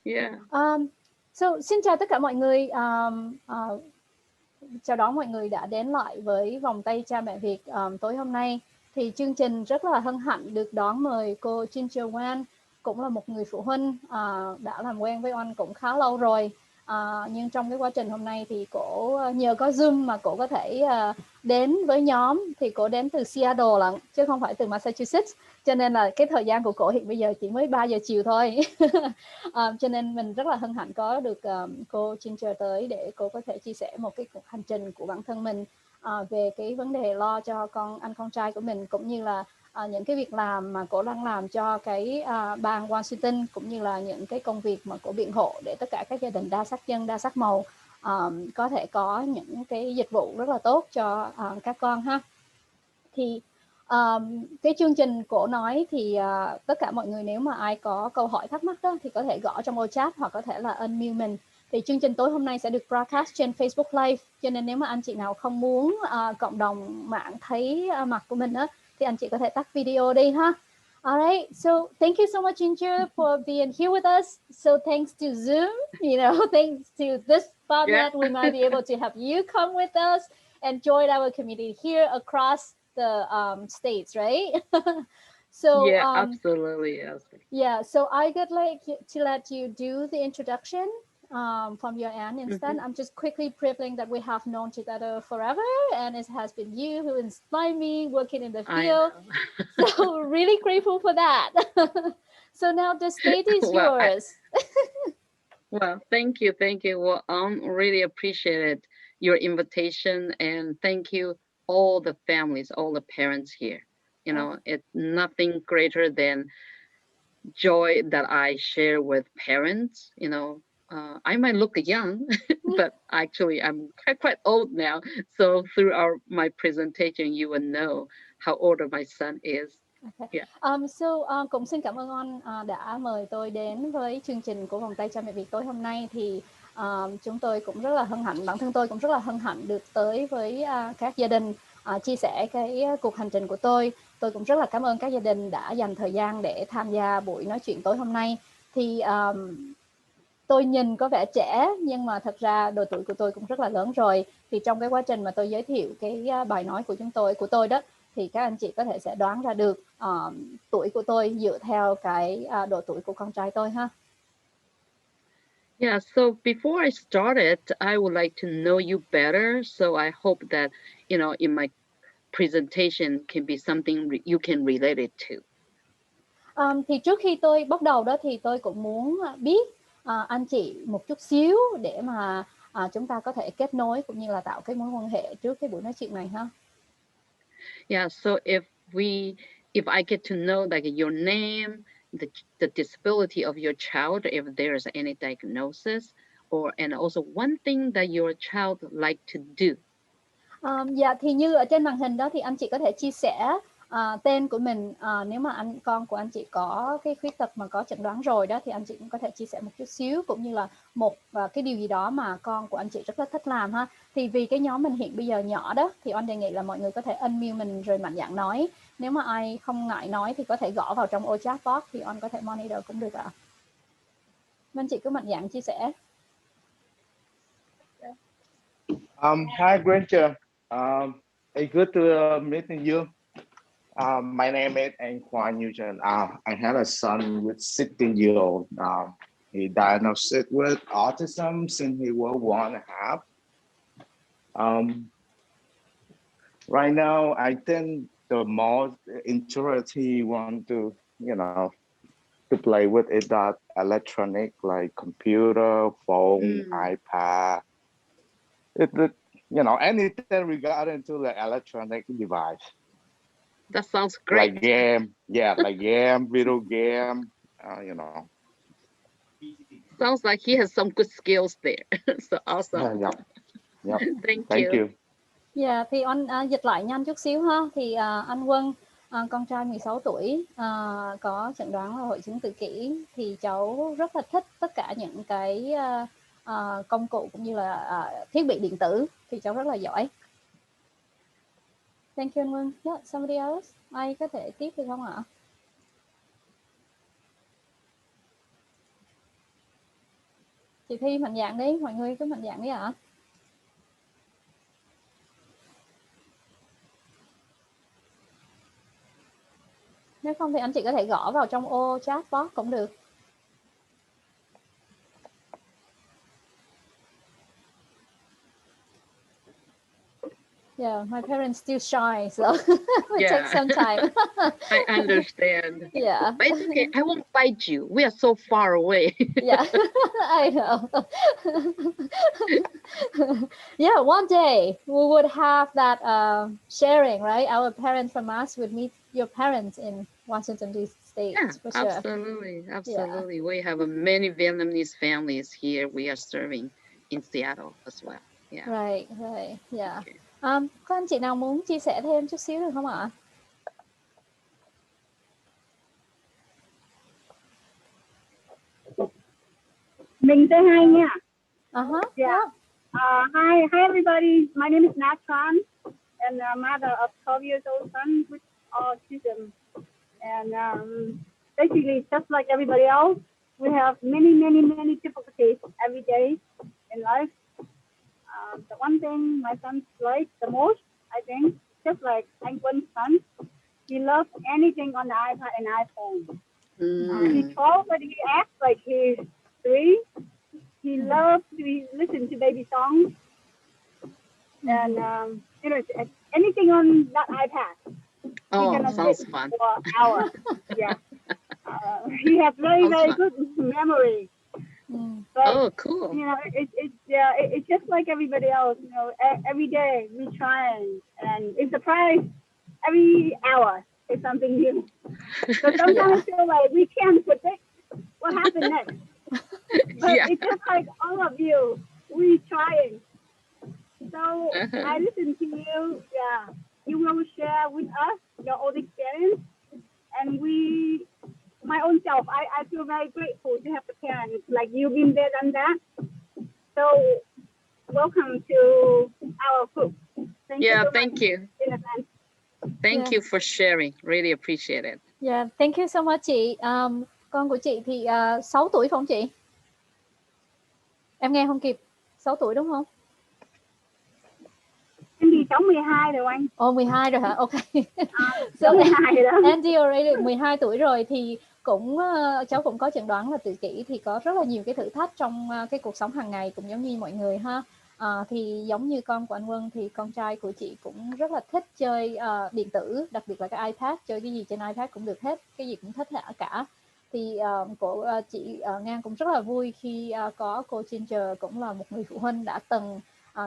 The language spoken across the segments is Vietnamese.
Yeah. Xin chào tất cả mọi người. Chào đón mọi người đã đến lại với vòng tay cha mẹ Việt tối hôm nay. Thì chương trình rất là hân hạnh được đón mời cô Ginger Kwan, cũng là một người phụ huynh đã làm quen với Oanh cũng khá lâu rồi. Nhưng trong cái quá trình hôm nay thì cổ nhờ có Zoom mà cổ có thể đến với nhóm. Thì cổ đến từ Seattle lận, chứ không phải từ Massachusetts. Cho nên là cái thời gian của cổ hiện bây giờ chỉ mới 3 giờ chiều thôi. Cho nên mình rất là hân hạnh có được cô Ginger tới để cô có thể chia sẻ một cái cuộc hành trình của bản thân mình về cái vấn đề lo cho anh con trai của mình, cũng như là những cái việc làm mà cô đang làm cho cái bang Washington, cũng như là những cái công việc mà cô biện hộ để tất cả các gia đình đa sắc dân, đa sắc màu có thể có những cái dịch vụ rất là tốt cho các con ha. Thì cái chương trình cổ nói thì tất cả mọi người nếu mà ai có câu hỏi thắc mắc đó thì có thể gõ trong ô chat hoặc có thể là unmute mình. Thì chương trình tối hôm nay sẽ được broadcast trên Facebook Live, cho nên nếu mà anh chị nào không muốn cộng đồng mạng thấy mặt của mình á thì anh chị có thể tắt video đi ha. Alright, so thank you so much, Ginger, for being here with us. So thanks to Zoom, thanks to this Yeah. format, we might be able to have you come with us and join our community here across the states, right? so Yeah, absolutely. Yes. yeah, so I would like to let you do the introduction from your end instead. Hmm. I'm just quickly privileged that we have known each other forever, and it has been you who inspired me working in the I field. know. So really grateful for that. So now the stage is Well, yours. thank you, thank you. Well, really appreciated your invitation, and thank you all the families, all the parents here. It's nothing greater than joy that I share with parents. I might look young, but actually I'm quite old now. So through my presentation, you will know how old my son is. Okay. Yeah. Cũng xin cảm ơn anh đã mời tôi đến với chương trình của vòng tay cha mẹ Việt tối hôm nay. Thì chúng tôi cũng rất là hân hạnh, bản thân tôi cũng rất là hân hạnh được tới với các gia đình chia sẻ cái cuộc hành trình của tôi. Tôi cũng rất là cảm ơn các gia đình đã dành thời gian để tham gia buổi nói chuyện tối hôm nay. Thì tôi nhìn có vẻ trẻ nhưng mà thật ra độ tuổi của tôi cũng rất là lớn rồi. Thì trong cái quá trình mà tôi giới thiệu cái bài nói của tôi đó, thì các anh chị có thể sẽ đoán ra được tuổi của tôi dựa theo cái độ tuổi của con trai tôi ha. Yeah, so before I started, I would like to know you better. So I hope that, in my presentation can be something you can relate it to. Thì trước khi tôi bắt đầu đó thì tôi cũng muốn biết anh chị một chút xíu để mà chúng ta có thể kết nối cũng như là tạo cái mối quan hệ trước cái buổi nói chuyện này ha. Yeah, so if I get to know like your name, the disability of your child, if there's any diagnosis, and also one thing that your child like to do. Dạ, thì như ở trên màn hình đó thì anh chị có thể chia sẻ tên của mình. Nếu mà con của anh chị có cái khuyết tật mà có chẩn đoán rồi đó thì anh chị cũng có thể chia sẻ một chút xíu, cũng như là một cái điều gì đó mà con của anh chị rất là thích làm ha. Thì vì cái nhóm mình hiện bây giờ nhỏ đó thì anh đề nghị là mọi người có thể unmute mình rồi mạnh dạn nói. Nếu mà ai không ngại nói thì có thể gõ vào trong ô chat box thì anh có thể monitor cũng được ạ. Anh chị cứ mạnh dạn chia sẻ. Hi, Granger. It's good to meeting you. My name is Hanh Kwan. I had a son with 16 years old. He diagnosed with autism since he was 1.5. Right now, I think the most interest he want to, to play with is that electronic, like computer, phone, iPad. Anything regarding to the electronic device. That sounds great. Like game, video game, Sounds like he has some good skills there. So awesome. Yeah. Thank you. Dạ, thì anh dịch lại nhanh chút xíu ha. Thì anh Quân, con trai 16 tuổi, có chẩn đoán là hội chứng tự kỷ. Thì cháu rất là thích tất cả những cái công cụ cũng như là thiết bị điện tử. Thì cháu rất là giỏi. Thank you anh Quân. Yeah, somebody else? Ai có thể tiếp được không ạ? Chị Thi mạnh dạn đi, mọi người cứ mạnh dạn đi ạ. Nếu không thì anh chị có thể gõ vào trong ô chat box cũng được. Yeah, my parents still shy, so it takes some time. I understand. Yeah. But it's okay. I won't bite you. We are so far away. Yeah, I know. Yeah, one day we would have that sharing, right? Our parents from us would meet your parents in Washington D.C. Yeah, for sure. absolutely. Absolutely. Yeah. We have many Vietnamese families here. We are serving in Seattle as well. Yeah. Right, right. Yeah. Okay. Có anh chị nào muốn chia sẻ thêm chút xíu được không ạ? Mình say hi nha. Yeah. Hi everybody. My name is Thac Kwan, and mother of 12 years old son with autism. And basically, just like everybody else, we have many difficulties every day in life. The one thing my son likes the most, I think, just like Hanh Trinh son, he loves anything on the iPad and iPhone. He's 12, but he acts like he's 3. He loves to listen to baby songs and anything on that iPad. Oh, sounds fun. For hours. Yeah. He has very good memory. But, cool. You know, it's just like everybody else. You know, every day we try and it's surprise every hour is something new. So sometimes I feel like we can't predict what happens next. But it's just like all of you, we trying. So I listen to you. Yeah, you will share with us your own experience, and my own self, I feel very grateful to have the parents like you've been there, done that. So welcome to our group. Thank you so thank much you. In advance. Thank you for sharing. Really appreciate it. Yeah, thank you so much chị. Con của chị thì 6 tuổi phải không chị? Em nghe không kịp. 6 tuổi đúng không? Em thì cháu 12 rồi anh. Ồ, 12 rồi hả? Ok. Cháu 12 rồi đó. Andy already 12 tuổi rồi thì cũng cháu cũng có chẩn đoán là tự kỷ, thì có rất là nhiều cái thử thách trong cái cuộc sống hàng ngày cũng giống như mọi người ha. Thì giống như con của anh Quân thì con trai của chị cũng rất là thích chơi điện tử, đặc biệt là cái iPad, chơi cái gì trên iPad cũng được hết, cái gì cũng thích cả. Thì chị Ngang cũng rất là vui khi có cô Ginger cũng là một người phụ huynh đã từng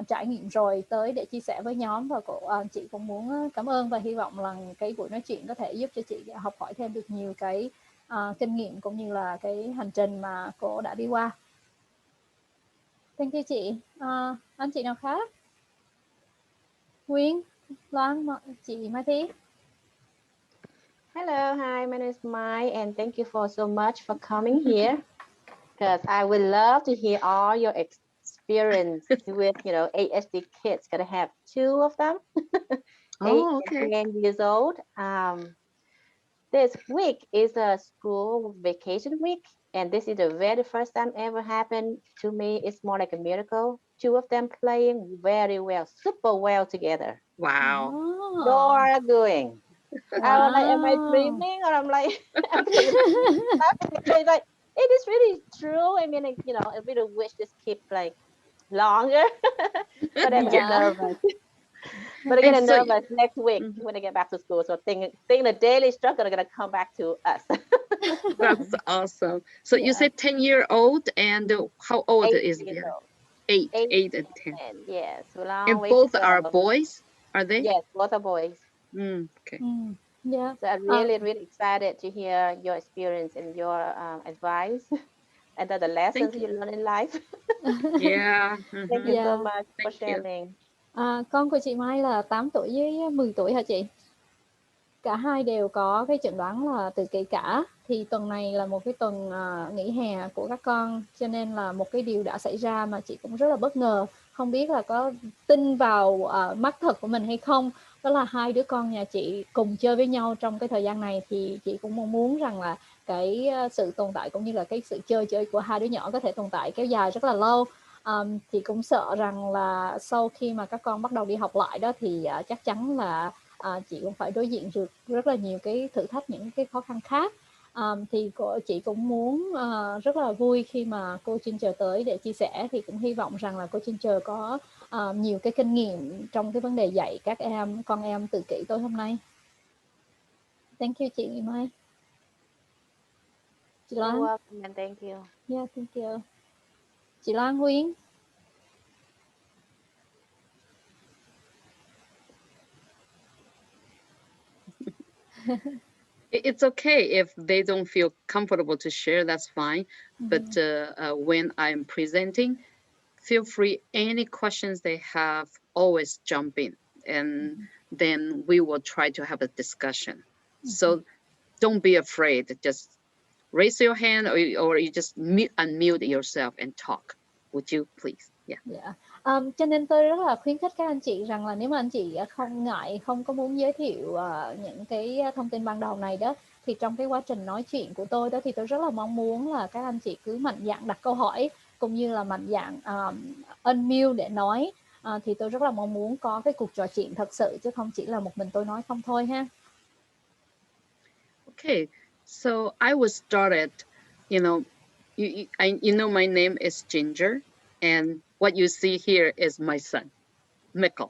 trải nghiệm rồi tới để chia sẻ với nhóm, và chị cũng muốn cảm ơn và hy vọng là cái buổi nói chuyện có thể giúp cho chị học hỏi thêm được nhiều cái kinh nghiệm cũng như là cái hành trình mà cô đã đi qua. Thank you chị. Anh chị nào khác? Nguyên, Loan, chị Mai Thi. Hello, hi, my name is Mai, and thank you so much for coming here, because I would love to hear all your experience with, ASD kids. Gonna have 2 of them, 8 and 10 years old. This week is a school vacation week, and this is the very first time ever happened to me. It's more like a miracle. 2 of them playing very well, super well together. Wow. So are doing. Wow. I was like, am I dreaming? Or I'm like, like, it is really true. I mean, I really wish this keep like longer, but I'm nervous. But again, nervous next week when I get back to school. So think the daily struggle are gonna come back to us. That's awesome. So you said 10-year-old, and how old is it? 8 and 10. Yes. And both are boys, are they? Yes, both are boys. Okay. Yeah. So I'm really excited to hear your experience and your advice and the lessons you learn in life. Yeah. Thank you so much for sharing. Con của chị Mai là 8 tuổi với 10 tuổi hả chị? Cả hai đều có cái chẩn đoán là tự kỷ cả. Thì tuần này là một cái tuần nghỉ hè của các con, cho nên là một cái điều đã xảy ra mà chị cũng rất là bất ngờ, không biết là có tin vào mắt thật của mình hay không. Đó là 2 đứa con nhà chị cùng chơi với nhau trong cái thời gian này, thì chị cũng mong muốn rằng là cái sự tồn tại cũng như là cái sự chơi của hai đứa nhỏ có thể tồn tại kéo dài rất là lâu. Chị cũng sợ rằng là sau khi mà các con bắt đầu đi học lại đó thì chắc chắn là chị cũng phải đối diện được rất là nhiều cái thử thách, những cái khó khăn khác. Thì chị cũng muốn rất là vui khi mà cô Ginger tới để chia sẻ, thì cũng hy vọng rằng là cô Ginger có nhiều cái kinh nghiệm trong cái vấn đề dạy các con em tự kỷ tối hôm nay. Thank you chị Mai. Chị Lan. You're welcome and thank you. Yeah, thank you. Chị Lan Huyên. It's okay if they don't feel comfortable to share, that's fine. But when I'm presenting, feel free, any questions they have, always jump in, and then we will try to have a discussion. So don't be afraid, just raise your hand, or you just unmute yourself and talk. Would you please? Yeah. Yeah. Cho nên tôi rất là khuyến khích các anh chị rằng là nếu mà anh chị không ngại, không có muốn giới thiệu những cái thông tin ban đầu này đó, thì trong cái quá trình nói chuyện của tôi đó thì tôi rất là mong muốn là các anh chị cứ mạnh dạn đặt câu hỏi, cũng như là mạnh dạn unmute để nói. Thì tôi rất là mong muốn có cái cuộc trò chuyện thật sự, chứ không chỉ là một mình tôi nói không thôi ha. Okay, so I was started, you know my name is Ginger, and what you see here is my son, Mikkel.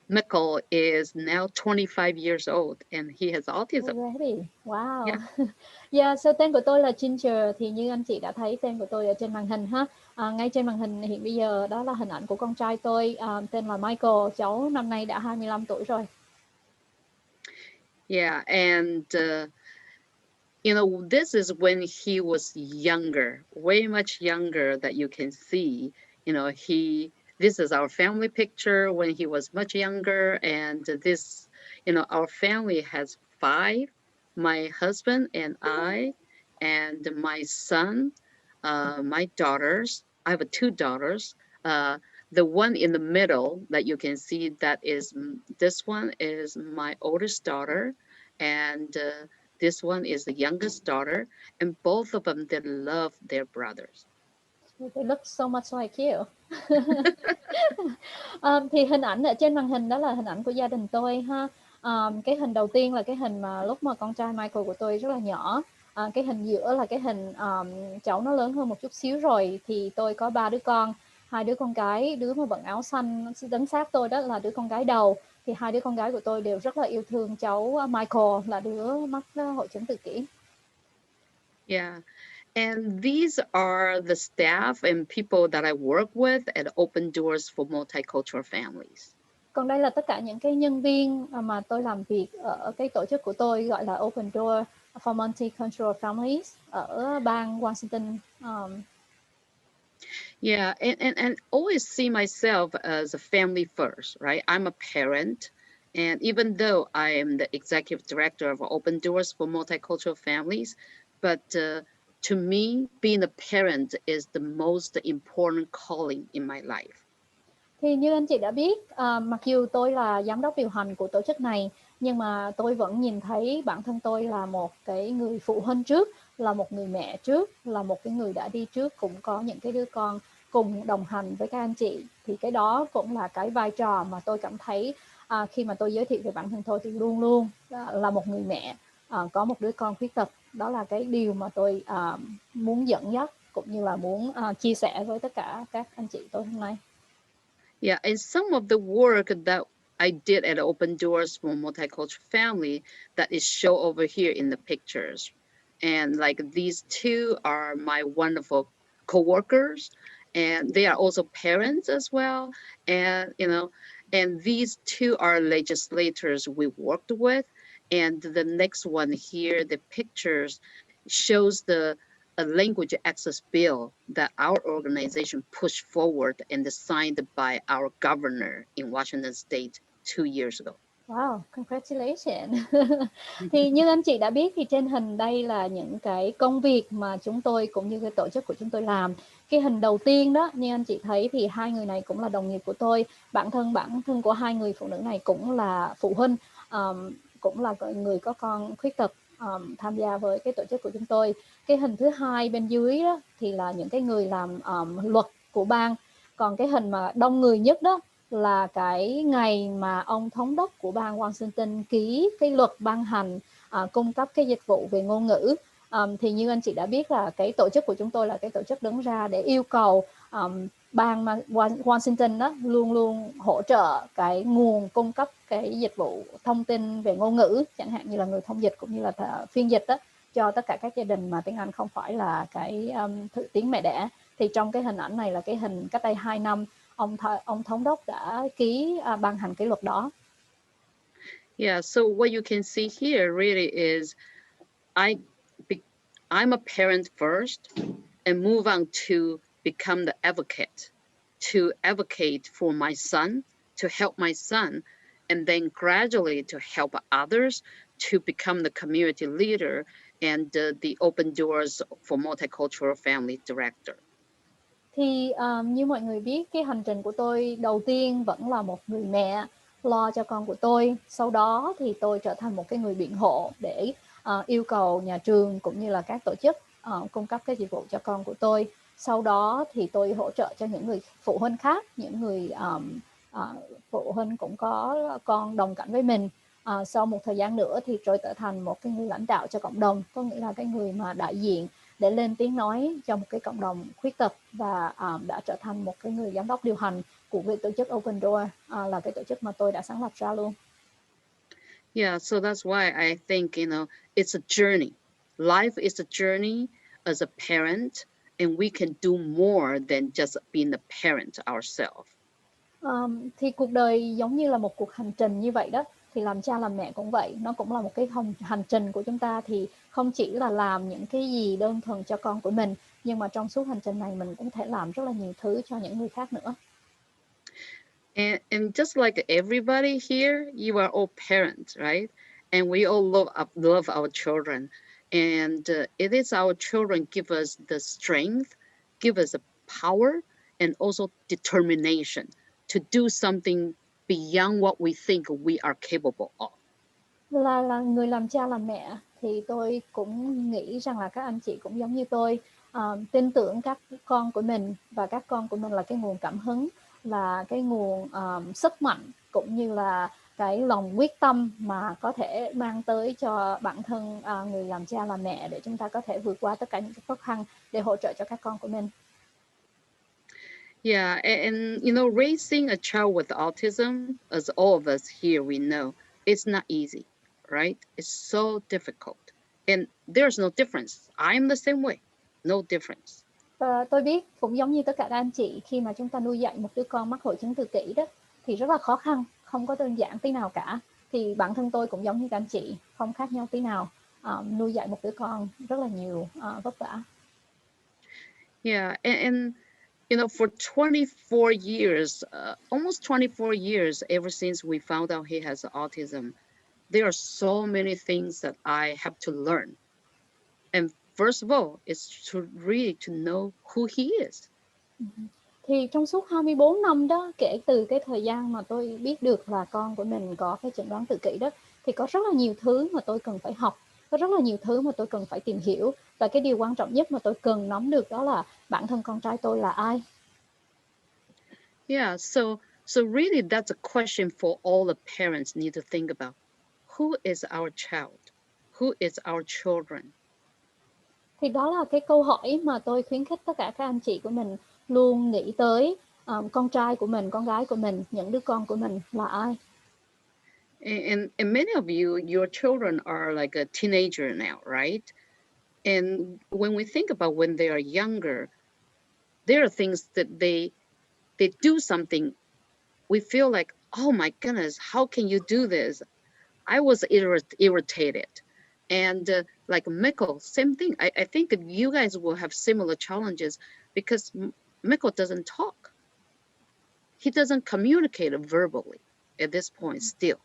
Mikkel is now 25 years old and he has autism. Already. Wow. Yeah. Yeah, so tên của tôi là Ginger, thì như anh chị đã thấy tên của tôi ở trên màn hình ha. Ngay trên màn hình hiện bây giờ đó là hình ảnh của con trai tôi, tên là Michael, cháu năm nay đã 25 tuổi rồi. Yeah, and this is when he was younger, way much younger, that you can see. This is our family picture when he was much younger, and this, our family has 5, my husband and I, and my son, my daughters. I have 2 daughters. The one in the middle that you can see, this one is my oldest daughter, and this one is the youngest daughter, and both of them, they love their brothers. They look so much like you. Thì hình ảnh ở trên màn hình đó là hình ảnh của gia đình tôi ha. Cái hình đầu tiên là cái hình mà lúc mà con trai Michael của tôi rất là nhỏ. Cái hình giữa là cái hình cháu nó lớn hơn một chút xíu rồi. Thì tôi có 3 đứa con, 2 đứa con gái, đứa mà bận áo xanh đứng sát tôi đó là đứa con gái đầu. Thì 2 đứa con gái của tôi đều rất là yêu thương cháu Michael, là đứa mắc hội chứng tự kỷ. Yeah. And these are the staff and people that I work with at Open Doors for Multicultural Families. Còn đây là tất cả những cái nhân viên mà tôi làm việc ở cái tổ chức của tôi gọi là Open Door for Multicultural Families ở bang Washington. Yeah, and always see myself as a family first, right? I'm a parent, and even though I am the executive director of Open Doors for Multicultural Families, but to me, being a parent is the most important calling in my life. Thì như anh chị đã biết, mặc dù tôi là giám đốc điều hành của tổ chức này, nhưng mà tôi vẫn nhìn thấy bản thân tôi là một cái người phụ huynh trước, là một người mẹ trước, là một cái người đã đi trước, cũng có những cái đứa con cùng đồng hành với các anh chị. Thì cái đó cũng là cái vai trò mà tôi cảm thấy khi mà tôi giới thiệu về bản thân tôi thì luôn luôn là một người mẹ có một đứa con khuyết tật. Đó là cái điều mà tôi muốn dẫn dắt cũng như là muốn chia sẻ với tất cả các anh chị tôi hôm nay. Yeah, and some of the work that I did at Open Doors for Multicultural Family that is shown over here in the pictures. And like these 2 are my wonderful co-workers, and they are also parents as well. And, and these 2 are legislators we worked with. And the next one here, the pictures shows a language access bill that our organization pushed forward and signed by our governor in Washington State 2 years ago. Wow, congratulations. Thì như anh chị đã biết thì trên hình đây là những cái công việc mà chúng tôi cũng như cái tổ chức của chúng tôi làm. Cái hình đầu tiên đó, như anh chị thấy thì 2 người này cũng là đồng nghiệp của tôi. Bản thân của 2 người phụ nữ này cũng là phụ huynh, cũng là người có con khuyết tật. tham gia với cái tổ chức của chúng tôi. Cái hình thứ hai bên dưới đó thì là những cái người làm luật của bang. Còn cái hình mà đông người nhất đó là cái ngày mà ông thống đốc của bang Washington ký cái luật ban hành cung cấp cái dịch vụ về ngôn ngữ. Thì như anh chị đã biết là cái tổ chức của chúng tôi là cái tổ chức đứng ra để yêu cầu bang Washington đó luôn luôn hỗ trợ cái nguồn cung cấp cái dịch vụ thông tin về ngôn ngữ, chẳng hạn như là người thông dịch cũng như là phiên dịch đó, cho tất cả các gia đình mà tiếng Anh không phải là cái tiếng mẹ đẻ. Thì trong cái hình ảnh này là cái hình cách đây 2 năm ông thống đốc đã ký ban hành cái luật đó. Yeah, so what you can see here really is I'm a parent first and move on to become the advocate, to advocate for my son, to help my son, and then gradually to help others to become the community leader and the open doors for multicultural family director. Thì như mọi người biết, cái hành trình của tôi đầu tiên vẫn là một người mẹ lo cho con của tôi. Sau đó thì tôi trở thành một cái người biện hộ để yêu cầu nhà trường cũng như là các tổ chức cung cấp cái dịch vụ cho con của tôi. Sau đó thì tôi hỗ trợ cho những người phụ huynh khác, những người phụ huynh cũng có con đồng cảnh với mình. Sau một thời gian nữa thì tôi trở thành một cái người lãnh đạo cho cộng đồng, có nghĩa là cái người mà đại diện để lên tiếng nói cho một cái cộng đồng khuyết tật, và đã trở thành một cái người giám đốc điều hành của cái tổ chức Open Door, là cái tổ chức mà tôi đã sáng lập ra luôn. Yeah, so that's why I think, it's a journey. Life is a journey as a parent, and we can do more than just being a parent ourselves. Thì cuộc đời giống như là một cuộc hành trình như vậy đó. Thì làm cha làm mẹ cũng vậy, nó cũng là một cái hành trình của chúng ta. Thì không chỉ là làm những cái gì đơn thuần cho con của mình, nhưng mà trong suốt hành trình này mình cũng thể làm rất là nhiều thứ cho những người khác nữa. And just like everybody here, you are all parents, right? And we all love our children. And it is our children give us the strength, give us the power, and also determination to do something beyond what we think we are capable of. Là người làm cha làm mẹ thì tôi cũng nghĩ rằng là các anh chị cũng giống như tôi, tin tưởng các con của mình, và các con của mình là cái nguồn cảm hứng, là cái nguồn sức mạnh, cũng như là cái lòng quyết tâm mà có thể mang tới cho bản thân người làm cha làm mẹ, để chúng ta có thể vượt qua tất cả những cái khó khăn để hỗ trợ cho các con của mình. Yeah, and raising a child with autism, as all of us here we know, it's not easy, right? It's so difficult. And there's no difference. I'm the same way. No difference. Và tôi biết cũng giống như tất cả các anh chị, khi mà chúng ta nuôi dạy một đứa con mắc hội chứng tự kỷ đó thì rất là khó khăn, không có đơn giản tí nào cả. Thì bản thân tôi cũng giống như các anh chị, không khác nhau tí nào. Nuôi dạy một đứa con rất là nhiều vất vả. Yeah, and for 24 years, almost 24 years, ever since we found out he has autism, there are so many things that I have to learn. And first of all, it's to really to know who he is. Thì trong suốt 24 năm đó, kể từ cái thời gian mà tôi biết được là con của mình có cái chẩn đoán tự kỷ đó, thì có rất là nhiều thứ mà tôi cần phải học, có rất là nhiều thứ mà tôi cần phải tìm hiểu, và cái điều quan trọng nhất mà tôi cần nắm được đó là bản thân con trai tôi là ai. Yeah, so really that's a question for all the parents need to think about. Who is our child? Who is our children? Thì đó là cái câu hỏi mà tôi khuyến khích tất cả các anh chị của mình luôn nghĩ tới. Con trai của mình, con gái của mình, những đứa con của mình là ai? And many of you, your children are like a teenager now, right? And when we think about when they are younger, there are things that they do something, we feel like, oh my goodness, how can you do this? I was irritated. And like Mikkel, same thing. I think you guys will have similar challenges because Mikkel doesn't talk. He doesn't communicate verbally at this point still.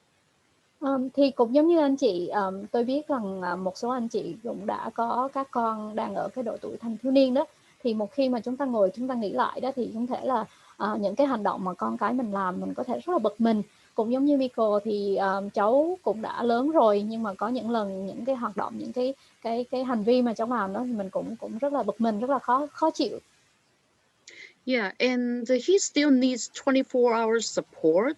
Thì cũng giống như anh chị, tôi biết rằng một số anh chị cũng đã có các con đang ở cái độ tuổi thanh thiếu niên đó. Thì một khi mà chúng ta ngồi chúng ta nghĩ lại đó, thì chúng thể là những cái hành động mà con cái mình làm, mình có thể rất là bực mình, cũng giống như Michael thì cháu cũng đã lớn rồi, nhưng mà có những lần những cái hoạt động, những cái hành vi mà cháu làm đó thì mình cũng rất là bực mình, rất là khó chịu. Yeah, and he still needs 24 hours support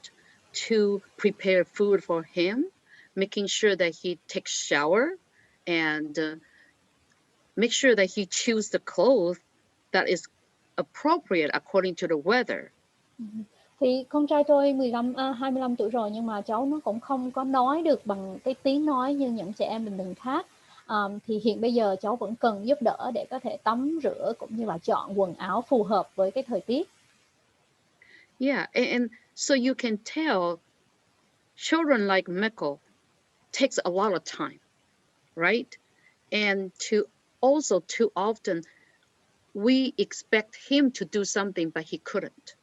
to prepare food for him, making sure that he takes shower and make sure that he chooses the clothes that is appropriate according to the weather. Thì con trai tôi 25 tuổi rồi, nhưng mà cháu nó cũng không có nói được bằng cái tiếng nói như những trẻ em bình thường khác. Thì hiện bây giờ cháu vẫn cần giúp đỡ để có thể tắm rửa cũng như là chọn quần áo phù hợp với cái thời tiết. Yeah, and so you can tell children like Michael takes a lot of time, right? And also too often we expect him to do something but he couldn't.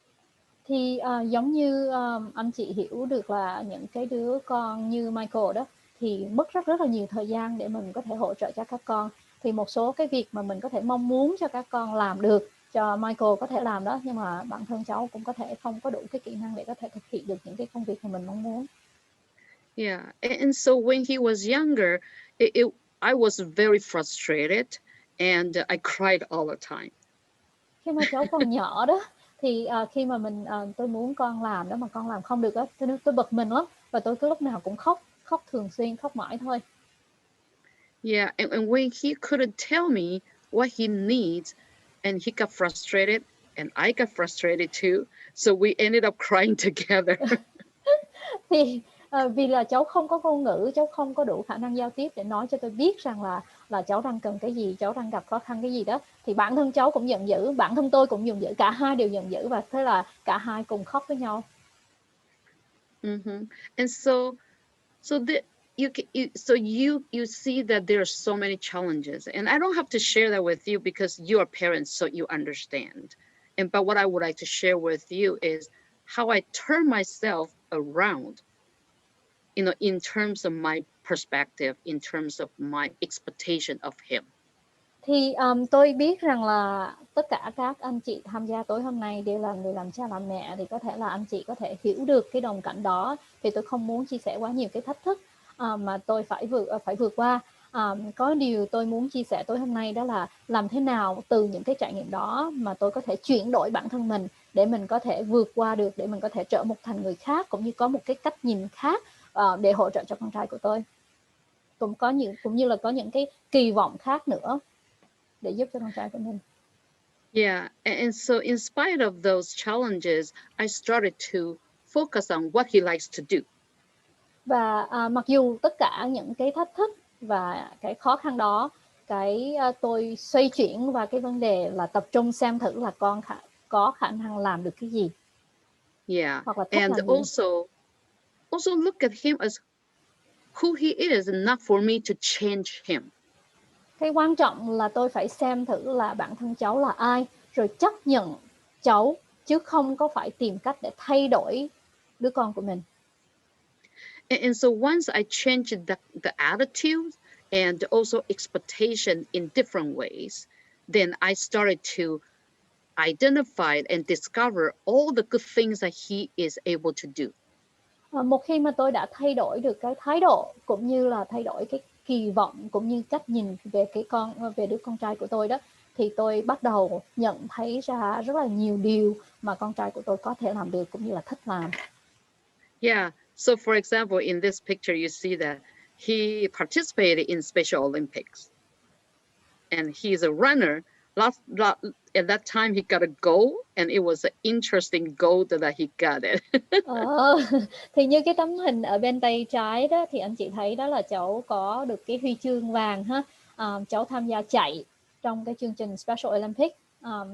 Thì giống như anh chị hiểu được là những cái đứa con như Michael đó thì mất rất là nhiều thời gian để mình có thể hỗ trợ cho các con. Thì một số cái việc mà mình có thể mong muốn cho các con làm được, cho Michael có thể làm đó, nhưng mà bản thân cháu cũng có thể không có đủ cái kỹ năng để có thể thực hiện được những cái công việc mà mình mong muốn. Yeah, and so when he was younger, I was very frustrated and I cried all the time. Khi mà cháu còn nhỏ đó thì khi mà tôi muốn con làm đó mà con làm không được đó, tôi bực mình lắm và tôi cứ lúc nào cũng khóc thường xuyên, khóc mãi thôi. Yeah, and when he couldn't tell me what he needs, and he got frustrated, and I got frustrated too, so we ended up crying together. Thì vì là cháu không có ngôn ngữ, cháu không có đủ khả năng giao tiếp để nói cho tôi biết rằng là cháu đang cần cái gì, cháu đang gặp khó khăn cái gì đó, thì bản thân cháu cũng giận dữ, bản thân tôi cũng giận dữ, cả hai đều giận dữ, và thế là cả hai cùng khóc với nhau. And you see that there are so many challenges, and I don't have to share that with you because you are parents, so you understand. But what I would like to share with you is how I turn myself around, in terms of my perspective, in terms of my expectation of him. Thì tôi biết rằng là tất cả các anh chị tham gia tối hôm nay đều là người làm cha làm mẹ, thì có thể là anh chị có thể hiểu được cái đồng cảnh đó, thì tôi không muốn chia sẻ quá nhiều cái thách thức mà tôi phải vượt qua. Có điều tôi muốn chia sẻ tối hôm nay đó là làm thế nào từ những cái trải nghiệm đó mà tôi có thể chuyển đổi bản thân mình để mình có thể vượt qua được, để mình có thể trở thành người khác, cũng như có một cái cách nhìn khác để hỗ trợ cho con trai của tôi, cũng như là có những cái kỳ vọng khác nữa để giúp cho con trai của mình. Yeah, and so in spite of those challenges, I started to focus on what he likes to do. Và mặc dù tất cả những cái thách thức và cái khó khăn đó, tôi xoay chuyển vào cái vấn đề là tập trung xem thử là con có khả năng làm được cái gì. Yeah, hoặc là thích and làm gì. also look at him as who he is, and not for me to change him. Cái quan trọng là tôi phải xem thử là bản thân cháu là ai, rồi chấp nhận cháu, chứ không có phải tìm cách để thay đổi đứa con của mình. And so once I changed the attitude and also expectation in different ways, then I started to identify and discover all the good things that he is able to do. Một khi mà tôi đã thay đổi được cái thái độ, cũng như là thay đổi cái kỳ vọng, cũng như cách nhìn về đứa con trai của tôi đó, thì tôi bắt đầu nhận thấy ra rất là nhiều điều mà con trai của tôi có thể làm được, cũng như là thích làm. Yeah, so for example, in this picture you see that he participated in Special Olympics, and he's a runner. At that time he got a goal, and it was an interesting goal that he got it. Thì như cái tấm hình ở bên tay trái đó, thì anh chị thấy đó là cháu có được cái huy chương vàng ha. Cháu tham gia chạy trong cái chương trình Special Olympics,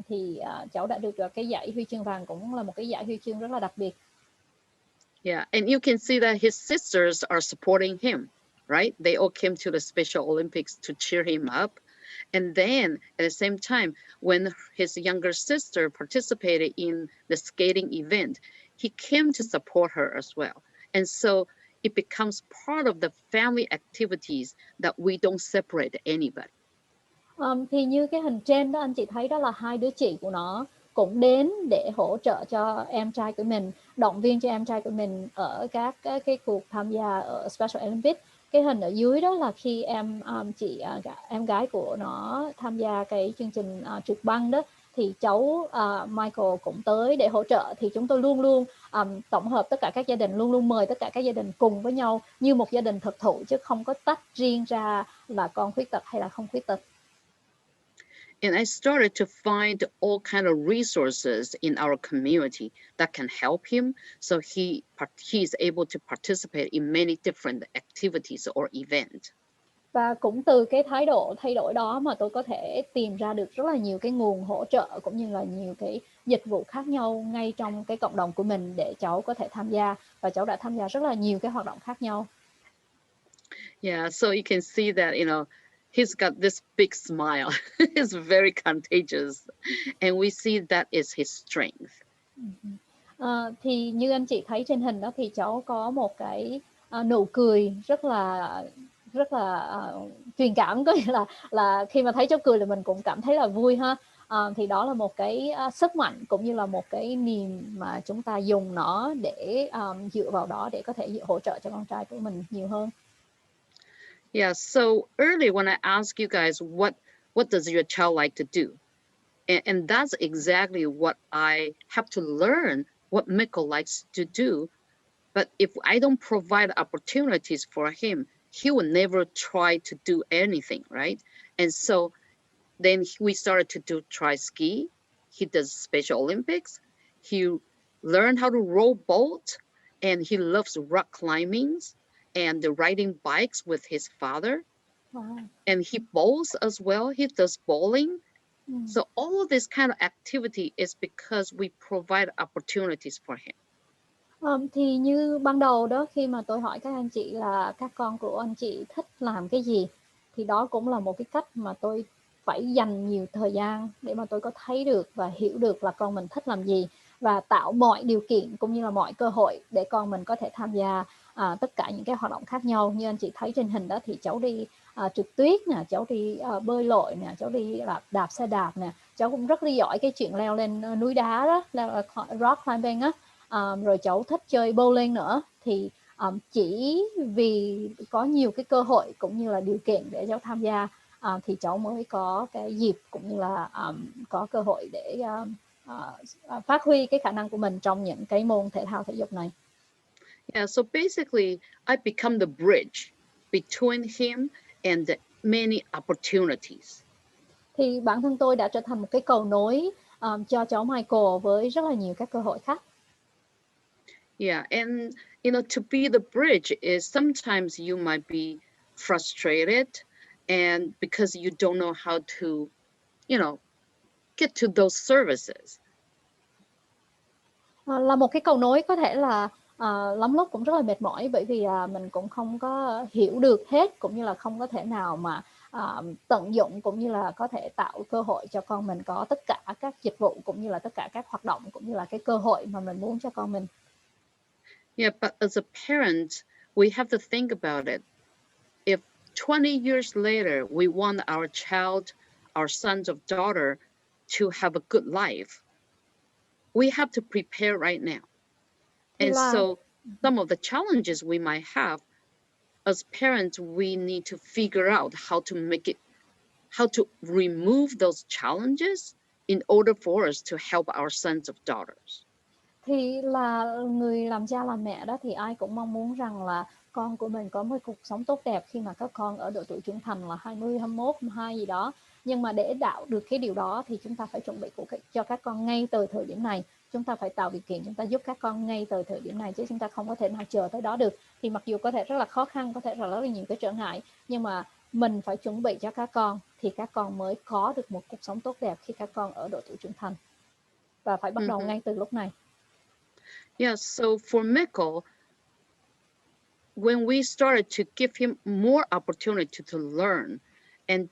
thì cháu đã được cái giải huy chương vàng, cũng là một cái giải huy chương rất là đặc biệt. Yeah, and you can see that his sisters are supporting him, right? They all came to the Special Olympics to cheer him up. And then at the same time, when his younger sister participated in the skating event, he came to support her as well. And so it becomes part of the family activities that we don't separate anybody. Thì như cái hình trên đó anh chị thấy đó là hai đứa chị của nó, cũng đến để hỗ trợ cho em trai của mình, động viên cho em trai của mình ở các cái cuộc tham gia ở Special Olympics. Cái hình ở dưới đó là khi em gái của nó tham gia cái chương trình trượt băng đó, thì cháu Michael cũng tới để hỗ trợ. Thì chúng tôi luôn luôn tổng hợp tất cả các gia đình, luôn luôn mời tất cả các gia đình cùng với nhau như một gia đình thực thụ, chứ không có tách riêng ra là con khuyết tật hay là không khuyết tật. And I started to find all kind of resources in our community that can help him, so he is able to participate in many different activities or events. Và cũng từ cái thái độ thay đổi đó mà tôi có thể tìm ra được rất là nhiều cái nguồn hỗ trợ cũng như là nhiều cái dịch vụ khác nhau ngay trong cái cộng đồng của mình để cháu có thể tham gia, và cháu đã tham gia rất là nhiều cái hoạt động khác nhau. Yeah, so you can see that, he's got this big smile. It's very contagious, and we see that is his strength. Thì như anh chị thấy trên hình đó, thì cháu có một cái nụ cười rất là truyền cảm, có nghĩa là khi mà thấy cháu cười là mình cũng cảm thấy là vui ha. Thì đó là một cái sức mạnh cũng như là một cái niềm mà chúng ta dùng nó để dựa vào đó để có thể hỗ trợ cho con trai của mình nhiều hơn. Yeah, so earlier when I asked you guys what does your child like to do, and that's exactly what I have to learn what Michael likes to do. But if I don't provide opportunities for him, he will never try to do anything, right? And so then we started to try ski. He does Special Olympics. He learned how to row boat, and he loves rock climbing and riding bikes with his father. Wow. And he bowls as well. He does bowling. So all of this kind of activity is because we provide opportunities for him. Thì như ban đầu đó, khi mà tôi hỏi các anh chị là các con của anh chị thích làm cái gì, thì đó cũng là một cái cách mà tôi phải dành nhiều thời gian để mà tôi có thấy được và hiểu được là con mình thích làm gì, và tạo mọi điều kiện cũng như là mọi cơ hội để con mình có thể tham gia tất cả những cái hoạt động khác nhau. Như anh chị thấy trên hình đó, thì cháu đi trượt tuyết nè, cháu đi bơi lội nè, cháu đi đạp xe đạp nè, cháu cũng rất là giỏi cái chuyện leo lên núi đá đó, leo rock climbing á. Rồi cháu thích chơi bowling nữa. Thì chỉ vì có nhiều cái cơ hội cũng như là điều kiện để cháu tham gia thì cháu mới có cái dịp cũng như là có cơ hội để phát huy cái khả năng của mình trong những cái môn thể thao thể dục này. Yeah, so basically I become the bridge between him and the many opportunities. Thì bản thân tôi đã trở thành một cái cầu nối cho cháu Michael với rất là nhiều các cơ hội khác. Yeah, and to be the bridge is sometimes you might be frustrated, and because you don't know how to, get to those services. Là một cái cầu nối có thể là lắm lúc cũng rất là mệt mỏi, bởi vì mình cũng không có hiểu được hết, cũng như là không có thể nào mà tận dụng cũng như là có thể tạo cơ hội cho con mình có tất cả các dịch vụ cũng như là tất cả các hoạt động cũng như là cái cơ hội mà mình muốn cho con mình. Yeah, but as a parent, we have to think about it. If 20 years later we want our child, our sons or daughter to have a good life, we have to prepare right now. And so some of the challenges we might have as parents, we need to figure out how to remove those challenges in order for us to help our sons or daughters. Thì là người làm cha làm mẹ đó, thì ai cũng mong muốn rằng là con của mình có một cuộc sống tốt đẹp khi mà các con ở độ tuổi trưởng thành là 20, 21, 22 gì đó. Nhưng mà để đạt được cái điều đó thì chúng ta phải chuẩn bị cho các con ngay từ thời điểm này. Chúng ta phải tạo điều kiện, chúng ta giúp các con ngay từ thời điểm này, chứ chúng ta không có thể nào chờ tới đó được. Thì mặc dù có thể rất là khó khăn, có thể rất là nhiều cái trở ngại, nhưng mà mình phải chuẩn bị cho các con thì các con mới có được một cuộc sống tốt đẹp khi các con ở độ tuổi trưởng thành. Và phải bắt đầu ngay từ lúc này. Yeah, so for Michael, when we started to give him more opportunity to learn and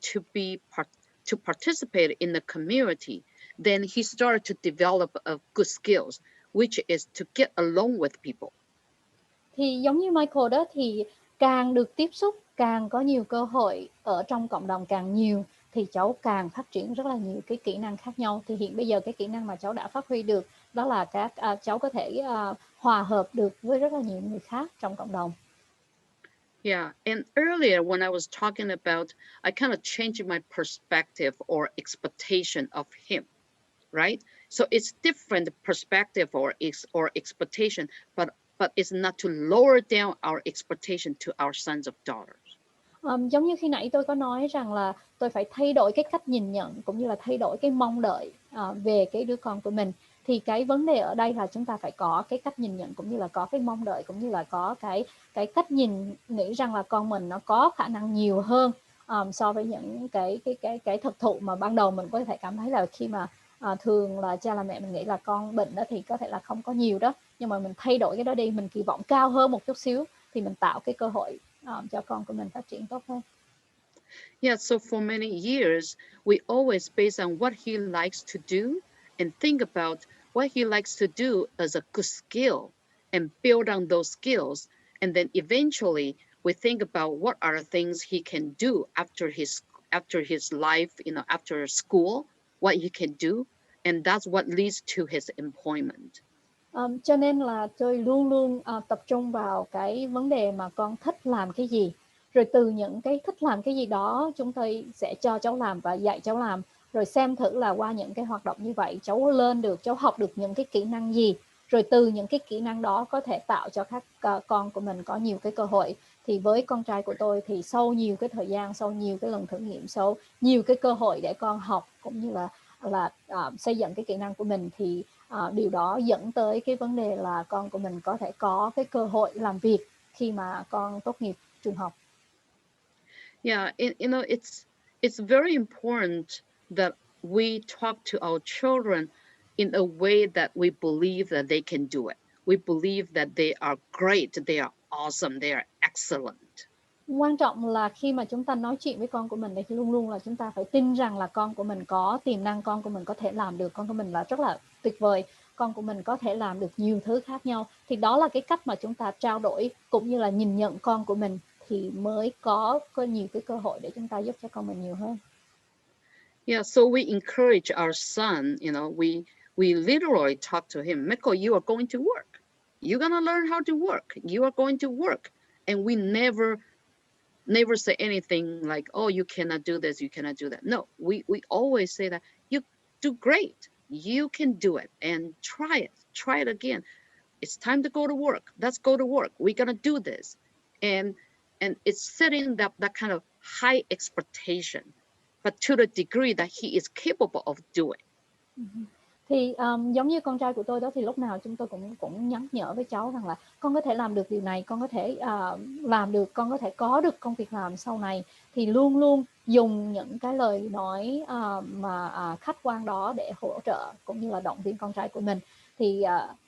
to participate in the community, then he started to develop good skills, which is to get along with people. Thì giống như Michael đó, thì càng được tiếp xúc, càng có nhiều cơ hội ở trong cộng đồng càng nhiều, thì cháu càng phát triển rất là nhiều cái kỹ năng khác nhau. Thì hiện bây giờ cái kỹ năng mà cháu đã phát huy được đó là cháu có thể hòa hợp được với rất là nhiều người khác trong cộng đồng. Yeah, and earlier when I was talking about, I kind of changed my perspective or expectation of him, right? So it's different perspective or expectation, but it's not to lower down our expectation to our sons or daughters. Giống như khi nãy tôi có nói rằng là tôi phải thay đổi cái cách nhìn nhận cũng như là thay đổi cái mong đợi về cái đứa con của mình. Thì cái vấn đề ở đây là chúng ta phải có cái cách nhìn nhận cũng như là có cái mong đợi cũng như là có cái cách nghĩ rằng là con mình nó có khả năng nhiều hơn so với những cái thực thụ mà ban đầu mình có thể cảm thấy là khi mà thường là cha là mẹ mình nghĩ là con bệnh đó thì có thể là không có nhiều đó, nhưng mà mình thay đổi cái đó đi, mình kỳ vọng cao hơn một chút xíu thì mình tạo cái cơ hội cho con của mình phát triển tốt hơn. Yeah, so for many years, we always base on what he likes to do and think about what he likes to do as a good skill and build on those skills. And then eventually we think about what are things he can do after his life, after school, what he can do. And that's what leads to his employment. Cho nên là tôi luôn luôn tập trung vào cái vấn đề mà con thích làm cái gì. Rồi từ những cái thích làm cái gì đó chúng tôi sẽ cho cháu làm và dạy cháu làm. Rồi xem thử là qua những cái hoạt động như vậy cháu học được những cái kỹ năng gì. Rồi từ những cái kỹ năng đó có thể tạo cho các con của mình có nhiều cái cơ hội. Thì với con trai của tôi thì sau nhiều cái thời gian, sau nhiều cái lần thử nghiệm, sau nhiều cái cơ hội để con học cũng như là xây dựng cái kỹ năng của mình thì điều đó dẫn tới cái vấn đề là con của mình có thể có cái cơ hội làm việc khi mà con tốt nghiệp trường học. Yeah, it's very important that we talk to our children in a way that we believe that they can do it. We believe that they are great, they are awesome, they are excellent. Quan trọng là khi mà chúng ta nói chuyện với con của mình thì luôn luôn là chúng ta phải tin rằng là con của mình có tiềm năng, con của mình có thể làm được, con của mình là rất là tuyệt vời, con của mình có thể làm được nhiều thứ khác nhau. Thì đó là cái cách mà chúng ta trao đổi cũng như là nhìn nhận con của mình thì mới có nhiều cái cơ hội để chúng ta giúp cho con mình nhiều hơn. Yeah, so we encourage our son, we literally talk to him, Michael, you are going to work. You're going to learn how to work. You are going to work. And we never say anything like, oh, you cannot do this, you cannot do that. No, we always say that you do great. You can do it and try it again. It's time to go to work. Let's go to work. We're going to do this. And it's setting that kind of high expectation, but to the degree that he is capable of doing. Thì giống như con trai của tôi đó thì lúc nào chúng tôi cũng nhắc nhở với cháu rằng là con có thể làm được điều này, con có thể làm được, con có thể có được công việc làm sau này. Thì luôn luôn dùng những cái lời nói mà khách quan đó để hỗ trợ cũng như là động viên con trai của mình. Thì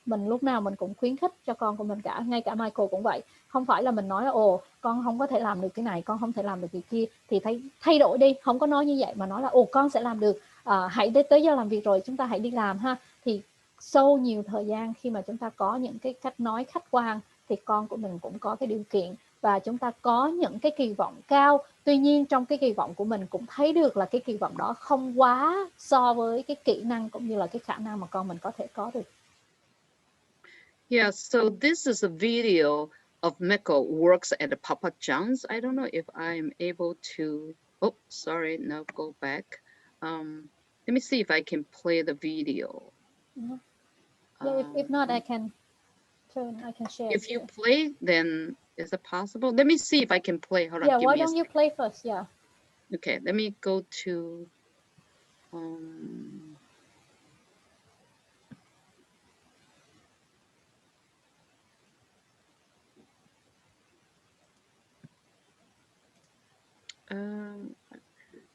mình lúc nào mình cũng khuyến khích cho con của mình cả, ngay cả Michael cũng vậy. Không phải là mình nói là ồ con không có thể làm được cái này, con không thể làm được cái kia, thì thay đổi đi, không có nói như vậy mà nói là ồ con sẽ làm được. Hãy tới giờ làm việc rồi chúng ta hãy đi làm ha. Thì sau nhiều thời gian khi mà chúng ta có những cái cách nói khách quan thì con của mình cũng có cái điều kiện và chúng ta có những cái kỳ vọng cao. Tuy nhiên trong cái kỳ vọng của mình cũng thấy được là cái kỳ vọng đó không quá so với cái kỹ năng cũng như là cái khả năng mà con mình có thể có được. Yeah, so this is a video of Michael works at Papa John's. I don't know if I'm able to, oh, sorry, no, go back. Let me see if I can play the video. Yeah, if not, I can share. If you play, then is it possible? Let me see if I can play. Hold on. Yeah, why don't you play first? Yeah. Okay, let me go to.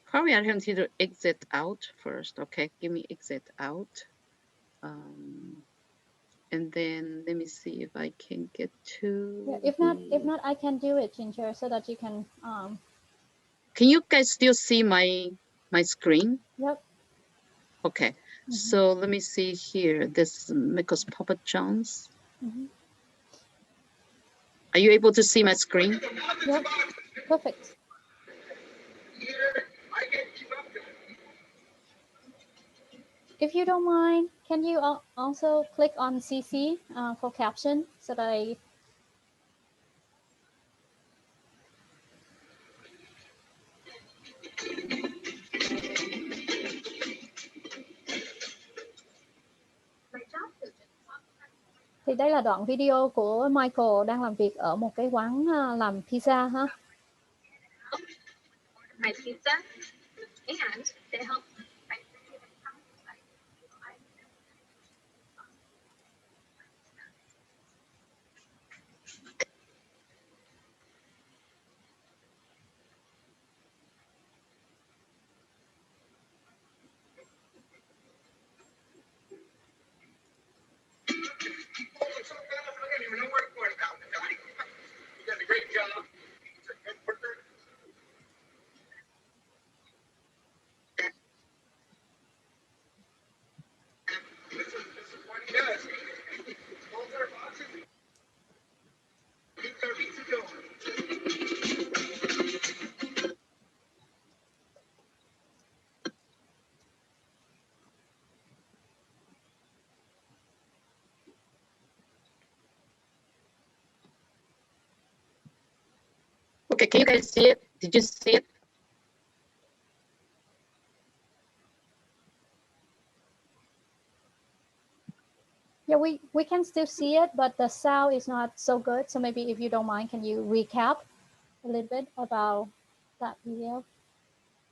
Probably I have to exit out first. Okay, give me exit out. And then let me see if I can get to. Yeah, if not, I can do it, Ginger, so that you can. Can you guys still see my screen? Yep. Okay, so let me see here. This is Michael's Papa John's. Are you able to see my screen? Yep, perfect. I can keep up If you don't mind, can you also click on CC for caption so that I... Thì đây là đoạn video của Michael đang làm việc ở một cái quán làm pizza ha. My pizza, and they help. Okay, can you guys see it? Did you see it? Yeah, we can still see it, but the sound is not so good. So maybe if you don't mind, can you recap a little bit about that video?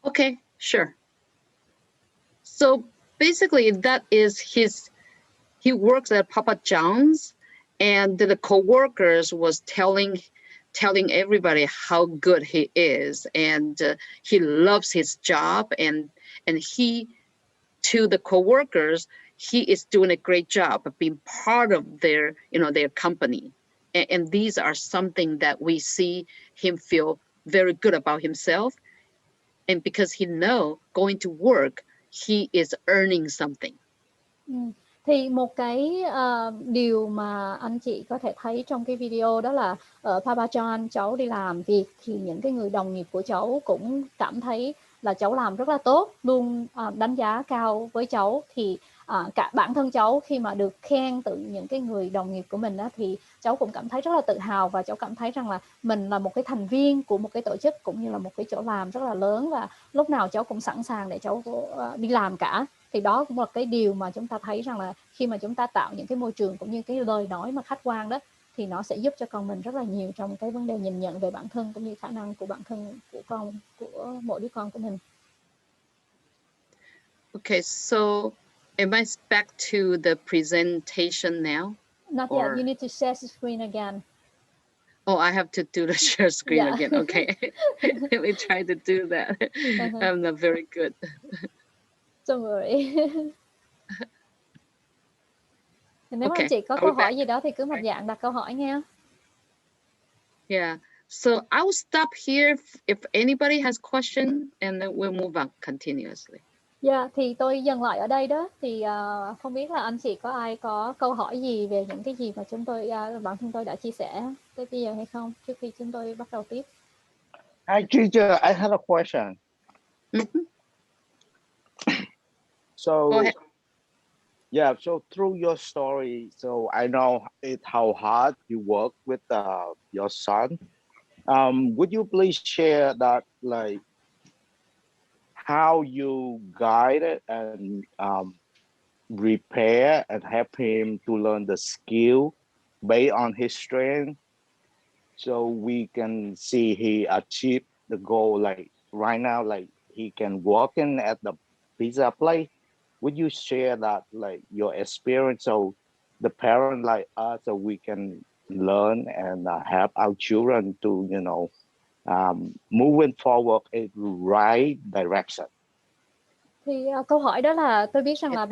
Okay, sure. So basically that is he works at Papa John's, and the co-workers was telling everybody how good he is, and he loves his job, and he, to the co-workers, he is doing a great job of being part of their, their company. And these are something that we see him feel very good about himself. And because he know going to work, he is earning something. Thì một cái điều mà anh chị có thể thấy trong cái video đó là ở Papa John cháu đi làm việc thì những cái người đồng nghiệp của cháu cũng cảm thấy là cháu làm rất là tốt, luôn đánh giá cao với cháu. Thì cả bản thân cháu khi mà được khen từ những cái người đồng nghiệp của mình đó, thì cháu cũng cảm thấy rất là tự hào, và cháu cảm thấy rằng là mình là một cái thành viên của một cái tổ chức cũng như là một cái chỗ làm rất là lớn, và lúc nào cháu cũng sẵn sàng để cháu đi làm cả. Thì đó cũng là cái điều mà chúng ta thấy rằng là khi mà chúng ta tạo những cái môi trường cũng như cái lời nói mà khách quan đó, thì nó sẽ giúp cho con mình rất là nhiều trong cái vấn đề nhìn nhận về bản thân cũng như khả năng của bản thân của mỗi đứa con của mình. Okay, so am I back to the presentation now? Not yet. You need to share the screen again. Oh, I have to do the share screen Yeah. again. Okay. Let me try to do that. I'm not very good. Don't worry. Nếu mà Okay. anh chị có Are câu we hỏi back? gì đó thì cứ mạnh dạn đặt câu hỏi nha. Yeah. So I will stop here if anybody has question, and then we'll move on continuously. Dạ, thì tôi dừng lại ở đây đó. Thì không biết là anh chị có ai có câu hỏi gì về những cái gì mà chúng tôi bản thân tôi đã chia sẻ tới bây giờ hay không, trước khi chúng tôi bắt đầu tiếp. Hi, Ginger. I have a question. So, Go ahead. yeah, so through your story, so I know how hard you work with your son. Would you please share that, like, how you guide it and repair and help him to learn the skill based on his strength, so we can see he achieve the goal? Like right now, like he can walk in at the pizza place. Would you share that, like your experience, so the parent like us, so we can learn and help our children to, moving forward in right direction? Thì câu hỏi đó là tôi biết rằng là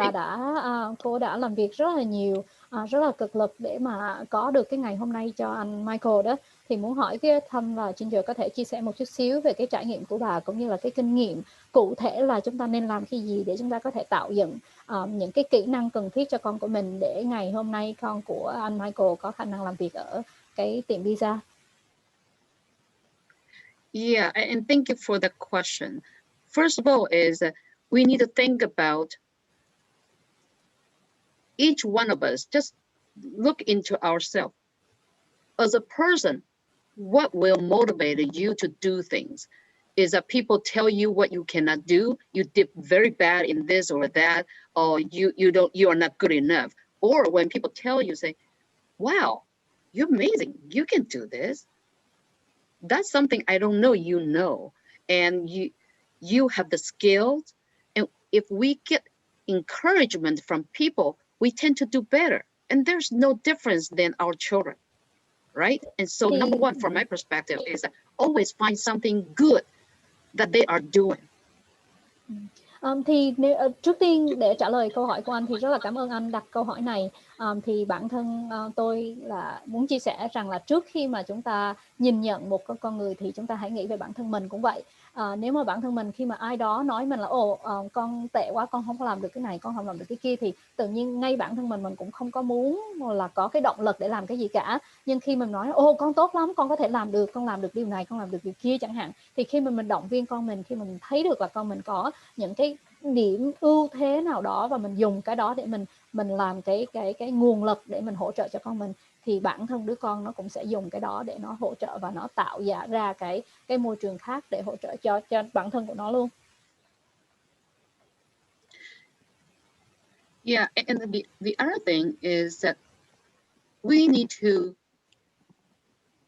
cô đã làm việc rất là nhiều, rất là cực lực để mà có được cái ngày hôm nay cho anh Michael đó. Thì muốn hỏi cái Thâm là Ginger có thể chia sẻ một chút xíu về cái trải nghiệm của bà cũng như là cái kinh nghiệm cụ thể là chúng ta nên làm cái gì để chúng ta có thể tạo dựng những cái kỹ năng cần thiết cho con của mình để ngày hôm nay con của anh Michael có khả năng làm việc ở cái tiệm pizza. Yeah, and thank you for the question. First of all is we need to think about each one of us just look into ourselves as a person. What will motivate you to do things? Is that people tell you what you cannot do, you did very bad in this or that, or you are not good enough. Or when people tell you, say, wow, you're amazing, you can do this. That's something I don't know, you know, and you have the skills. And if we get encouragement from people, we tend to do better. And there's no difference than our children, right? And so number one, from my perspective, is that always find something good that they are doing. Trước tiên để trả lời câu hỏi của anh thì rất là cảm ơn anh đặt câu hỏi này. Thì bản thân tôi là muốn chia sẻ rằng là trước khi mà chúng ta nhìn nhận một con người thì chúng ta hãy nghĩ về bản thân mình cũng vậy. Nếu mà bản thân mình khi mà ai đó nói mình là con tệ quá, con không có làm được cái này, con không làm được cái kia, thì tự nhiên ngay bản thân mình cũng không có muốn là có cái động lực để làm cái gì cả. Nhưng khi mình nói con tốt lắm, con có thể làm được, con làm được điều này, con làm được điều kia chẳng hạn, thì khi mà mình động viên con mình, khi mà mình thấy được là con mình có những cái điểm ưu thế nào đó và mình dùng cái đó để mình làm cái nguồn lực để mình hỗ trợ cho con mình, thì bản thân đứa con nó cũng sẽ dùng cái đó để nó hỗ trợ và nó tạo ra cái môi trường khác để hỗ trợ cho bản thân của nó luôn. Yeah, and the other thing is that we need to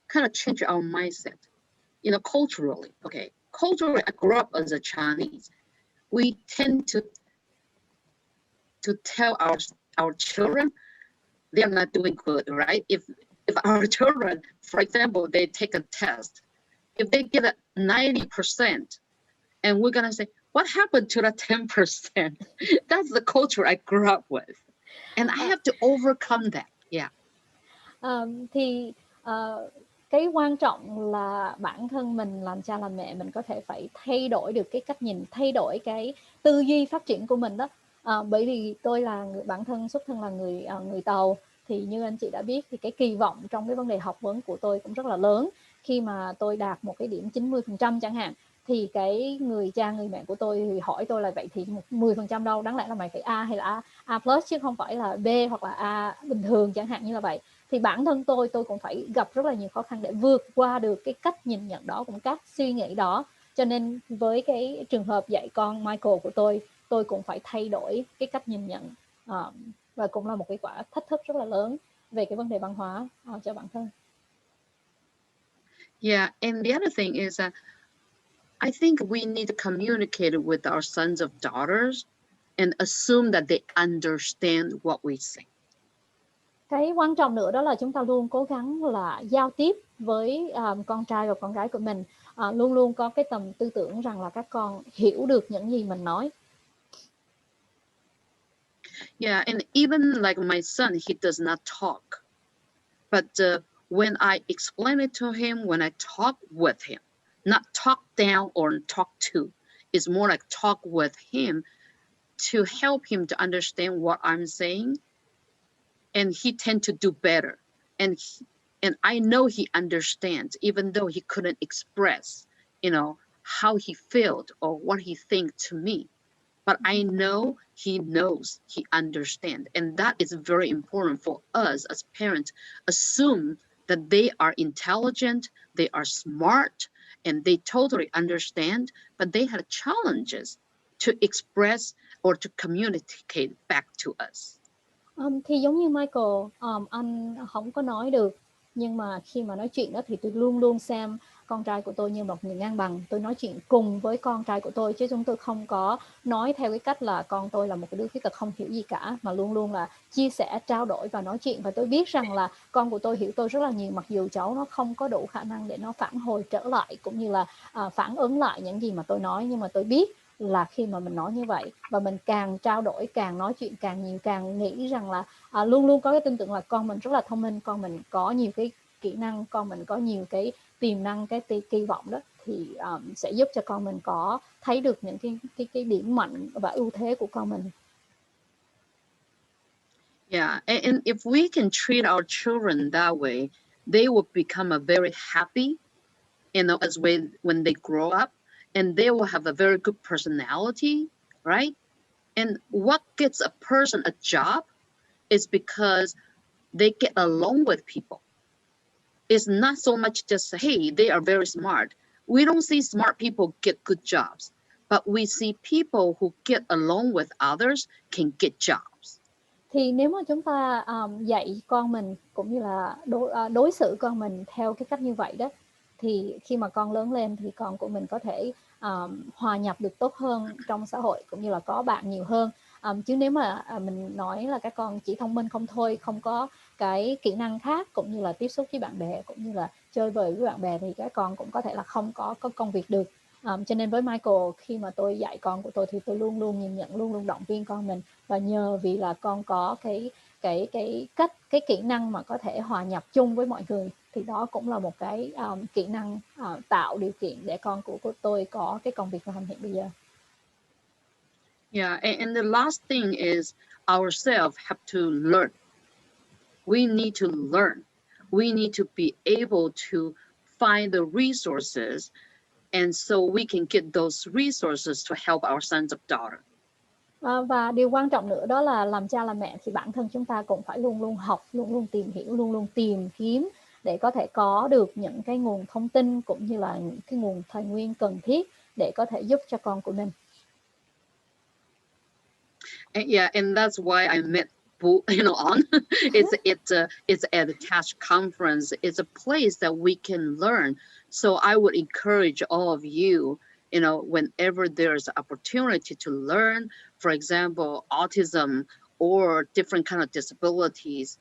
kind of change our mindset, culturally. Okay, culturally, I grew up as a Chinese. We tend to tell our children they're not doing good, right? If our children, for example, they take a test, if they get a 90%, and we're gonna say, what happened to that 10%? That's the culture I grew up with, and I have to overcome that. Yeah. Cái quan trọng là bản thân mình làm cha làm mẹ, mình có thể phải thay đổi được cái cách nhìn, thay đổi cái tư duy phát triển của mình đó. Bởi vì tôi là bản thân xuất thân là người Tàu, thì như anh chị đã biết thì cái kỳ vọng trong cái vấn đề học vấn của tôi cũng rất là lớn. Khi mà tôi đạt một cái điểm 90% chẳng hạn, thì cái người cha người mẹ của tôi thì hỏi tôi là vậy thì 10% đâu, đáng lẽ là mày phải A hay là A plus chứ không phải là B hoặc là A bình thường chẳng hạn như là vậy. Thì bản thân tôi cũng phải gặp rất là nhiều khó khăn để vượt qua được cái cách nhìn nhận đó, cũng cách suy nghĩ đó. Cho nên với cái trường hợp dạy con Michael của tôi cũng phải thay đổi cái cách nhìn nhận, và cũng là một cái quả thách thức rất là lớn về cái vấn đề văn hóa cho bản thân. Yeah, and the other thing is that I think we need to communicate with our sons or daughters and assume that they understand what we say. Cái quan trọng nữa đó là chúng ta luôn cố gắng là giao tiếp với con trai và con gái của mình, luôn luôn có cái tầm tư tưởng rằng là các con hiểu được những gì mình nói. Yeah, and even like my son, he does not talk. But when I explain it to him, when I talk with him, not talk down or talk to, it's more like talk with him to help him to understand what I'm saying. And he tend to do better. And I know he understands, even though he couldn't express, how he felt or what he think to me. But I know he knows, he understands. And that is very important for us as parents. Assume that they are intelligent, they are smart, and they totally understand, but they had challenges to express or to communicate back to us. Thì giống như Michael, anh không có nói được, nhưng mà khi mà nói chuyện đó thì tôi luôn luôn xem con trai của tôi như một người ngang bằng. Tôi nói chuyện cùng với con trai của tôi, chứ chúng tôi không có nói theo cái cách là con tôi là một cái đứa khuyết tật không hiểu gì cả, mà luôn luôn là chia sẻ, trao đổi và nói chuyện. Và tôi biết rằng là con của tôi hiểu tôi rất là nhiều, mặc dù cháu nó không có đủ khả năng để nó phản hồi trở lại cũng như là phản ứng lại những gì mà tôi nói. Nhưng mà tôi biết là khi mà mình nói như vậy và mình càng trao đổi, càng nói chuyện càng nhiều, càng nghĩ rằng là luôn luôn có cái tin tưởng là con mình rất là thông minh, con mình có nhiều cái kỹ năng, con mình có nhiều cái tiềm năng, cái kỳ vọng đó, thì sẽ giúp cho con mình có thấy được những cái điểm mạnh và ưu thế của con mình. Yeah, and if we can treat our children that way, they will become a very happy, as when they grow up, and they will have a very good personality, right? And what gets a person a job is because they get along with people. It's not so much just, hey, they are very smart. We don't see smart people get good jobs, but we see people who get along with others can get jobs. Thì nếu mà chúng ta dạy con mình cũng như là đối xử con mình theo cái cách như vậy đó, thì khi mà con lớn lên thì con của mình có thể hòa nhập được tốt hơn trong xã hội cũng như là có bạn nhiều hơn. Chứ nếu mà mình nói là các con chỉ thông minh không thôi, không có cái kỹ năng khác cũng như là tiếp xúc với bạn bè cũng như là chơi bời với bạn bè, thì các con cũng có thể là không có công việc được. Cho nên với Michael, khi mà tôi dạy con của tôi thì tôi luôn luôn nhìn nhận, luôn luôn động viên con mình, và nhờ vì là con có cái kỹ năng mà có thể hòa nhập chung với mọi người, thì đó cũng là một cái kỹ năng tạo điều kiện để con của tôi có cái công việc làm hiện bây giờ. Yeah, and the last thing is ourselves have to learn. We need to learn. We need to be able to find the resources, and so we can get those resources to help our sons of daughter. Và điều quan trọng nữa đó là làm cha làm mẹ thì bản thân chúng ta cũng phải luôn luôn học, luôn luôn tìm hiểu, luôn luôn tìm kiếm để có thể có được những cái nguồn thông tin cũng như là những cái nguồn tài nguyên cần thiết để có thể giúp cho con của mình. And that's why I met on. It's at a Thac conference. It's a place that we can learn. So I would encourage all of you, whenever there's an opportunity to learn, for example, autism or different kind of disabilities,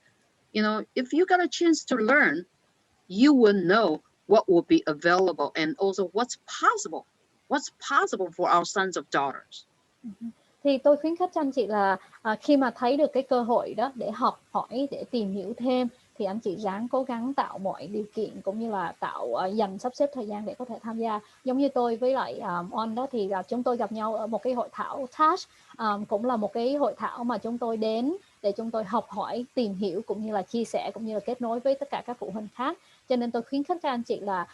if you got a chance to learn, you will know what will be available and also what's possible for our sons of daughters. Thì tôi khuyến khích cho anh chị là khi mà thấy được cái cơ hội đó để học hỏi, để tìm hiểu thêm, thì anh chị ráng cố gắng tạo mọi điều kiện cũng như là dành sắp xếp thời gian để có thể tham gia. Giống như tôi với lại On đó, thì chúng tôi gặp nhau ở một cái hội thảo Thac, cũng là một cái hội thảo mà chúng tôi đến để chúng tôi học hỏi, tìm hiểu cũng như là chia sẻ cũng như là kết nối với tất cả các phụ huynh khác. Cho nên tôi khuyến khích các anh chị là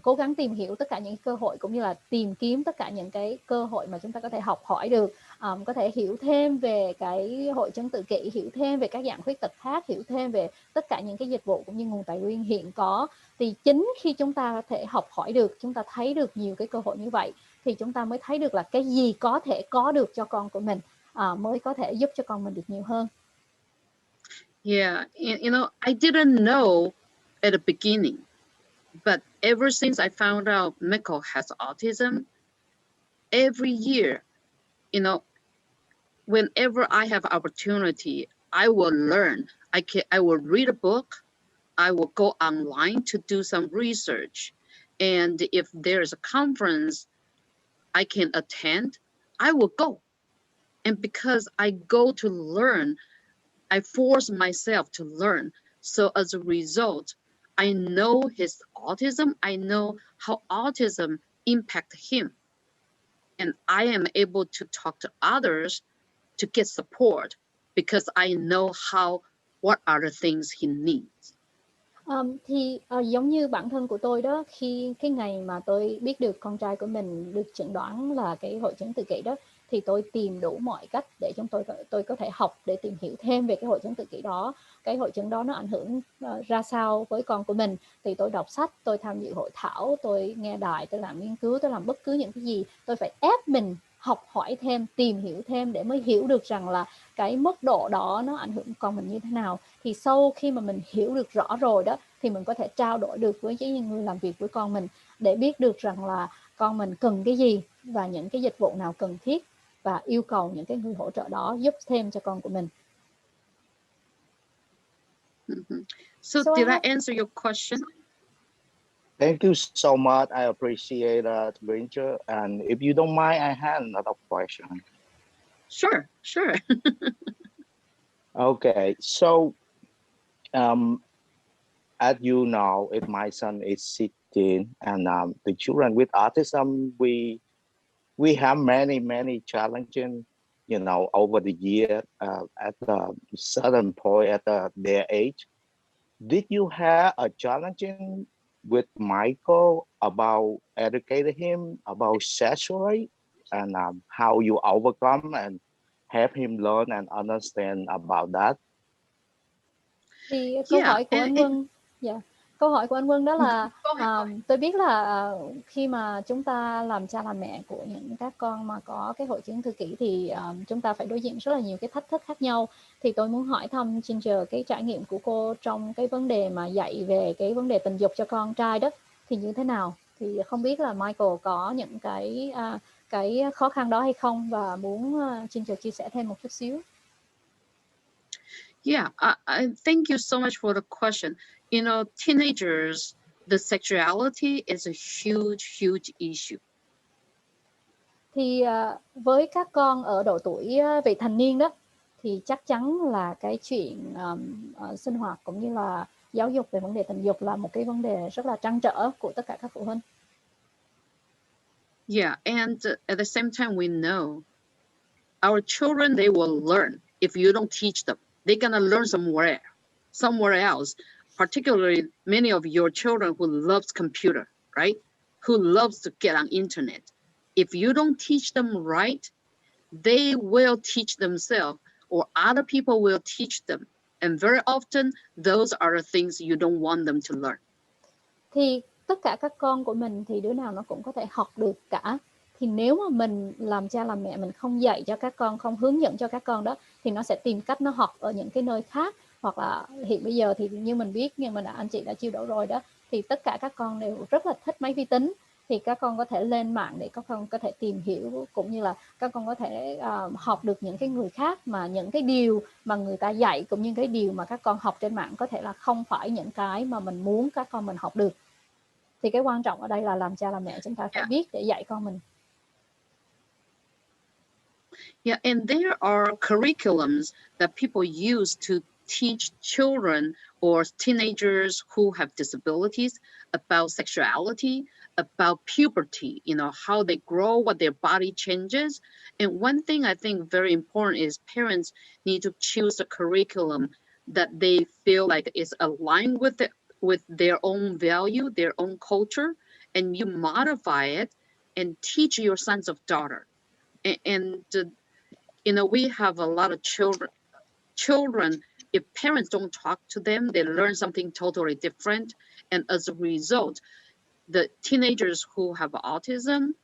cố gắng tìm hiểu tất cả những cơ hội cũng như là tìm kiếm tất cả những cái cơ hội mà chúng ta có thể học hỏi được, có thể hiểu thêm về cái hội chứng tự kỷ, hiểu thêm về các dạng khuyết tật khác, hiểu thêm về tất cả những cái dịch vụ cũng như nguồn tài nguyên hiện có. Thì chính khi chúng ta có thể học hỏi được, chúng ta thấy được nhiều cái cơ hội như vậy, thì chúng ta mới thấy được là cái gì có thể có được cho con của mình, mới có thể giúp cho con mình được nhiều hơn. Yeah, I didn't know at the beginning, but ever since I found out Michael has autism, every year, whenever I have opportunity, I will learn. I will read a book. I will go online to do some research. And if there's a conference I can attend, I will go. And because I go to learn, I force myself to learn. So as a result, I know his autism. I know how autism impact him. And I am able to talk to others to get support because I know what are the things he needs. Thì giống như bản thân của tôi đó, khi cái ngày mà tôi biết được con trai của mình được chẩn đoán là cái hội chứng tự kỷ đó, thì tôi tìm đủ mọi cách để tôi có thể học để tìm hiểu thêm về cái hội chứng tự kỷ đó, cái hội chứng đó nó ảnh hưởng ra sao với con của mình. Thì tôi đọc sách, tôi tham dự hội thảo, tôi nghe đài, tôi làm nghiên cứu, tôi làm bất cứ những cái gì, tôi phải ép mình học hỏi thêm, tìm hiểu thêm để mới hiểu được rằng là cái mức độ đó nó ảnh hưởng con mình như thế nào. Thì sau khi mà mình hiểu được rõ rồi đó, thì mình có thể trao đổi được với những người làm việc với con mình để biết được rằng là con mình cần cái gì và những cái dịch vụ nào cần thiết, và yêu cầu những cái người hỗ trợ đó giúp thêm cho con của mình. So did I answer your question? Thank you so much. I appreciate that, Ginger. And if you don't mind, I have another question. Sure. Okay, so as you know, if my son is 16, and the children with autism, we have many challenges, over the year at a certain point at their age. Did you have a challenging with Michael about educating him about sexuality, and how you overcome and help him learn and understand about that? Thì câu hỏi của anh Quân, câu hỏi của anh Quân đó là tôi biết là khi mà chúng ta làm cha làm mẹ của những các con mà có cái hội chứng tự kỷ thì chúng ta phải đối diện rất là nhiều cái thách thức khác nhau. Thì tôi muốn hỏi thăm Ginger cái trải nghiệm của cô trong cái vấn đề mà dạy về cái vấn đề tình dục cho con trai đó thì như thế nào? Thì không biết là Michael có những cái khó khăn đó hay không, và muốn Ginger chia sẻ thêm một chút xíu. Yeah, I thank you so much for the question. You know, teenagers, the sexuality is a huge issue. Thì với các con ở độ tuổi vị thành niên đó thì chắc chắn là cái chuyện sinh hoạt cũng như là giáo dục về vấn đề tình dục là một cái vấn đề rất là trăn trở của tất cả các phụ huynh. Yeah, and at the same time, we know our children, they will learn if you don't teach them. They're gonna learn somewhere else. Particularly, many of your children who loves computer, right? Who loves to get on internet. If you don't teach them right, they will teach themselves, or other people will teach them. And very often, those are the things you don't want them to learn. Thì tất cả các con của mình thì đứa nào nó cũng có thể học được cả. Thì nếu mà mình làm cha làm mẹ, mình không dạy cho các con, không hướng dẫn cho các con đó, thì nó sẽ tìm cách nó học ở những cái nơi khác. Hoặc là hiện bây giờ thì như mình biết, nhưng mà anh chị đã chiêu đổ rồi đó, thì tất cả các con đều rất là thích máy vi tính. Thì các con có thể lên mạng để các con có thể tìm hiểu, cũng như là các con có thể học được những cái người khác, mà những cái điều mà người ta dạy cũng như cái điều mà các con học trên mạng có thể là không phải những cái mà mình muốn các con mình học được. Thì cái quan trọng ở đây là làm cha làm mẹ chúng ta phải biết để dạy con mình. Yeah, and there are curriculums that people use to teach children or teenagers who have disabilities about sexuality, about puberty, you know, how they grow, what their body changes. And one thing I think very important is parents need to choose a curriculum that they feel like is aligned with their own value, their own culture, and you modify it and teach your sons or daughter. And you know, we have a lot of children, if parents don't talk to them, they learn something totally different. And as a result, the teenagers who have autism,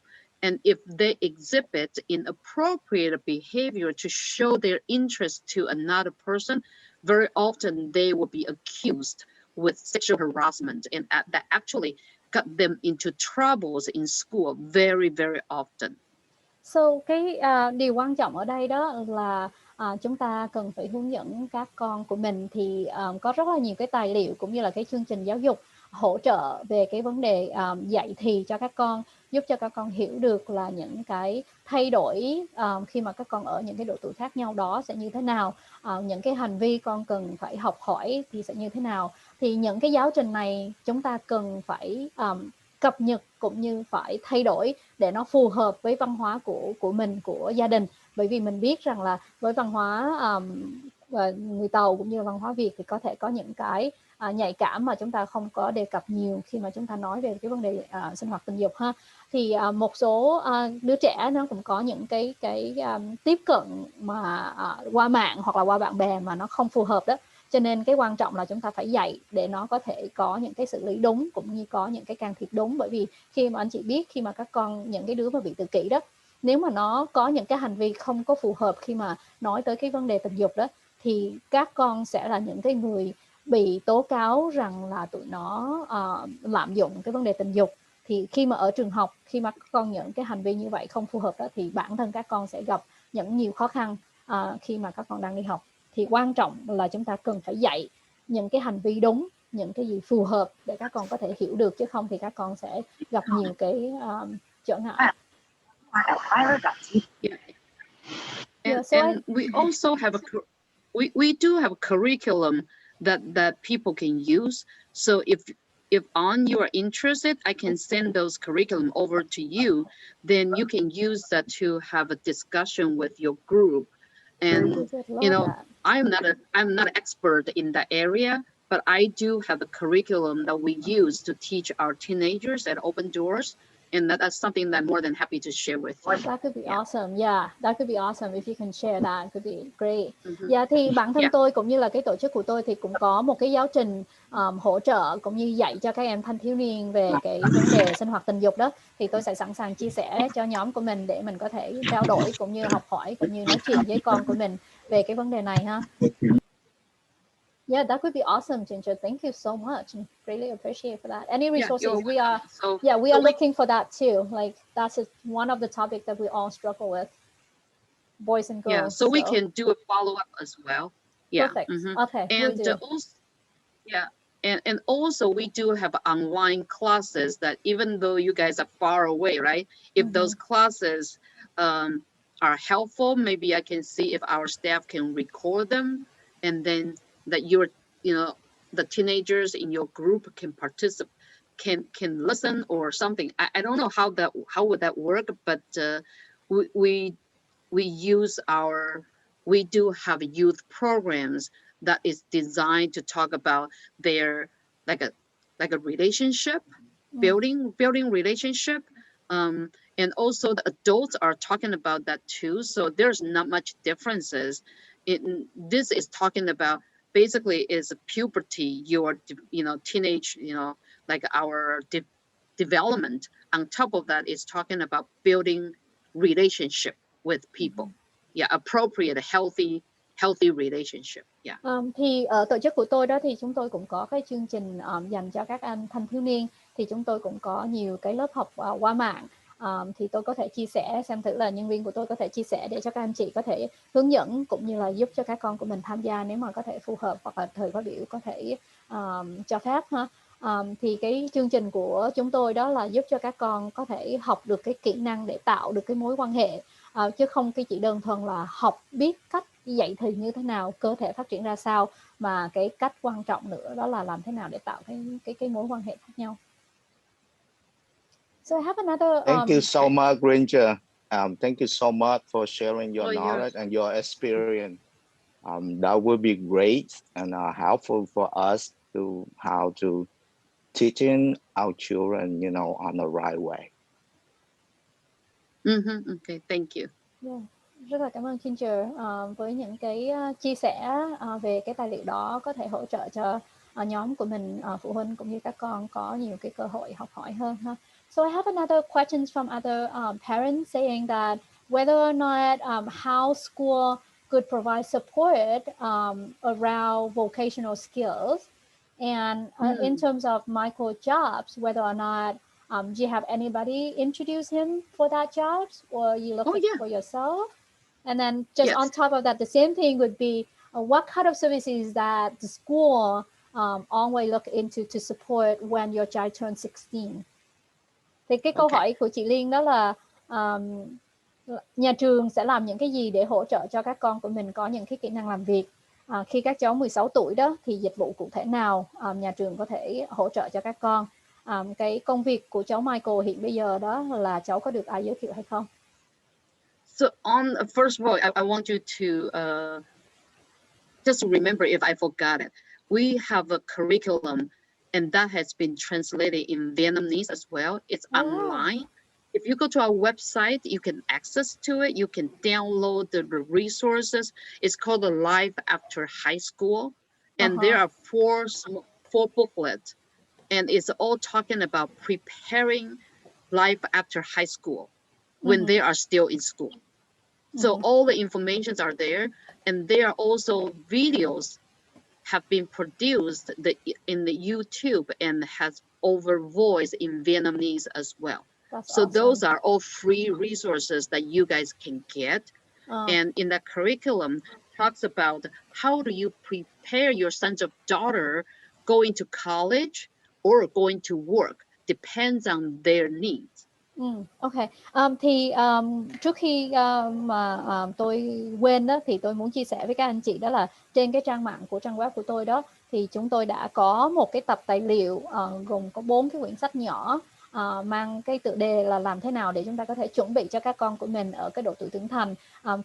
and if they exhibit inappropriate behavior to show their interest to another person, very often they will be accused with sexual harassment, and that actually got them into troubles in school very often. So cái điều quan trọng ở đây đó là chúng ta cần phải hướng dẫn các con của mình. Thì có rất là nhiều cái tài liệu cũng như là cái chương trình giáo dục hỗ trợ về cái vấn đề dạy thì cho các con, giúp cho các con hiểu được là những cái thay đổi khi mà các con ở những cái độ tuổi khác nhau đó sẽ như thế nào, những cái hành vi con cần phải học hỏi thì sẽ như thế nào. Thì những cái giáo trình này chúng ta cần phải cập nhật cũng như phải thay đổi để nó phù hợp với văn hóa của mình, của gia đình. Bởi vì mình biết rằng là với văn hóa người Tàu cũng như văn hóa Việt thì có thể có những cái nhạy cảm mà chúng ta không có đề cập nhiều khi mà chúng ta nói về cái vấn đề sinh hoạt tình dục ha. Thì một số đứa trẻ nó cũng có những cái tiếp cận mà qua mạng hoặc là qua bạn bè mà nó không phù hợp đó. Cho nên cái quan trọng là chúng ta phải dạy để nó có thể có những cái xử lý đúng cũng như có những cái can thiệp đúng. Bởi vì khi mà anh chị biết, khi mà các con, những cái đứa mà bị tự kỷ đó, nếu mà nó có những cái hành vi không có phù hợp khi mà nói tới cái vấn đề tình dục đó, thì các con sẽ là những cái người bị tố cáo rằng là tụi nó lạm dụng cái vấn đề tình dục. Thì khi mà ở trường học, khi mà các con những cái hành vi như vậy không phù hợp đó, thì bản thân các con sẽ gặp nhiều khó khăn khi mà các con đang đi học. Thì quan trọng là chúng ta cần phải dạy những cái hành vi đúng, những cái gì phù hợp để các con có thể hiểu được, chứ không thì các con sẽ gặp nhiều cái trở ngại. And we also have we do have a curriculum that people can use. So if on you are interested, I can send those curriculum over to you. Then you can use that to have a discussion with your group. And you know, I'm not an expert in that area, but I do have a curriculum that we use to teach our teenagers at Open Doors. And that's something that I'm more than happy to share with you. That could be awesome. Yeah, that could be awesome if you can share that. It could be great. Yeah, thì bản thân tôi cũng như là cái tổ chức của tôi thì cũng có một cái giáo trình hỗ trợ cũng như dạy cho các em thanh thiếu niên về cái vấn đề sinh hoạt tình dục đó. Thì tôi sẽ sẵn sàng chia sẻ cho nhóm của mình để mình có thể trao đổi cũng như học hỏi cũng như nói chuyện với con của mình về cái vấn đề này ha. Yeah, that would be awesome, Ginger. Thank you so much. Really appreciate for that. Any resources? We are looking for that too. Like that's one of the topics that we all struggle with, boys and girls. Yeah, so we can do a follow-up as well. Yeah. Perfect. Okay. And also, and also we do have online classes that even though you guys are far away, right? If those classes are helpful, maybe I can see if our staff can record them, and then that the teenagers in your group can participate, can listen or something. I don't know how would that work, but we do have youth programs that is designed to talk about their like a relationship, building relationship, and also the adults are talking about that too. So there's not much differences. This is talking about basically is puberty, your teenage, like our development. On top of that is talking about building relationship with people. Yeah, appropriate, healthy relationship. Yeah. Thì ở tổ chức của tôi đó thì chúng tôi cũng có cái chương trình dành cho các anh thanh thiếu niên, thì chúng tôi cũng có nhiều cái lớp học qua mạng. Thì tôi có thể chia sẻ xem thử là nhân viên của tôi có thể chia sẻ để cho các anh chị có thể hướng dẫn cũng như là giúp cho các con của mình tham gia nếu mà có thể phù hợp, hoặc là thời khóa biểu có thể cho phép ha. Thì cái chương trình của chúng tôi đó là giúp cho các con có thể học được cái kỹ năng để tạo được cái mối quan hệ, chứ không chỉ đơn thuần là học biết cách dạy thì như thế nào, cơ thể phát triển ra sao, mà cái cách quan trọng nữa đó là làm thế nào để tạo cái mối quan hệ khác nhau. So I have another. Thank you so much, Ranger. Thank you so much for sharing your knowledge and your experience. That would be great and helpful for us to how to teaching our children, on the right way. Okay, thank you. Yeah. Rất là cảm ơn Ginger với những cái chia sẻ về cái tài liệu đó, có thể hỗ trợ cho nhóm của mình, phụ huynh cũng như các con có nhiều cái cơ hội học hỏi hơn ha. So I have another questions from other parents saying that whether or not how school could provide support around vocational skills, and in terms of Michael jobs, whether or not do you have anybody introduce him for that jobs, or you look for yourself? And then just on top of that, the same thing would be what kind of services that the school always look into to support when your child turns 16. Thì cái câu hỏi của chị Liên đó là nhà trường sẽ làm những cái gì để hỗ trợ cho các con của mình có những cái kỹ năng làm việc. Khi các cháu 16 tuổi đó thì dịch vụ cụ thể nào nhà trường có thể hỗ trợ cho các con. Cái công việc của cháu Michael hiện bây giờ đó là cháu có được ai giới thiệu hay không? So first of all, I want you to just remember, if I forgot it, we have a curriculum, and that has been translated in Vietnamese as well. It's online. If you go to our website, you can access to it. You can download the resources. It's called the Life After High School, and there are four booklets, and it's all talking about preparing life after high school when they are still in school. So all the informations are there, and there are also videos have been produced in the YouTube and has over voice in Vietnamese as well. So awesome. Those are all free resources that you guys can get. And in that curriculum talks about how do you prepare your sons or daughter going to college or going to work, depends on their needs. Ok, thì trước khi mà tôi quên đó, thì tôi muốn chia sẻ với các anh chị đó là trên cái trang mạng của trang web của tôi đó, thì chúng tôi đã có một cái tập tài liệu gồm có 4 cái quyển sách nhỏ mang cái tựa đề là làm thế nào để chúng ta có thể chuẩn bị cho các con của mình ở cái độ tuổi trưởng thành,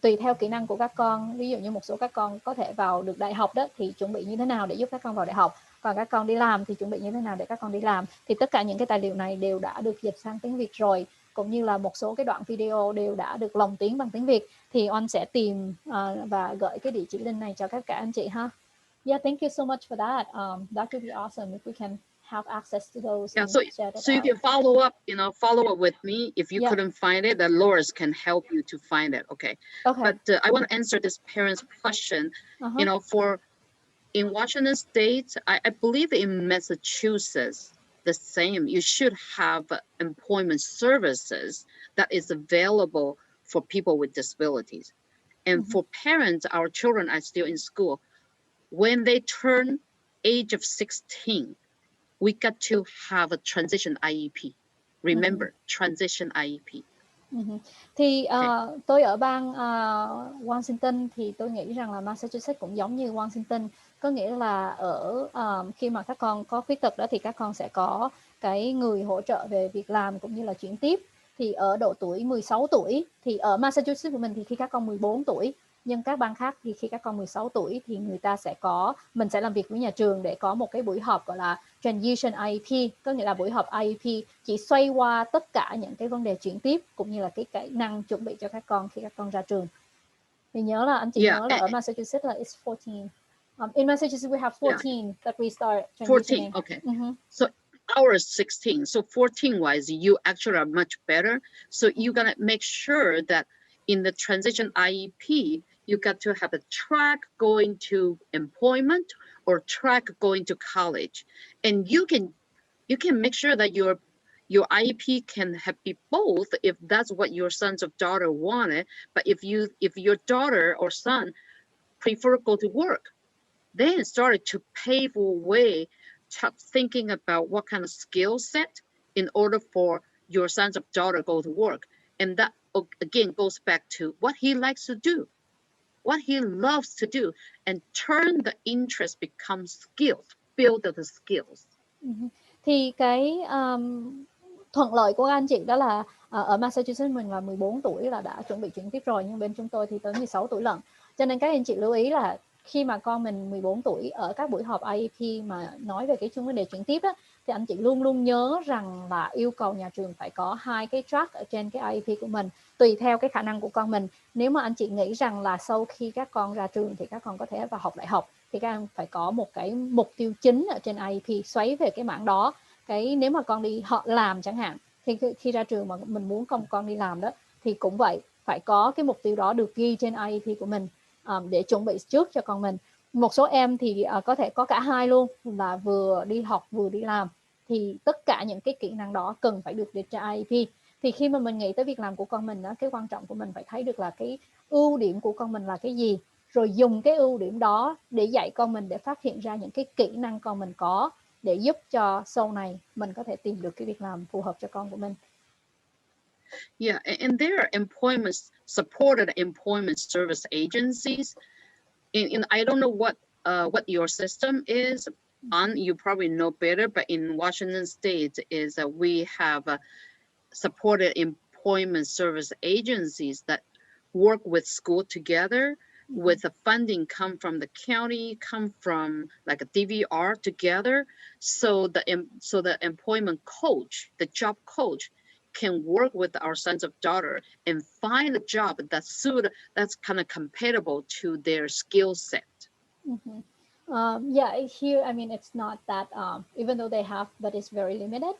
tùy theo kỹ năng của các con. Ví dụ như một số các con có thể vào được đại học đó, thì chuẩn bị như thế nào để giúp các con vào đại học. và các con đi làm thì chuẩn bị như thế nào để các con đi làm. Thì tất cả những cái tài liệu này đều đã được dịch sang tiếng Việt rồi, cũng như là một số cái đoạn video đều đã được lồng tiếng bằng tiếng Việt. Thì Oanh sẽ tìm và gửi cái địa chỉ link này cho các cả anh chị ha. Yeah, thank you so much for that. That would be awesome if we can have access to those. Yeah, and share that so you out. can follow up with me. If you couldn't find it, the Loris can help you to find it. Okay. But I want to answer this parent's question. For in Washington State, I believe in Massachusetts, the same. You should have employment services that is available for people with disabilities. And for parents, our children are still in school. When they turn age of 16, we got to have a transition IEP. Remember, transition IEP. Thì tôi ở bang Washington thì tôi nghĩ rằng là Massachusetts cũng giống như Washington, có nghĩa là ở khi mà các con có khuyết tật đó thì các con sẽ có cái người hỗ trợ về việc làm cũng như là chuyển tiếp. Thì ở độ tuổi 16 tuổi thì ở Massachusetts của mình thì khi các con 14 tuổi, nhưng các bang khác thì khi các con 16 tuổi thì mình sẽ làm việc với nhà trường để có một cái buổi họp gọi là Transition IEP, có nghĩa là buổi họp IEP chỉ xoay qua tất cả những cái vấn đề chuyển tiếp cũng như là cái kỹ năng chuẩn bị cho các con khi các con ra trường. Thì nhớ là anh chị nhớ là ở Massachusetts là it's 14. In Massachusetts we have 14 that we start transitioning. 14, okay. So ours 16. So 14 wise, you actually are much better. So you're gonna make sure that in the transition IEP, you got to have a track going to employment or track going to college, and you can make sure that your IEP can be both if that's what your sons or daughter wanted. But if your daughter or son prefer go to work, then started to pave a way, thinking about what kind of skill set in order for your sons or daughter go to work, and that again goes back to what he likes to do, what he loves to do, and turn the interest becomes skills, build the skills. Thì cái thuận lợi của anh chị đó là ở Massachusetts mình là 14 tuổi là đã chuẩn bị chuyển tiếp rồi, nhưng bên chúng tôi thì tới 16 tuổi lận. Cho nên các anh chị lưu ý là khi mà con mình 14 tuổi ở các buổi họp IEP mà nói về cái vấn đề chuyển tiếp đó, thì anh chị luôn luôn nhớ rằng là yêu cầu nhà trường phải có 2 cái track ở trên cái IEP của mình, tùy theo cái khả năng của con mình. Nếu mà anh chị nghĩ rằng là sau khi các con ra trường thì các con có thể vào học đại học, thì các em phải có một cái mục tiêu chính ở trên IEP xoáy về cái mảng đó. Nếu mà con đi họ làm chẳng hạn, thì khi ra trường mà mình muốn con đi làm đó thì cũng vậy, phải có cái mục tiêu đó được ghi trên IEP của mình để chuẩn bị trước cho con mình. Một số em thì có thể có cả hai luôn, là vừa đi học vừa đi làm, thì tất cả những cái kỹ năng đó cần phải được liệt trên IEP. Thì khi mà mình nghĩ tới việc làm của con mình đó, cái quan trọng của mình phải thấy được là cái ưu điểm của con mình là cái gì, rồi dùng cái ưu điểm đó để dạy con mình, để phát hiện ra những cái kỹ năng con mình có, để giúp cho sau này mình có thể tìm được cái việc làm phù hợp cho con của mình. Yeah, and there are supported employment service agencies. I don't know what your system is on. You probably know better, but in Washington State is we have supported employment service agencies that work with school together, with the funding come from the county, come from like a DVR together, so the employment coach, the job coach, can work with our sons of daughter and find a job that's kind of compatible to their skill set. Yeah, here I mean it's not that even though they have, but it's very limited.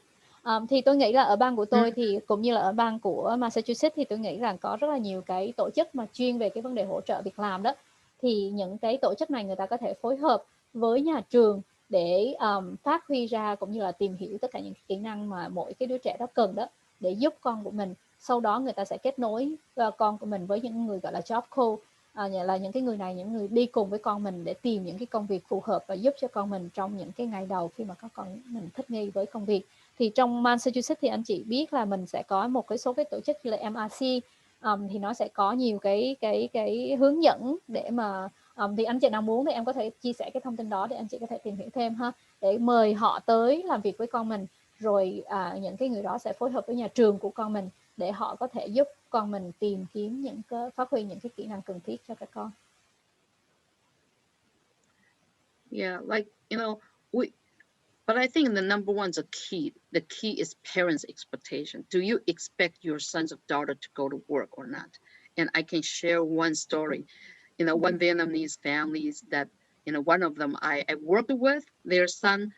Thì tôi nghĩ là ở bang của tôi thì cũng như là ở bang của Massachusetts thì tôi nghĩ rằng có rất là nhiều cái tổ chức mà chuyên về cái vấn đề hỗ trợ việc làm đó. Thì những cái tổ chức này người ta có thể phối hợp với nhà trường để phát huy ra cũng như là tìm hiểu tất cả những kỹ năng mà mỗi cái đứa trẻ đó cần đó, để giúp con của mình. Sau đó người ta sẽ kết nối con của mình với những người gọi là job coach, là những cái người này, những người đi cùng với con mình để tìm những cái công việc phù hợp và giúp cho con mình trong những cái ngày đầu khi mà các con mình thích nghi với công việc. Thì trong Massachusetts thì anh chị biết là mình sẽ có một cái số cái tổ chức như là MRC, thì nó sẽ có nhiều cái hướng dẫn để mà thì anh chị nào muốn thì em có thể chia sẻ cái thông tin đó để anh chị có thể tìm hiểu thêm ha, để mời họ tới làm việc với con mình, rồi những cái người đó sẽ phối hợp với nhà trường của con mình để họ có thể giúp con mình tìm kiếm phát huy những cái kỹ năng cần thiết cho các con. Yeah, like But I think the number one is a key. The key is parents' expectation. Do you expect your sons or daughter to go to work or not? And I can share one story. One Vietnamese families that, one of them I worked with, their son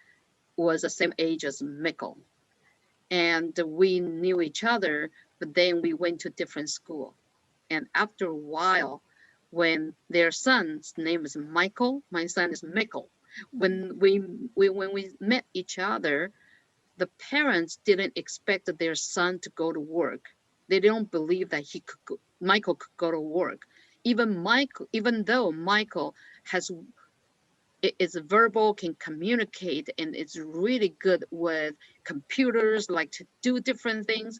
was the same age as Mikkel. And we knew each other, but then we went to different school. And after a while, when their son's name is Michael, my son is Mikkel. When we met each other, the parents didn't expect their son to go to work. They don't believe that Michael could go to work. Even though Michael is verbal, can communicate, and is really good with computers, like to do different things,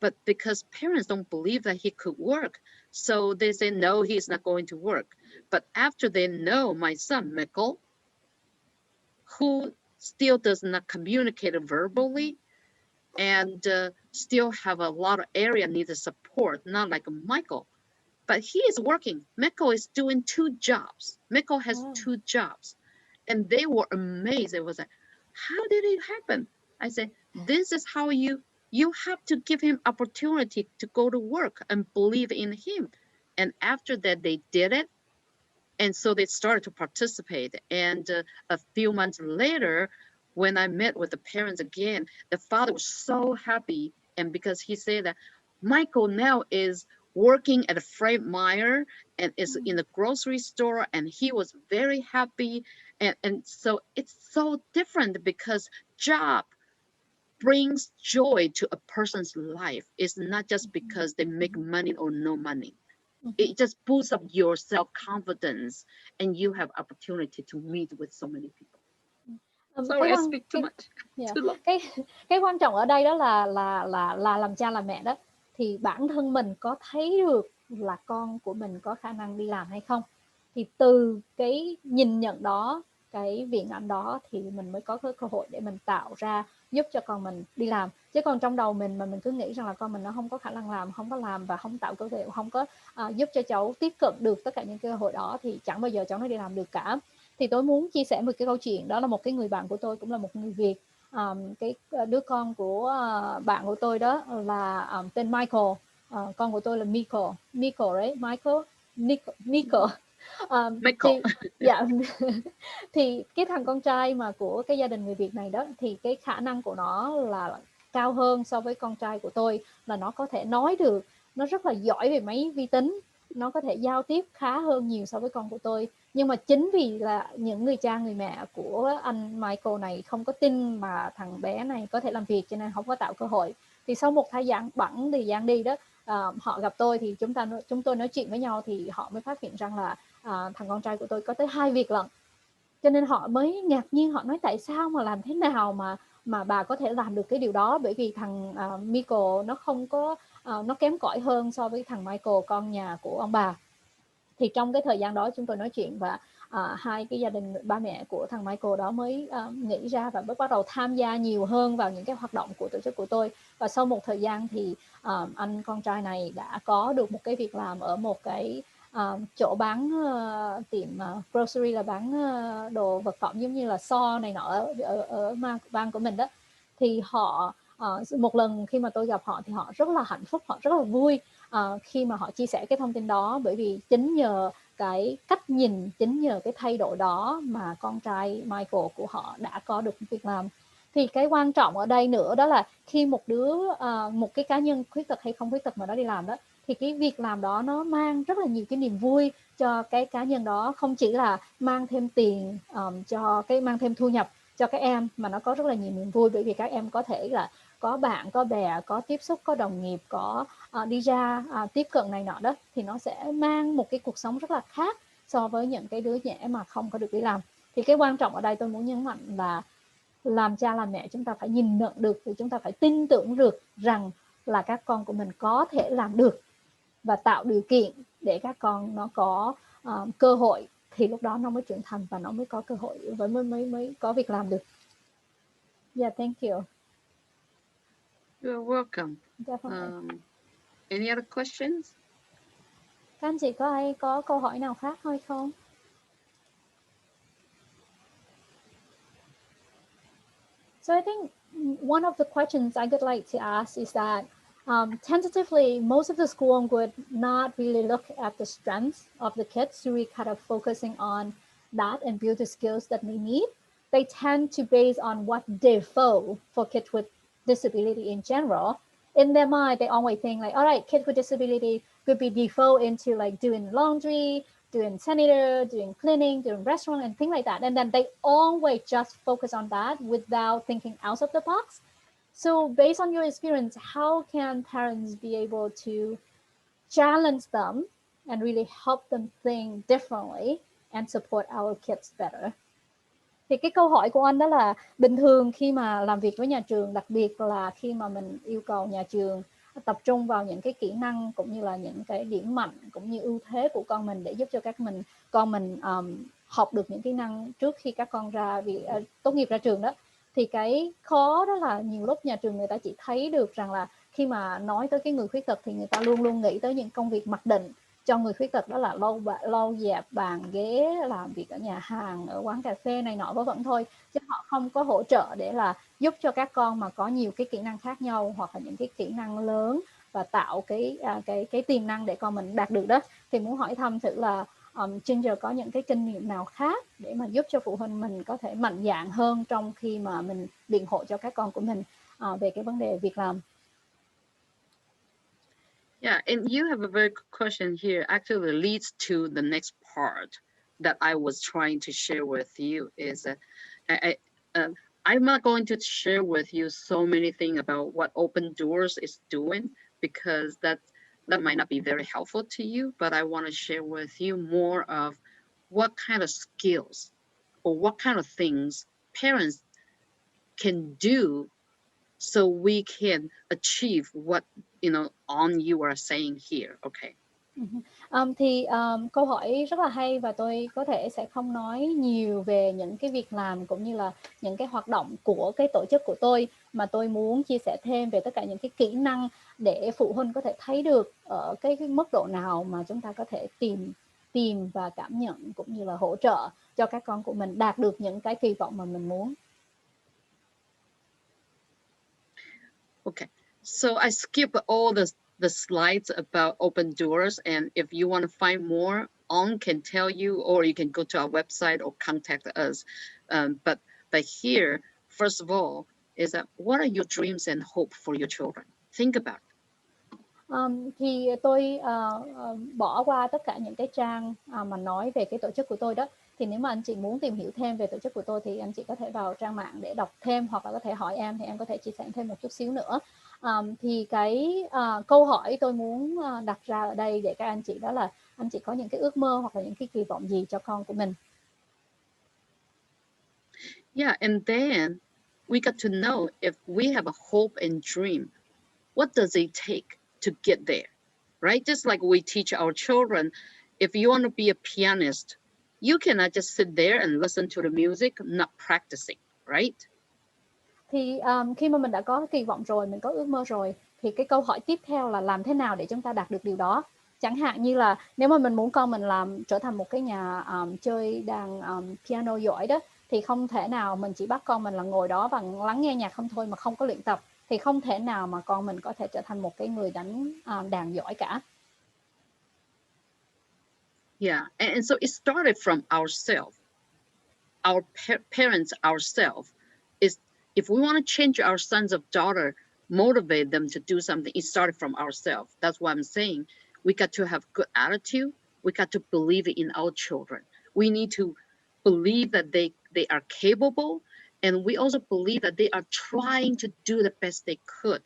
but because parents don't believe that he could work, so they say no, he's not going to work. But after they know my son Mikkel, who still does not communicate verbally, and still have a lot of area needs support, not like Michael, but he is working. Mikkel is doing 2 jobs. Mikkel has 2 jobs, and they were amazed. It was like, how did it happen? I said, this is how you have to give him opportunity to go to work and believe in him. And after that, they did it. And so they started to participate. And a few months later, when I met with the parents again, the father was so happy. And because he said that Michael now is working at a Fred Meyer and is in the grocery store, and he was very happy. And so it's so different, because job brings joy to a person's life. It's not just because they make money or no money. It just boosts up your self-confidence, and you have opportunity to meet with so many people. Sorry, I speak too much. Too long. Cái quan trọng ở đây đó là làm cha làm mẹ đó, thì bản thân mình có thấy được là con của mình có khả năng đi làm hay không, thì từ cái nhìn nhận đó, cái viễn ảnh đó, thì mình mới có cái cơ hội để mình tạo ra, giúp cho con mình đi làm. Chứ còn trong đầu mình mà mình cứ nghĩ rằng là con mình nó không có khả năng làm, không có làm và không tạo cơ hội, không có giúp cho cháu tiếp cận được tất cả những cơ hội đó, thì chẳng bao giờ cháu nó đi làm được cả. Thì tôi muốn chia sẻ một cái câu chuyện, đó là một cái người bạn của tôi, cũng là một người Việt. Cái đứa con của bạn của tôi đó là tên Michael, con của tôi là Michael đấy, Michael. Thì, dạ, thì cái thằng con trai mà của cái gia đình người Việt này đó, thì cái khả năng của nó là cao hơn so với con trai của tôi, là nó có thể nói được, nó rất là giỏi về máy vi tính, nó có thể giao tiếp khá hơn nhiều so với con của tôi. Nhưng mà chính vì là những người cha người mẹ của anh Michael này không có tin mà thằng bé này có thể làm việc, cho nên không có tạo cơ hội. Thì sau một thời gian đi đó, họ gặp tôi, thì chúng tôi nói chuyện với nhau, thì họ mới phát hiện rằng là thằng con trai của tôi có tới 2 việc lận. Cho nên họ mới ngạc nhiên, họ nói tại sao mà làm thế nào mà bà có thể làm được cái điều đó, bởi vì thằng Michael nó không có nó kém cỏi hơn so với thằng Michael, con nhà của ông bà. Thì trong cái thời gian đó chúng tôi nói chuyện, và hai cái gia đình ba mẹ của thằng Michael đó mới nghĩ ra và bắt đầu tham gia nhiều hơn vào những cái hoạt động của tổ chức của tôi. Và sau một thời gian thì anh con trai này đã có được một cái việc làm ở một cái chỗ bán tiệm grocery, là bán đồ vật phẩm giống như là So này nọ ở bang của mình đó. Thì họ một lần khi mà tôi gặp họ thì họ rất là hạnh phúc, họ rất là vui khi mà họ chia sẻ cái thông tin đó, bởi vì chính nhờ cái cách nhìn, chính nhờ cái thay đổi đó mà con trai Michael của họ đã có được việc làm. Thì cái quan trọng ở đây nữa đó là khi một cái cá nhân khuyết tật hay không khuyết tật mà nó đi làm đó, thì cái việc làm đó nó mang rất là nhiều cái niềm vui cho cái cá nhân đó, không chỉ là mang thêm tiền mang thêm thu nhập cho các em, mà nó có rất là nhiều niềm vui, bởi vì các em có thể là có bạn, có bè, có tiếp xúc, có đồng nghiệp, có đi ra tiếp cận này nọ đó, thì nó sẽ mang một cái cuộc sống rất là khác so với những cái đứa trẻ mà không có được đi làm. Thì cái quan trọng ở đây tôi muốn nhấn mạnh là làm cha làm mẹ chúng ta phải nhìn nhận được, thì chúng ta phải tin tưởng được rằng là các con của mình có thể làm được, và tạo điều kiện để các con nó có cơ hội, thì lúc đó nó mới trưởng thành và nó mới có cơ hội và mới có việc làm được. Yeah, thank you. You're welcome. Any other questions? Các anh chị có ai có câu hỏi nào khác hay không? So I think one of the questions I would like to ask is that tentatively, most of the school would not really look at the strengths of the kids, really kind of focusing on that and build the skills that they need. They tend to base on what default for kids with disability in general. In their mind, they always think like, all right, kids with disability could be default into like doing laundry, doing sanitary, doing cleaning, doing restaurant and things like that. And then they always just focus on that without thinking out of the box. So based on your experience, how can parents be able to challenge them and really help them think differently and support our kids better? Thì cái câu hỏi của anh đó là bình thường khi mà làm việc với nhà trường, đặc biệt là khi mà mình yêu cầu nhà trường tập trung vào những cái kỹ năng cũng như là những cái điểm mạnh cũng như ưu thế của con mình để giúp cho con mình học được những kỹ năng trước khi các con tốt nghiệp ra trường đó. Thì cái khó đó là nhiều lúc nhà trường người ta chỉ thấy được rằng là khi mà nói tới cái người khuyết tật thì người ta luôn luôn nghĩ tới những công việc mặc định cho người khuyết tật, đó là lau dẹp bàn ghế, làm việc ở nhà hàng, ở quán cà phê này nọ vớ vẩn thôi, chứ họ không có hỗ trợ để là giúp cho các con mà có nhiều cái kỹ năng khác nhau hoặc là những cái kỹ năng lớn và tạo cái tiềm năng để con mình đạt được đó. Thì muốn hỏi thăm thử là Ginger có những cái kinh nghiệm nào khác để mà giúp cho phụ huynh mình có thể mạnh dạn hơn trong khi mà mình biện hộ cho các con của mình về cái vấn đề việc làm. Yeah, and you have a very good question here. Actually leads to the next part that I was trying to share with you is I'm not going to share with you so many things about what Open Doors is doing because that might not be very helpful to you, but I want to share with you more of what kind of skills or what kind of things parents can do so we can achieve what on you are saying here. Okay. Câu hỏi rất là hay và tôi có thể sẽ không nói nhiều về những cái việc làm cũng như là những cái hoạt động của cái tổ chức của tôi, mà tôi muốn chia sẻ thêm về tất cả những cái kỹ năng để phụ huynh có thể thấy được ở cái mức độ nào mà chúng ta có thể tìm và cảm nhận cũng như là hỗ trợ cho các con của mình đạt được những cái kỳ vọng mà mình muốn. Okay, so I skip all the slides about Open Doors, and if you want to find more, On can tell you, or you can go to our website or contact us. But here, first of all, is that what are your dreams and hope for your children? Think about it. Thì tôi bỏ qua tất cả những cái trang mà nói về cái tổ chức của tôi đó. Thì nếu mà anh chị muốn tìm hiểu thêm về tổ chức của tôi thì anh chị có thể vào trang mạng để đọc thêm, hoặc là có thể hỏi em thì em có thể chia sẻ thêm một chút xíu nữa. Thì cái câu hỏi tôi muốn đặt ra ở đây để các anh chị đó là anh chị có những cái ước mơ hoặc là những cái kỳ vọng gì cho con của mình. Yeah, and then we got to know if we have a hope and dream, what does it take to get there, right? Just like we teach our children, if you want to be a pianist, you cannot just sit there and listen to the music, not practicing, right? Thì khi mà mình đã có kỳ vọng rồi, mình có ước mơ rồi, thì cái câu hỏi tiếp theo là làm thế nào để chúng ta đạt được điều đó. Chẳng hạn như là nếu mà mình muốn con mình trở thành một cái nhà chơi đàn piano giỏi đó, thì không thể nào mình chỉ bắt con mình là ngồi đó và lắng nghe nhạc không thôi mà không có luyện tập, thì không thể nào mà con mình có thể trở thành một cái người đánh đàn giỏi cả. Yeah, and so it started from ourselves, our parents, ourselves. If we want to change our sons or daughter, motivate them to do something, it started from ourselves. That's why I'm saying we got to have good attitude. We got to believe in our children. We need to believe that they are capable, and we also believe that they are trying to do the best they could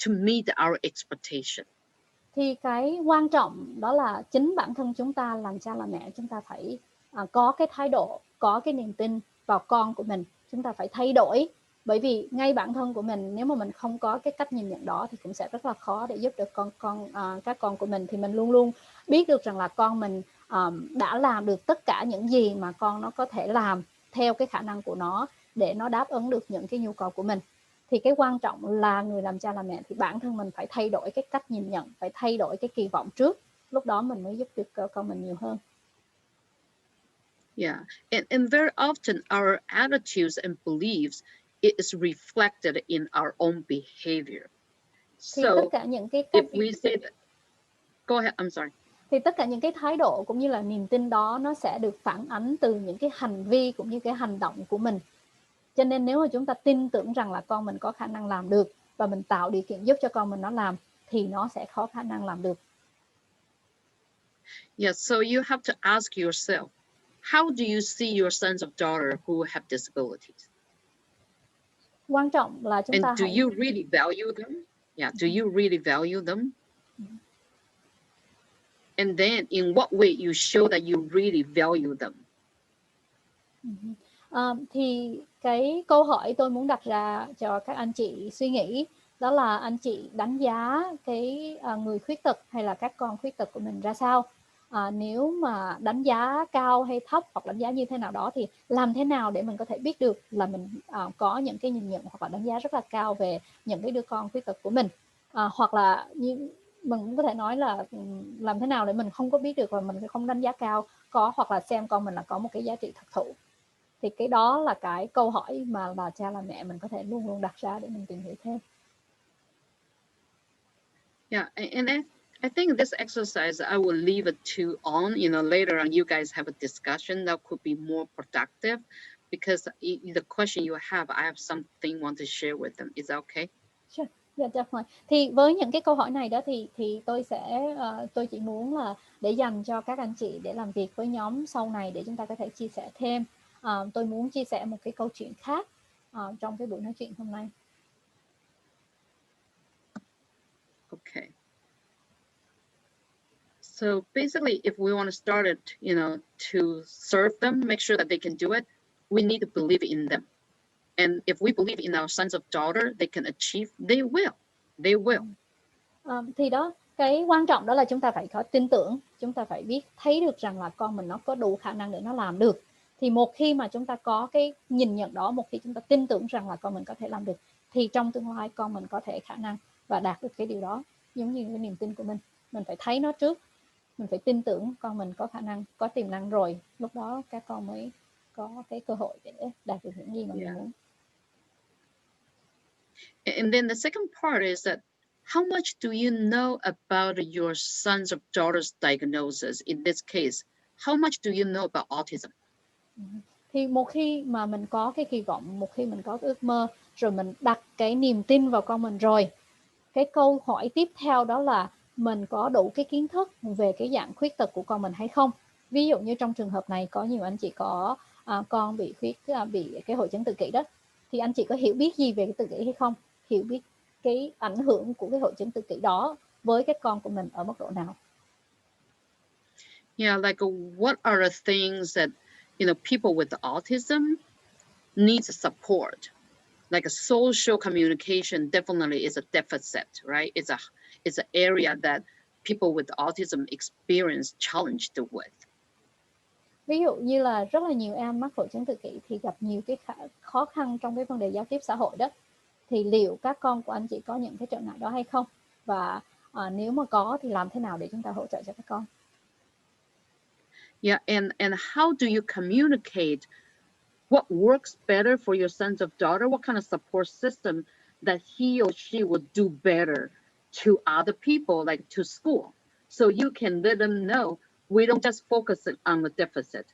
to meet our expectation. Thì cái quan trọng đó là chính bản thân chúng ta làm cha làm mẹ, chúng ta phải có cái thái độ, có cái niềm tin vào con của mình. Chúng ta phải thay đổi, bởi vì ngay bản thân của mình nếu mà mình không có cái cách nhìn nhận đó thì cũng sẽ rất là khó để giúp được các con của mình. Thì mình luôn luôn biết được rằng là con mình đã làm được tất cả những gì mà con nó có thể làm theo cái khả năng của nó để nó đáp ứng được những cái nhu cầu của mình. Thì cái quan trọng là người làm cha làm mẹ thì bản thân mình phải thay đổi cái cách nhìn nhận, phải thay đổi cái kỳ vọng trước, lúc đó mình mới giúp được con mình nhiều hơn. Yeah, and very often our attitudes and beliefs it is reflected in our own behavior. Thì tất So cả những cái if cách we say that, go ahead, I'm sorry. thì tất cả những cái thái độ cũng như là niềm tin đó nó sẽ được phản ánh từ những cái hành vi cũng như cái hành động của mình. Cho nên nếu mà chúng ta tin tưởng rằng là con mình có khả năng làm được và mình tạo điều kiện giúp cho con mình nó làm thì nó sẽ có khả năng làm được. Yeah, so you have to ask yourself, how do you see your sons or daughter who have disabilities? Quan trọng là chúng And ta do hãy you really value them? Yeah, do you really value them? And then in what way you show that you really value them? Thì cái câu hỏi tôi muốn đặt ra cho các anh chị suy nghĩ đó là anh chị đánh giá cái người khuyết tật hay là các con khuyết tật của mình ra sao? Nếu mà đánh giá cao hay thấp hoặc đánh giá như thế nào đó thì làm thế nào để mình có thể biết được là mình có những cái nhìn nhận hoặc là đánh giá rất là cao về những cái đứa con khuyết tật của mình, hoặc là như mình cũng có thể nói là làm thế nào để mình không có biết được và mình không đánh giá cao hoặc là xem con mình là có một cái giá trị thực thụ. Thì cái đó là cái câu hỏi mà là cha là mẹ mình có thể luôn luôn đặt ra để mình tìm hiểu thêm. Yeah, and I think this exercise I will leave it to on. Later on, you guys have a discussion that could be more productive, because the question you have, I have something want to share with them. Is that okay? Sure. Yeah, definitely. Thì với những cái câu hỏi này đó thì tôi chỉ muốn là để dành cho các anh chị để làm việc với nhóm sau này để chúng ta có thể chia sẻ thêm. Tôi muốn chia sẻ một cái câu chuyện khác trong cái buổi nói chuyện hôm nay. Okay. So basically, if we want to start it, to serve them, make sure that they can do it, we need to believe in them. And if we believe in our sons or daughter, they can achieve, they will. They will. Thì đó, cái quan trọng đó là chúng ta phải có tin tưởng, chúng ta phải biết thấy được rằng là con mình nó có đủ khả năng để nó làm được. Thì một khi mà chúng ta có cái nhìn nhận đó, một khi chúng ta tin tưởng rằng là con mình có thể làm được, thì trong tương lai con mình có thể khả năng và đạt được cái điều đó. Giống như cái niềm tin của mình phải thấy nó trước, mình phải tin tưởng con mình có khả năng, có tiềm năng rồi, lúc đó các con mới có cái cơ hội để đạt được những gì mà mình muốn. And then the second part is that how much do you know about your son's or daughter's diagnosis? In this case, how much do you know about autism? Thì một khi mà mình có cái kỳ vọng, một khi mình có cái ước mơ, rồi mình đặt cái niềm tin vào con mình rồi, cái câu hỏi tiếp theo đó là mình có đủ cái kiến thức về cái dạng khuyết tật của con mình hay không. Ví dụ như trong trường hợp này có nhiều anh chị có con bị bị cái hội chứng tự kỷ đó, thì anh chị có hiểu biết gì về cái tự kỷ hay không, hiểu biết cái ảnh hưởng của cái hội chứng tự kỷ đó với các con của mình ở mức độ nào. Yeah, like what are the things that people with autism needs support? Like a social communication definitely is a deficit, right? It's an area that people with autism experience challenged with. Ví dụ như là rất là nhiều em mắc hội chứng tự kỷ thì gặp nhiều cái khó khăn trong cái vấn đề giao tiếp xã hội đó. Thì liệu các con của anh chị có những cái trở ngại đó hay không? Và nếu mà có thì làm thế nào để chúng ta hỗ trợ cho các con? Yeah, and how do you communicate what works better for your sons or daughter? What kind of support system that he or she will do better to other people, like to school? So you can let them know we don't just focus on the deficit.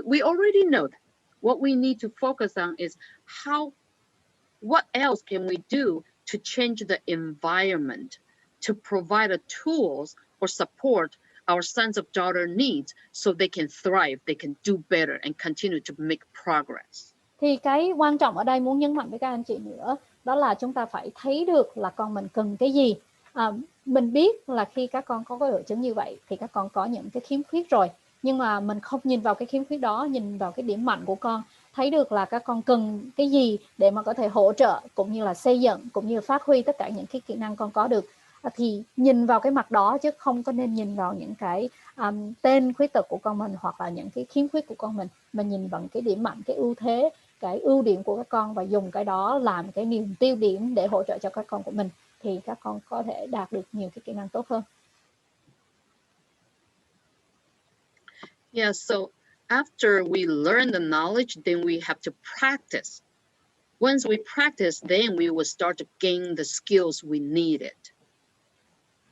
We already know that. What we need to focus on is what else can we do to change the environment, to provide the tools or support our sons or daughter needs so they can thrive, they can do better and continue to make progress. Thì cái quan trọng ở đây muốn nhấn mạnh với các anh chị nữa, đó là chúng ta phải thấy được là con mình cần cái gì. Mình biết là khi các con có cái hội chứng như vậy thì các con có những cái khiếm khuyết rồi, nhưng mà mình không nhìn vào cái khiếm khuyết đó, nhìn vào cái điểm mạnh của con, thấy được là các con cần cái gì để mà có thể hỗ trợ cũng như là xây dựng cũng như là phát huy tất cả những cái kỹ năng con có được. Thì nhìn vào cái mặt đó chứ không có nên nhìn vào những cái tên khuyết tật của con mình hoặc là những cái khiếm khuyết của con mình, mà nhìn bằng cái điểm mạnh, cái ưu thế, cái ưu điểm của các con và dùng cái đó làm cái niềm tiêu điểm để hỗ trợ cho các con của mình, thì các con có thể đạt được nhiều cái kỹ năng tốt hơn. Yeah, so after we learn the knowledge, then we have to practice. once we practice, then we will start to gain the skills we needed.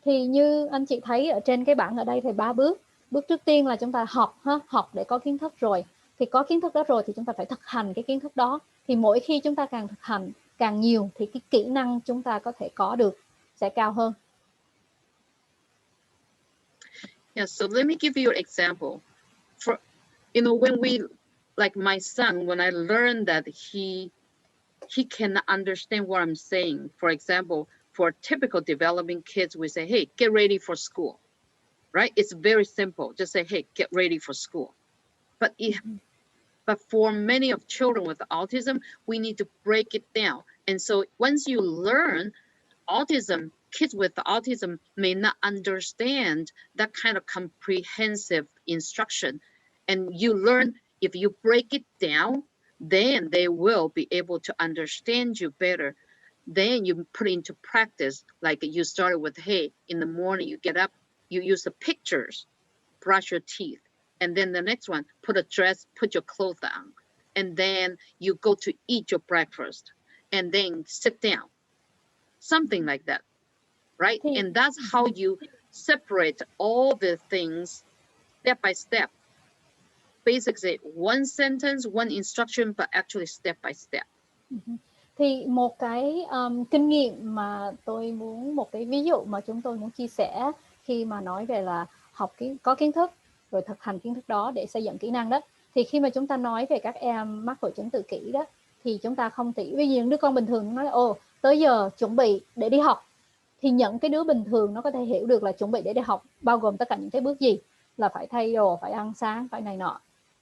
Thì như anh chị thấy ở trên cái bảng ở đây thì 3 bước. Bước trước tiên là chúng ta học ha, học để có kiến thức rồi. Thì có kiến thức đó rồi thì chúng ta phải thực hành cái kiến thức đó. Thì mỗi khi chúng ta càng thực hành càng nhiều thì cái kỹ năng chúng ta có thể có được sẽ cao hơn. Yeah, so let me give you an example. For when we, like my son, when I learned that he cannot understand what I'm saying. For example, for typical developing kids, we say, hey, get ready for school, right? It's very simple. Just say, hey, get ready for school. But for many of children with autism, we need to break it down. And so once you learn autism, kids with autism may not understand that kind of comprehensive instruction. And you learn, if you break it down, then they will be able to understand you better. Then you put it into practice, like you started with, hey, in the morning you get up, you use the pictures, brush your teeth. And then the next one, put a dress, put your clothes on. And then you go to eat your breakfast and then sit down. Something like that, right? And that's how you separate all the things step by step. Basically, one sentence, one instruction, but actually step by step. Thì một cái kinh nghiệm mà một cái ví dụ mà chúng tôi muốn chia sẻ khi mà nói về là có kiến thức rồi thực hành kiến thức đó để xây dựng kỹ năng đó. Thì khi mà chúng ta nói về các em mắc hội chứng tự kỷ đó, thì chúng ta không chỉ, ví dụ những đứa con bình thường nói tới giờ chuẩn bị để đi học, thì những cái đứa bình thường nó có thể hiểu được là chuẩn bị để đi học bao gồm tất cả những cái bước gì, là phải thay đồ, phải ăn sáng, phải này nọ.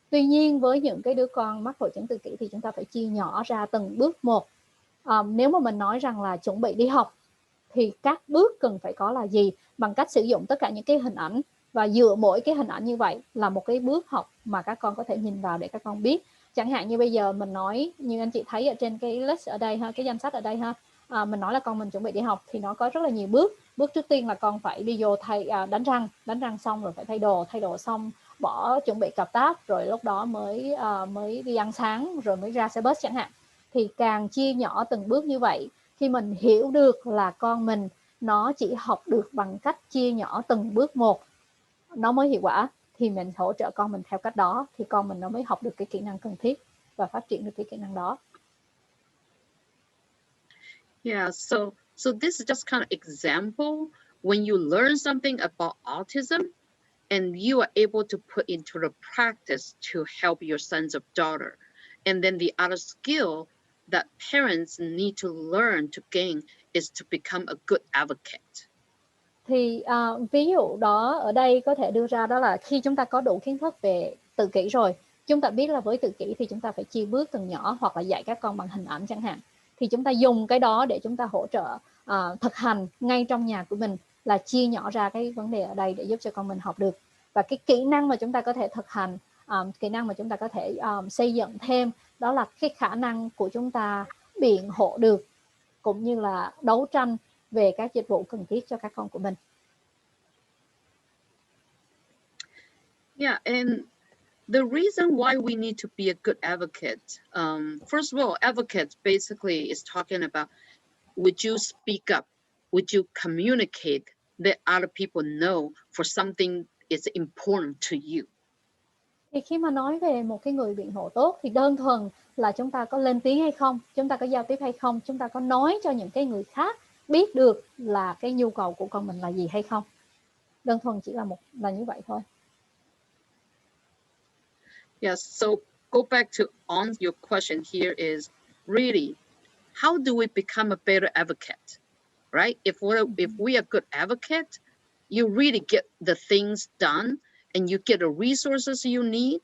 Tuy nhiên với những cái đứa con mắc hội chứng tự kỷ thì chúng ta phải chia nhỏ ra từng bước một. Nếu mà mình nói rằng là chuẩn bị đi học thì các bước cần phải có là gì, bằng cách sử dụng tất cả những cái hình ảnh, và dựa mỗi cái hình ảnh như vậy là một cái bước học mà các con có thể nhìn vào để các con biết. Chẳng hạn như bây giờ mình nói, như anh chị thấy ở trên cái list ở đây ha, cái danh sách ở đây ha, mình nói là con mình chuẩn bị đi học thì nó có rất là nhiều bước. Bước trước tiên là con phải đi vô đánh răng xong rồi phải thay đồ xong chuẩn bị cặp táp, rồi lúc đó mới đi ăn sáng, rồi mới ra xe bus chẳng hạn. Thì càng chia nhỏ từng bước như vậy, khi mình hiểu được là con mình nó chỉ học được bằng cách chia nhỏ từng bước một, nó mới hiệu quả, thì mình hỗ trợ con mình theo cách đó, thì con mình nó mới học được cái kỹ năng cần thiết và phát triển được cái kỹ năng đó. Yeah, so this is just kind of example when you learn something about autism and you are able to put into the practice to help your sons or daughter. And then the other skill that parents need to learn to gain is to become a good advocate. Thì ví dụ đó ở đây có thể đưa ra đó là khi chúng ta có đủ kiến thức về tự kỷ rồi, chúng ta biết là với tự kỷ thì chúng ta phải chia bước từng nhỏ, hoặc là dạy các con bằng hình ảnh chẳng hạn, thì chúng ta dùng cái đó để chúng ta hỗ trợ thực hành ngay trong nhà của mình, là chia nhỏ ra cái vấn đề ở đây để giúp cho con mình học được. Và cái kỹ năng mà chúng ta có thể thực hành, kỹ năng mà chúng ta có thể xây dựng thêm, đó là cái khả năng của chúng ta biện hộ được, cũng như là đấu tranh về các dịch vụ cần thiết cho các con của mình. Yeah, and the reason why we need to be a good advocate, first of all, advocate basically is talking about, would you speak up? Would you communicate, let other people know for something is important to you? Thì khi mà nói về một cái người biện hộ tốt thì đơn thuần là chúng ta có lên tiếng hay không, chúng ta có giao tiếp hay không, chúng ta có nói cho những cái người khác biết được là cái nhu cầu của con mình là gì hay không. Đơn thuần chỉ là như vậy thôi. Yeah, so go back to your question here is really, how do we become a better advocate, right? If we are good advocate, you really get the things done, and you get the resources you need,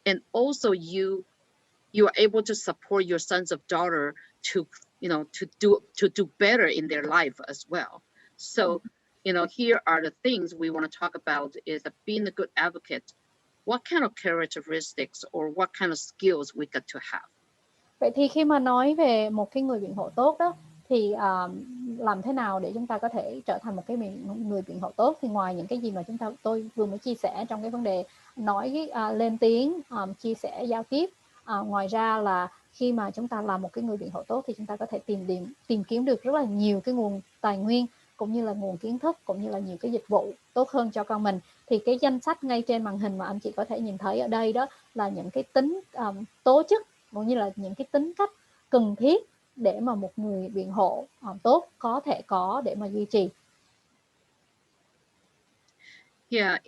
and also you are able to support your sons or daughter to do better in their life as well. So, here are the things we want to talk about is that being a good advocate. What kind of characteristics or what kind of skills we got to have? Vậy thì khi mà nói về một cái người biện hộ tốt đó, thì làm thế nào để chúng ta có thể trở thành một cái người biện hộ tốt, thì ngoài những cái gì mà tôi vừa mới chia sẻ trong cái vấn đề nói lên tiếng, chia sẻ giao tiếp, ngoài ra là khi mà chúng ta là một cái người biện hộ tốt thì chúng ta có thể tìm kiếm được rất là nhiều cái nguồn tài nguyên, cũng như là nguồn kiến thức, cũng như là nhiều cái dịch vụ tốt hơn cho con mình. Thì cái danh sách ngay trên màn hình mà anh chị có thể nhìn thấy ở đây đó là những cái tính tố chất, cũng như là những cái tính cách cần thiết để mà một người biện hộ tốt có thể có để mà duy trì. Yeah,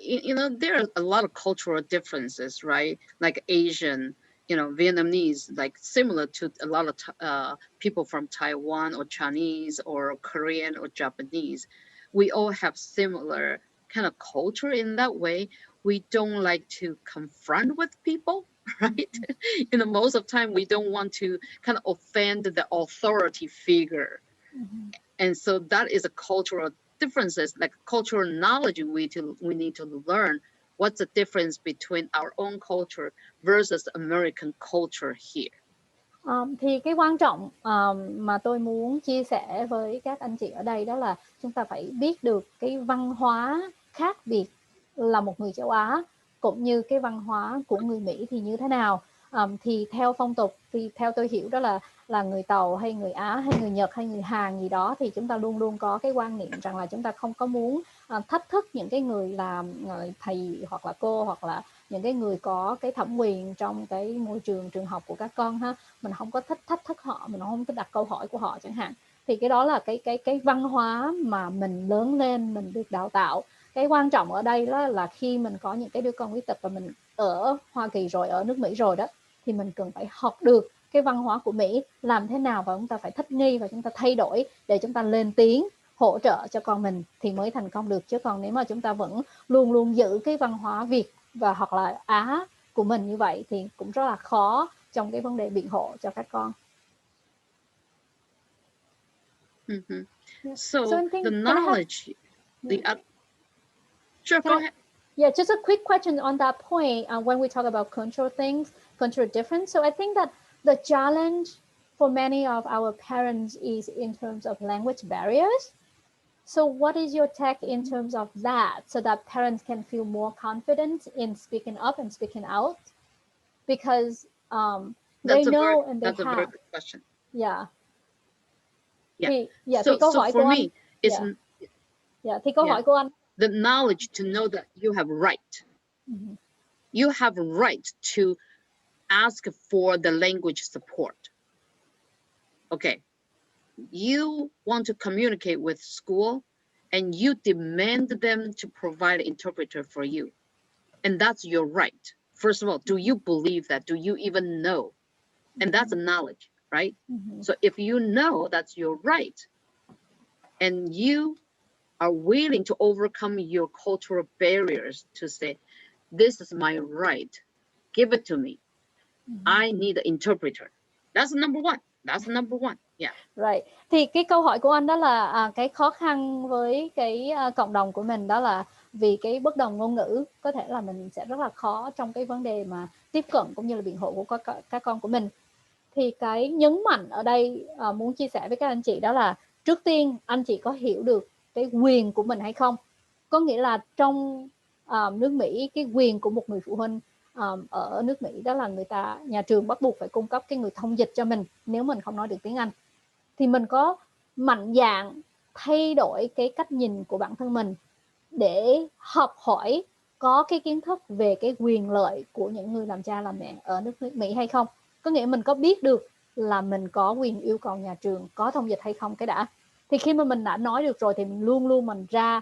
there are a lot of cultural differences, right? Like Asian, Vietnamese, like similar to a lot of people from Taiwan or Chinese or Korean or Japanese. We all have similar kind of culture in that way. We don't like to confront with people, right? Most of the time we don't want to kind of offend the authority figure. And so that is a cultural differences, like cultural knowledge we need to learn what's the difference between our own culture versus American culture here. Thì cái quan trọng mà tôi muốn chia sẻ với các anh chị ở đây đó là chúng ta phải biết được cái văn hóa khác biệt là một người châu Á, cũng như cái văn hóa của người Mỹ thì như thế nào. Thì theo phong tục, thì theo tôi hiểu đó là người Tàu hay người Á hay người Nhật hay người Hàn gì đó, thì chúng ta luôn luôn có cái quan niệm rằng là chúng ta không có muốn thách thức những cái người làm thầy hoặc là cô, hoặc là những cái người có cái thẩm quyền trong cái môi trường học của các con ha. Mình không có thích thách thức họ, mình không thích đặt câu hỏi của họ chẳng hạn. Thì cái đó là cái văn hóa mà mình lớn lên, mình được đào tạo. Cái quan trọng ở đây đó là khi mình có những cái đứa con khuyết tật và mình ở Hoa Kỳ rồi, ở nước Mỹ rồi đó, thì mình cần phải học được cái văn hóa của Mỹ làm thế nào, và chúng ta phải thích nghi và chúng ta thay đổi để chúng ta lên tiếng hỗ trợ cho con mình thì mới thành công được. Chứ còn nếu mà chúng ta vẫn luôn luôn giữ cái văn hóa Việt và hoặc là Á của mình như vậy thì cũng rất là khó trong cái vấn đề biện hộ cho các con. So the knowledge, sure, go ahead. Yeah, just a quick question on that point. When we talk about cultural things, cultural difference, so I think that the challenge for many of our parents is in terms of language barriers. So what is your take in terms of that, so that parents can feel more confident in speaking up and speaking out? Because they know and they have. That's a very good question. Yeah. Yeah. So for me, it's thì câu hỏi của anh. The knowledge to know that you have right. You have a right to ask for the language support. Okay. You want to communicate with school and you demand them to provide an interpreter for you. And that's your right. First of all, do you believe that? Do you even know? And that's a knowledge, right? So if you know that's your right, and you are willing to overcome your cultural barriers to say, this is my right, give it to me. I need an interpreter. That's number one. That's number one. Yeah. Right. Thì cái câu hỏi của anh đó là cái khó khăn với cái cộng đồng của mình đó là vì cái bất đồng ngôn ngữ, có thể là mình sẽ rất là khó trong cái vấn đề mà tiếp cận cũng như là biện hộ của các con của mình. Thì cái nhấn mạnh ở đây muốn chia sẻ với các anh chị đó là trước tiên anh chị có hiểu được cái quyền của mình hay không. Có nghĩa là trong nước Mỹ, cái quyền của một người phụ huynh ở nước Mỹ đó là nhà trường bắt buộc phải cung cấp cái người thông dịch cho mình nếu mình không nói được tiếng Anh. Thì mình có mạnh dạn thay đổi cái cách nhìn của bản thân mình để học hỏi, có cái kiến thức về cái quyền lợi của những người làm cha làm mẹ ở nước Mỹ hay không. Có nghĩa mình có biết được là mình có quyền yêu cầu nhà trường có thông dịch hay không cái đã. Thì khi mà mình đã nói được rồi thì mình luôn luôn mình ra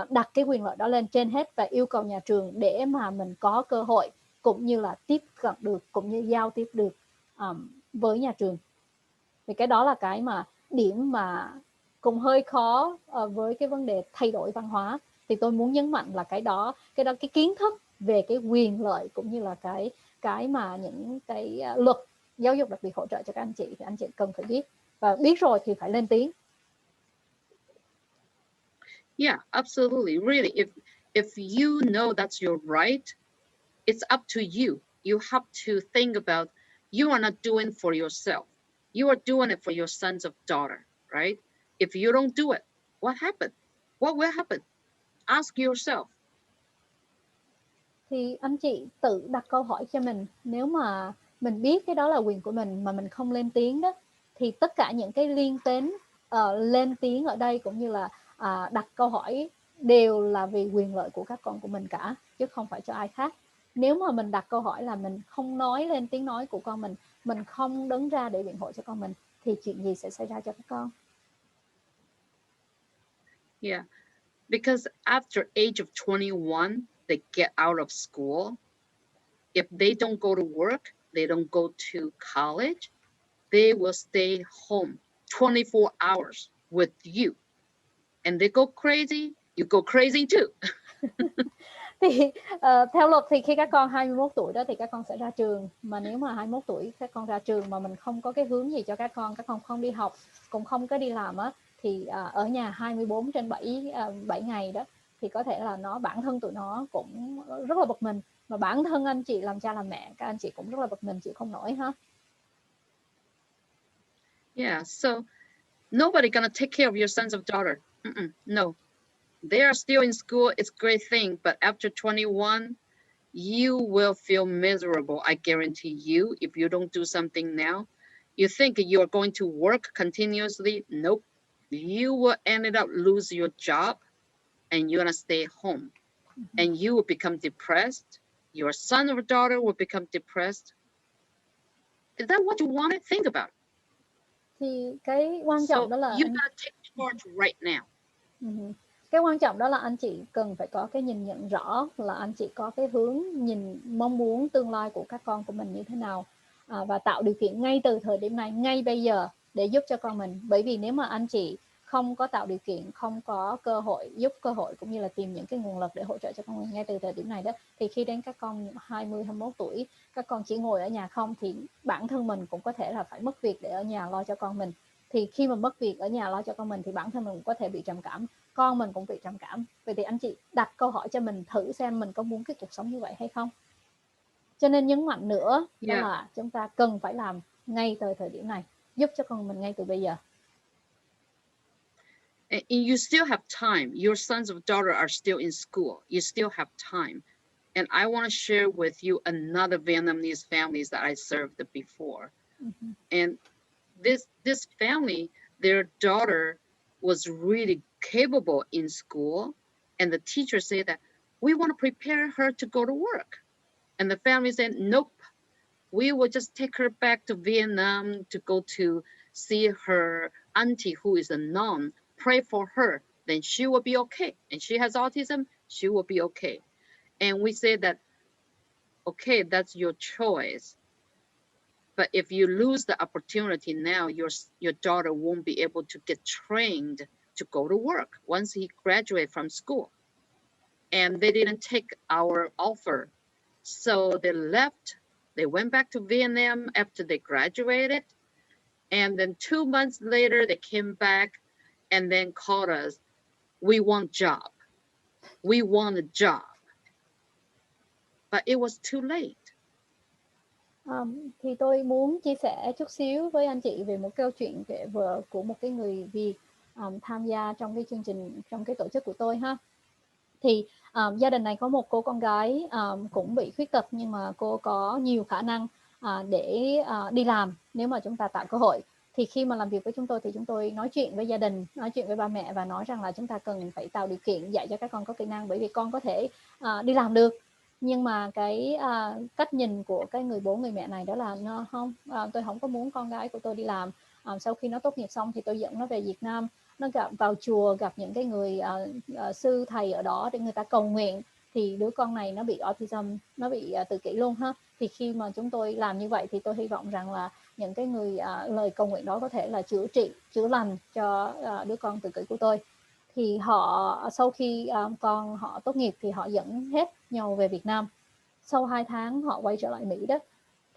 đặt cái quyền lợi đó lên trên hết và yêu cầu nhà trường để mà mình có cơ hội cũng như là tiếp cận được, cũng như giao tiếp được với nhà trường. Thì cái đó là cái mà điểm mà cũng hơi khó với cái vấn đề thay đổi văn hóa. Thì tôi muốn nhấn mạnh là cái kiến thức về cái quyền lợi cũng như là cái mà những cái luật giáo dục đặc biệt hỗ trợ cho các anh chị thì anh chị cần phải biết, và biết rồi thì phải lên tiếng. Yeah, absolutely. Really, if you know that's your right, it's up to you. You have to think about, you are not doing for yourself. You are doing it for your sons or daughter, right? If you don't do it, what happened? What will happen? Ask yourself. Thì anh chị tự đặt câu hỏi cho mình, nếu mà mình biết cái đó là quyền của mình mà mình không lên tiếng đó, thì tất cả những cái liên đến lên tiếng ở đây cũng như là đặt câu hỏi đều là vì quyền lợi của các con của mình cả, chứ không phải cho ai khác. Nếu mà mình đặt câu hỏi là mình không nói lên tiếng nói của con mình không đứng ra để biện hộ cho con mình, thì chuyện gì sẽ xảy ra cho các con? Yeah, because after age of 21, they get out of school. If they don't go to work, they don't go to college, they will stay home 24 hours with you. And they go crazy, you go crazy too. Thì theo luật thì khi các con 21 tuổi đó thì các con sẽ ra trường. Mà nếu mà 21 tuổi các con ra trường mà mình không có cái hướng gì cho các con không đi học, cũng không có đi làm á, thì ở nhà 24/7 ngày đó, thì có thể là bản thân tụi nó cũng rất là bực mình. Mà bản thân anh chị làm cha làm mẹ, các anh chị cũng rất là bực mình, chịu không nổi ha. Yeah, so nobody gonna take care of your sons or daughter. No. They are still in school, it's a great thing, but after 21, you will feel miserable, I guarantee you, if you don't do something now. You think you're going to work continuously? Nope. You will end up lose your job and you're gonna stay home. And you will become depressed. Your son or daughter will become depressed. Is that what you want to think about? Thì cái quan trọng đó là you gotta take charge right now. Cái quan trọng đó là anh chị cần phải có cái nhìn nhận rõ, là anh chị có cái hướng nhìn mong muốn tương lai của các con của mình như thế nào, và tạo điều kiện ngay từ thời điểm này, ngay bây giờ để giúp cho con mình. Bởi vì nếu mà anh chị không có tạo điều kiện, không có cơ hội, giúp cơ hội cũng như là tìm những cái nguồn lực để hỗ trợ cho con mình ngay từ thời điểm này đó, thì khi đến các con 20, 21 tuổi, các con chỉ ngồi ở nhà không, thì bản thân mình cũng có thể là phải mất việc để ở nhà lo cho con mình. Thì khi mà mất việc ở nhà lo cho con mình thì bản thân mình cũng có thể bị trầm cảm, con mình cũng bị trầm cảm. Vậy thì anh chị đặt câu hỏi cho mình thử xem mình có muốn cái cuộc sống như vậy hay không. Cho nên nhấn mạnh nữa đó là chúng ta cần phải làm ngay từ thời điểm này, giúp cho con mình ngay từ bây giờ. And you still have time. Your sons or daughter are still in school. You still have time. And I want to share with you another Vietnamese families that I served before. And this family, their daughter was really capable in school, and the teacher said that we want to prepare her to go to work. And the family said, nope, we will just take her back to Vietnam to go to see her auntie who is a nun, pray for her, then she will be okay. And she has autism, she will be okay. And we said that, okay, that's your choice. But if you lose the opportunity now, your daughter won't be able to get trained to go to work once he graduates from school. And they didn't take our offer. So they left. They went back to Vietnam after they graduated. And then 2 months later, they came back and then called us, we want job. We want a job. But it was too late. Thì tôi muốn chia sẻ chút xíu với anh chị về một câu chuyện của một cái người Việt tham gia trong cái chương trình, trong cái tổ chức của tôi ha. Thì gia đình này có một cô con gái cũng bị khuyết tật, nhưng mà cô có nhiều khả năng để đi làm nếu mà chúng ta tạo cơ hội. Thì khi mà làm việc với chúng tôi thì chúng tôi nói chuyện với gia đình, nói chuyện với ba mẹ và nói rằng là chúng ta cần phải tạo điều kiện dạy cho các con có kỹ năng, bởi vì con có thể đi làm được. Nhưng mà cái cách nhìn của cái người bố người mẹ này đó là không, tôi không có muốn con gái của tôi đi làm. Sau khi nó tốt nghiệp xong thì tôi dẫn nó về Việt Nam, nó vào chùa, gặp những cái người sư thầy ở đó để người ta cầu nguyện, thì đứa con này nó bị autism, nó bị tự kỷ luôn ha. Thì khi mà chúng tôi làm như vậy thì tôi hy vọng rằng là những cái người lời cầu nguyện đó có thể là chữa trị, chữa lành cho đứa con tự kỷ của tôi. Thì họ sau khi con họ tốt nghiệp thì họ dẫn hết nhau về Việt Nam. Sau 2 tháng họ quay trở lại Mỹ đó,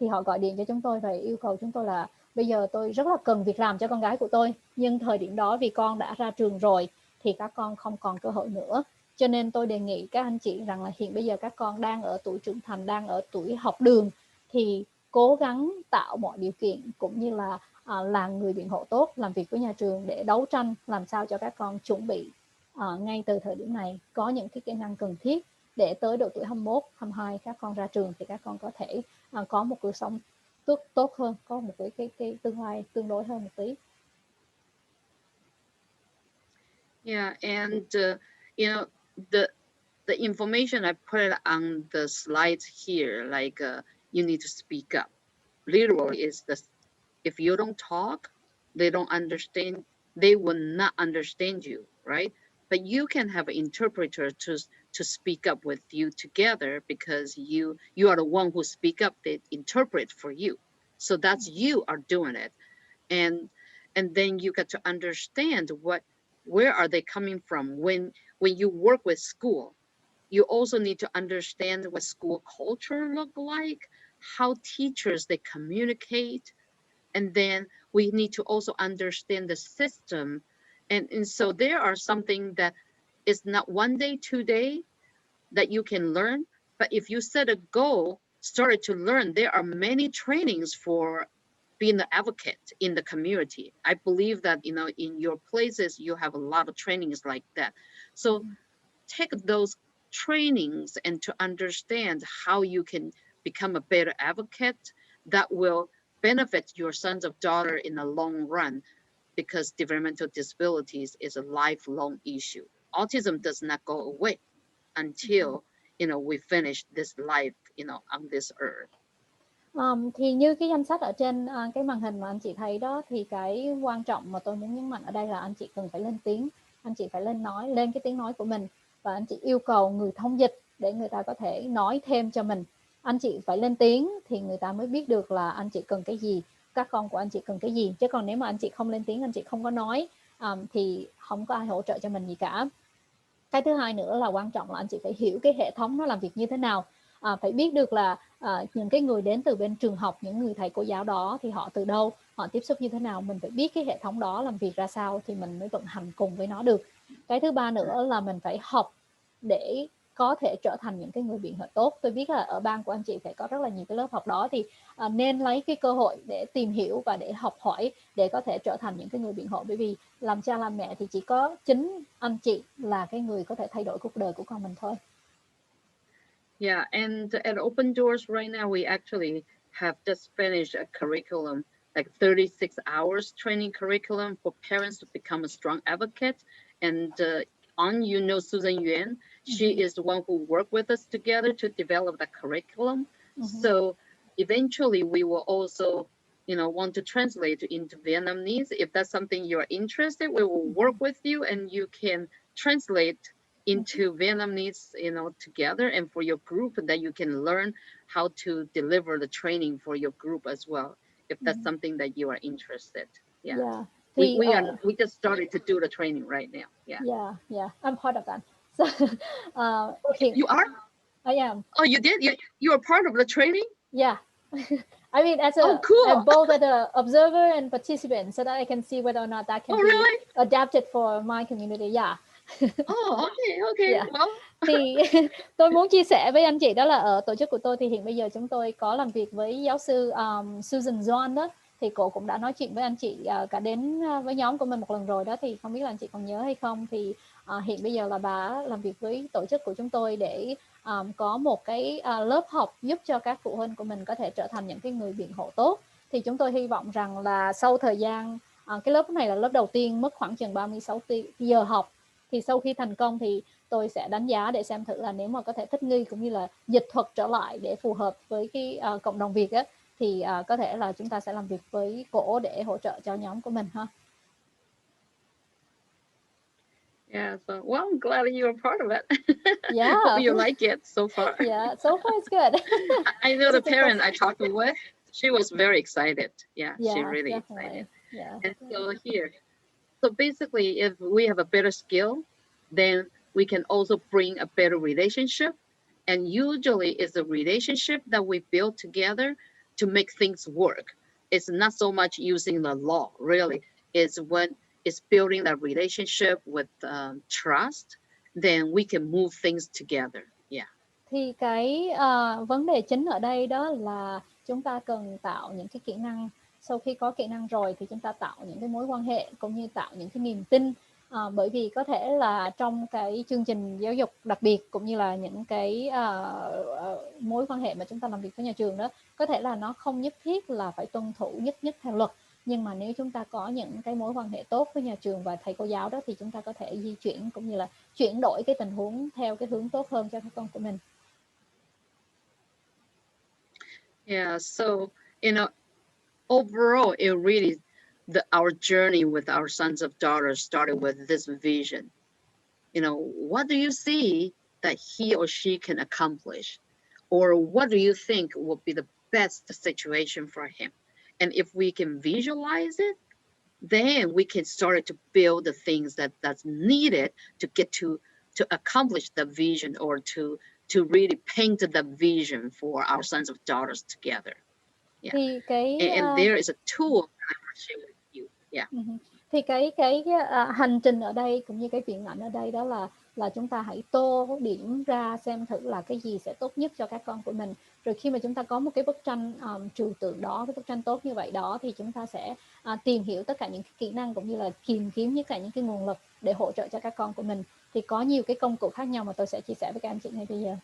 thì họ gọi điện cho chúng tôi và yêu cầu chúng tôi là bây giờ tôi rất là cần việc làm cho con gái của tôi, nhưng thời điểm đó vì con đã ra trường rồi thì các con không còn cơ hội nữa. Cho nên tôi đề nghị các anh chị rằng là hiện bây giờ các con đang ở tuổi trưởng thành, đang ở tuổi học đường, thì cố gắng tạo mọi điều kiện cũng như là người biện hộ tốt, làm việc với nhà trường để đấu tranh làm sao cho các con chuẩn bị ngay từ thời điểm này có những cái kỹ năng cần thiết, để tới độ tuổi 21, 22 các con ra trường thì các con có thể có một cuộc sống tốt hơn, có một cái tương lai tương đối hơn một tí. Yeah, and you know, the information I put on the slides here, like you need to speak up. Literally, is the if you don't talk, they don't understand. They will not understand you, right? But you can have an interpreter to speak up with you together, because you are the one who speak up. They interpret for you, so that's you are doing it, and then you get to understand where are they coming from. When you work with school, you also need to understand what school culture look like, how teachers they communicate, and then we need to also understand the system. And so there are something that is not 1 day 2 day that you can learn, but if you set a goal, started to learn, there are many trainings for being the advocate in the community. I believe that in your places you have a lot of trainings like that. So take those trainings and to understand how you can become a better advocate that will benefit your sons of daughter in the long run, because developmental disabilities is a lifelong issue. Autism does not go away until we finish this life on this earth. Thì như cái danh sách ở trên cái màn hình mà anh chị thấy đó, thì cái quan trọng mà tôi muốn nhấn mạnh ở đây là anh chị cần phải lên tiếng, anh chị phải lên cái tiếng nói của mình, và anh chị yêu cầu người thông dịch để người ta có thể nói thêm cho mình. Anh chị phải lên tiếng thì người ta mới biết được là anh chị cần cái gì, các con của anh chị cần cái gì. Chứ còn nếu mà anh chị không lên tiếng, anh chị không có nói thì không có ai hỗ trợ cho mình gì cả. Cái thứ hai nữa là quan trọng là anh chị phải hiểu cái hệ thống nó làm việc như thế nào. Phải biết được là những cái người đến từ bên trường học, những người thầy cô giáo đó thì họ từ đâu, họ tiếp xúc như thế nào. Mình phải biết cái hệ thống đó làm việc ra sao thì mình mới vận hành cùng với nó được. Cái thứ ba nữa là mình phải học để có thể trở thành những cái người biện hộ tốt. Tôi biết là ở ban của anh chị phải có rất là nhiều cái lớp học đó, thì nên lấy cái cơ hội để tìm hiểu và để học hỏi để có thể trở thành những cái người biện hộ. Bởi vì làm cha làm mẹ thì chỉ có chính anh chị là cái người có thể thay đổi cuộc đời của con mình thôi. Yeah, and at Open Doors right now, we actually have just finished a curriculum, like 36 hours training curriculum for parents to become a strong advocate. And Susan Yuan, she is the one who worked with us together to develop the curriculum. So eventually we will also, want to translate into Vietnamese. If that's something you're interested, we will work with you and you can translate into Vietnamese, together, and for your group, that you can learn how to deliver the training for your group as well, if that's something that you are interested. Yeah. We just started to do the training right now. Yeah, I'm part of that. So you are? I am. Oh, you did? You are part of the training? Yeah. I mean, as cool. both as an observer and participant, so that I can see whether or not that can be really? adapted for my community. Yeah. Okay. Yeah. Well. Thì tôi muốn chia sẻ với anh chị đó là ở tổ chức của tôi thì hiện bây giờ chúng tôi có làm việc với giáo sư Susan John đó, thì cô cũng đã nói chuyện với anh chị cả đến với nhóm của mình một lần rồi đó, thì không biết là anh chị còn nhớ hay không. Thì hiện bây giờ là bà làm việc với tổ chức của chúng tôi để có một cái lớp học giúp cho các phụ huynh của mình có thể trở thành những cái người biện hộ tốt. Thì chúng tôi hy vọng rằng là sau thời gian, cái lớp này là lớp đầu tiên mất khoảng chừng 36 giờ học, thì sau khi thành công thì tôi sẽ đánh giá để xem thử là nếu mà có thể thích nghi cũng như là dịch thuật trở lại để phù hợp với cái cộng đồng Việt á, thì có thể là chúng ta sẽ làm việc với cổ để hỗ trợ cho nhóm của mình ha. Yeah, so I'm glad you were part of it. Yeah. Hope you like it so far. Yeah, so far it's good. I know the parent I talked with, she was very excited. Yeah, she really definitely. excited. Yeah. And so here, so basically, if we have a better skill, then we can also bring a better relationship. And usually it's a relationship that we build together to make things work. It's not so much using the law, really. It's when it's building that relationship with trust, then we can move things together. Yeah. Thì cái vấn đề chính ở đây đó là chúng ta cần tạo những cái kỹ năng. Sau khi có kỹ năng rồi thì chúng ta tạo những cái mối quan hệ cũng như tạo những cái niềm tin Bởi vì có thể là trong cái chương trình giáo dục đặc biệt cũng như là những cái mối quan hệ mà chúng ta làm việc với nhà trường đó, có thể là nó không nhất thiết là phải tuân thủ nhất theo luật, nhưng mà nếu chúng ta có những cái mối quan hệ tốt với nhà trường và thầy cô giáo đó thì chúng ta có thể di chuyển cũng như là chuyển đổi cái tình huống theo cái hướng tốt hơn cho các con của mình. Yeah, so overall, it really our journey with our sons of daughters started with this vision. What do you see that he or she can accomplish, or what do you think will be the best situation for him? And if we can visualize it, then we can start to build the things that's needed to get to accomplish the vision, or to really paint the vision for our sons of daughters together. Yeah. Thì cái And there is a tool that I want to share with you. Yeah. Thì cái hành trình ở đây cũng như cái viễn ảnh ở đây đó là chúng ta hãy tô điểm ra xem thử là cái gì sẽ tốt nhất cho các con của mình. Rồi khi mà chúng ta có một cái bức tranh trừu tượng đó, cái bức tranh tốt như vậy đó, thì chúng ta sẽ tìm hiểu tất cả những cái kỹ năng cũng như là tìm kiếm tất cả những cái nguồn lực để hỗ trợ cho các con của mình. Thì có nhiều cái công cụ khác nhau mà tôi sẽ chia sẻ với các anh chị ngay bây giờ.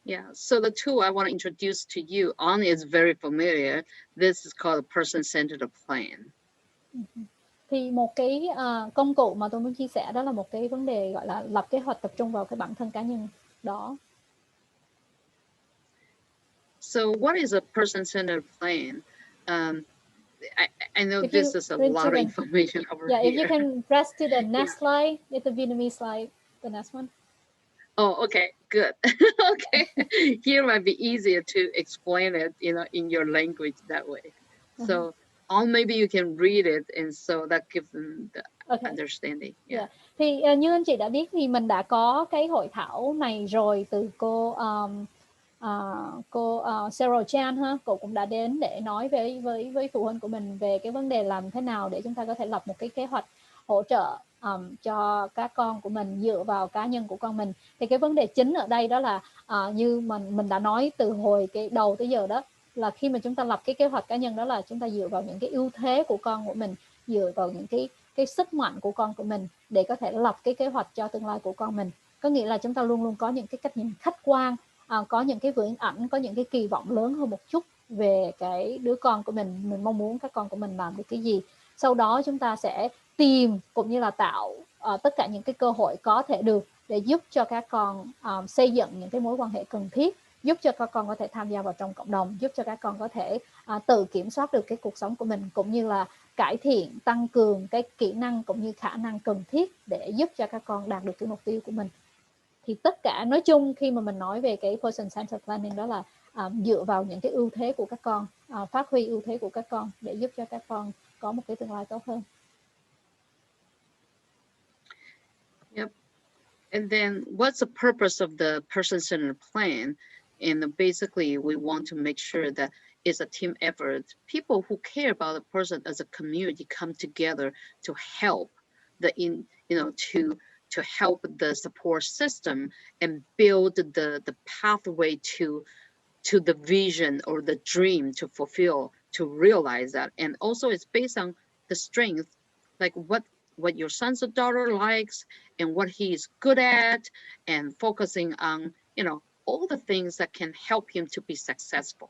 Yeah, so the tool I want to introduce to you on is very familiar. This is called a person-centered plan. Thì một cái công cụ mà tôi muốn chia sẻ đó là một cái vấn đề gọi là lập kế hoạch tập trung vào cái bản thân cá nhân đó. So what is a person-centered plan? I know this is a lot of information over here. Yeah, if you can press to the next slide, it's the Vietnamese slide, the next one. Oh, okay, good. Okay, here might be easier to explain it, in your language that way. So, or maybe you can read it, and so that gives them the understanding. Yeah. Thì như anh chị đã biết thì mình đã có cái hội thảo này rồi từ cô Sarah Chan ha, cô cũng đã đến để nói với phụ huynh của mình về cái vấn đề làm thế nào để chúng ta có thể lập một cái kế hoạch hỗ trợ cho các con của mình dựa vào cá nhân của con mình. Thì cái vấn đề chính ở đây đó là như mình đã nói từ hồi cái đầu tới giờ đó, là khi mà chúng ta lập cái kế hoạch cá nhân đó là chúng ta dựa vào những cái ưu thế của con của mình, dựa vào những cái sức mạnh của con của mình để có thể lập cái kế hoạch cho tương lai của con mình. Có nghĩa là chúng ta luôn luôn có những cái cách nhìn khách quan, có những cái viễn ảnh, có những cái kỳ vọng lớn hơn một chút về cái đứa con của mình mong muốn các con của mình làm được cái gì. Sau đó chúng ta sẽ tìm cũng như là tạo tất cả những cái cơ hội có thể được để giúp cho các con xây dựng những cái mối quan hệ cần thiết, giúp cho các con có thể tham gia vào trong cộng đồng, giúp cho các con có thể tự kiểm soát được cái cuộc sống của mình, cũng như là cải thiện, tăng cường cái kỹ năng cũng như khả năng cần thiết để giúp cho các con đạt được cái mục tiêu của mình. Thì tất cả nói chung khi mà mình nói về cái person-centered planning đó là dựa vào những cái ưu thế của các con, phát huy ưu thế của các con để giúp cho các con có một cái tương lai tốt hơn. Yep. And then what's the purpose of the person-centered plan? And basically we want to make sure that it's a team effort. People who care about the person as a community come together to help to help the support system and build the pathway to the vision or the dream to fulfill, to realize that. And also it's based on the strength, like what your son's daughter likes and what he is good at, and focusing on all the things that can help him to be successful.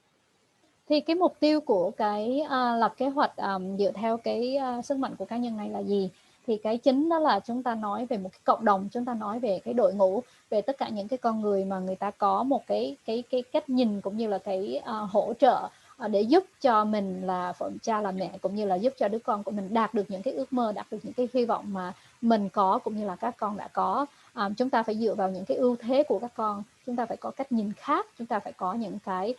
Thì cái mục tiêu của cái lập kế hoạch dựa theo cái sức mạnh của cá nhân này là gì? Thì cái chính đó là chúng ta nói về một cái cộng đồng, chúng ta nói về cái đội ngũ, về tất cả những cái con người mà người ta có một cái cách nhìn cũng như là cái hỗ trợ để giúp cho mình là phụ cha là mẹ, cũng như là giúp cho đứa con của mình đạt được những cái ước mơ, đạt được những cái hy vọng mà mình có cũng như là các con đã có. Chúng ta phải dựa vào những cái ưu thế của các con, chúng ta phải có cách nhìn khác, chúng ta phải có những cái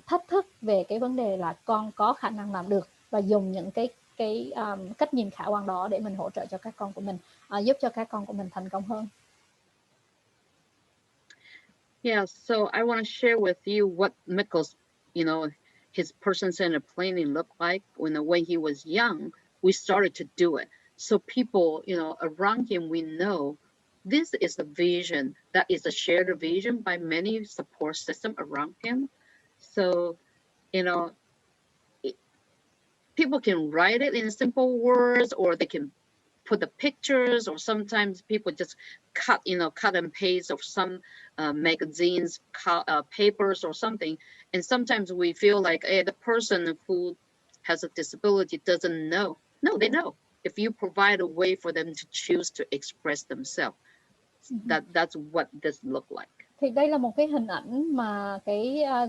thách thức về cái vấn đề là con có khả năng làm được, và dùng những cái cách nhìn khả quan đó để mình hỗ trợ cho các con của mình, giúp cho các con của mình thành công hơn. Yeah, so I want to share with you what Mikkel's, his person-centered planning looked like when he was young. We started to do it. So people, around him, we know this is a vision that is a shared vision by many support system around him. So, people people can write it in simple words, or they can put the pictures, or sometimes people just cut and paste of some magazines, papers or something. And sometimes we feel like, hey, the person who has a disability doesn't know. No, they know. If you provide a way for them to choose to express themselves, that's what this look like. Thì đây là một cái hình ảnh mà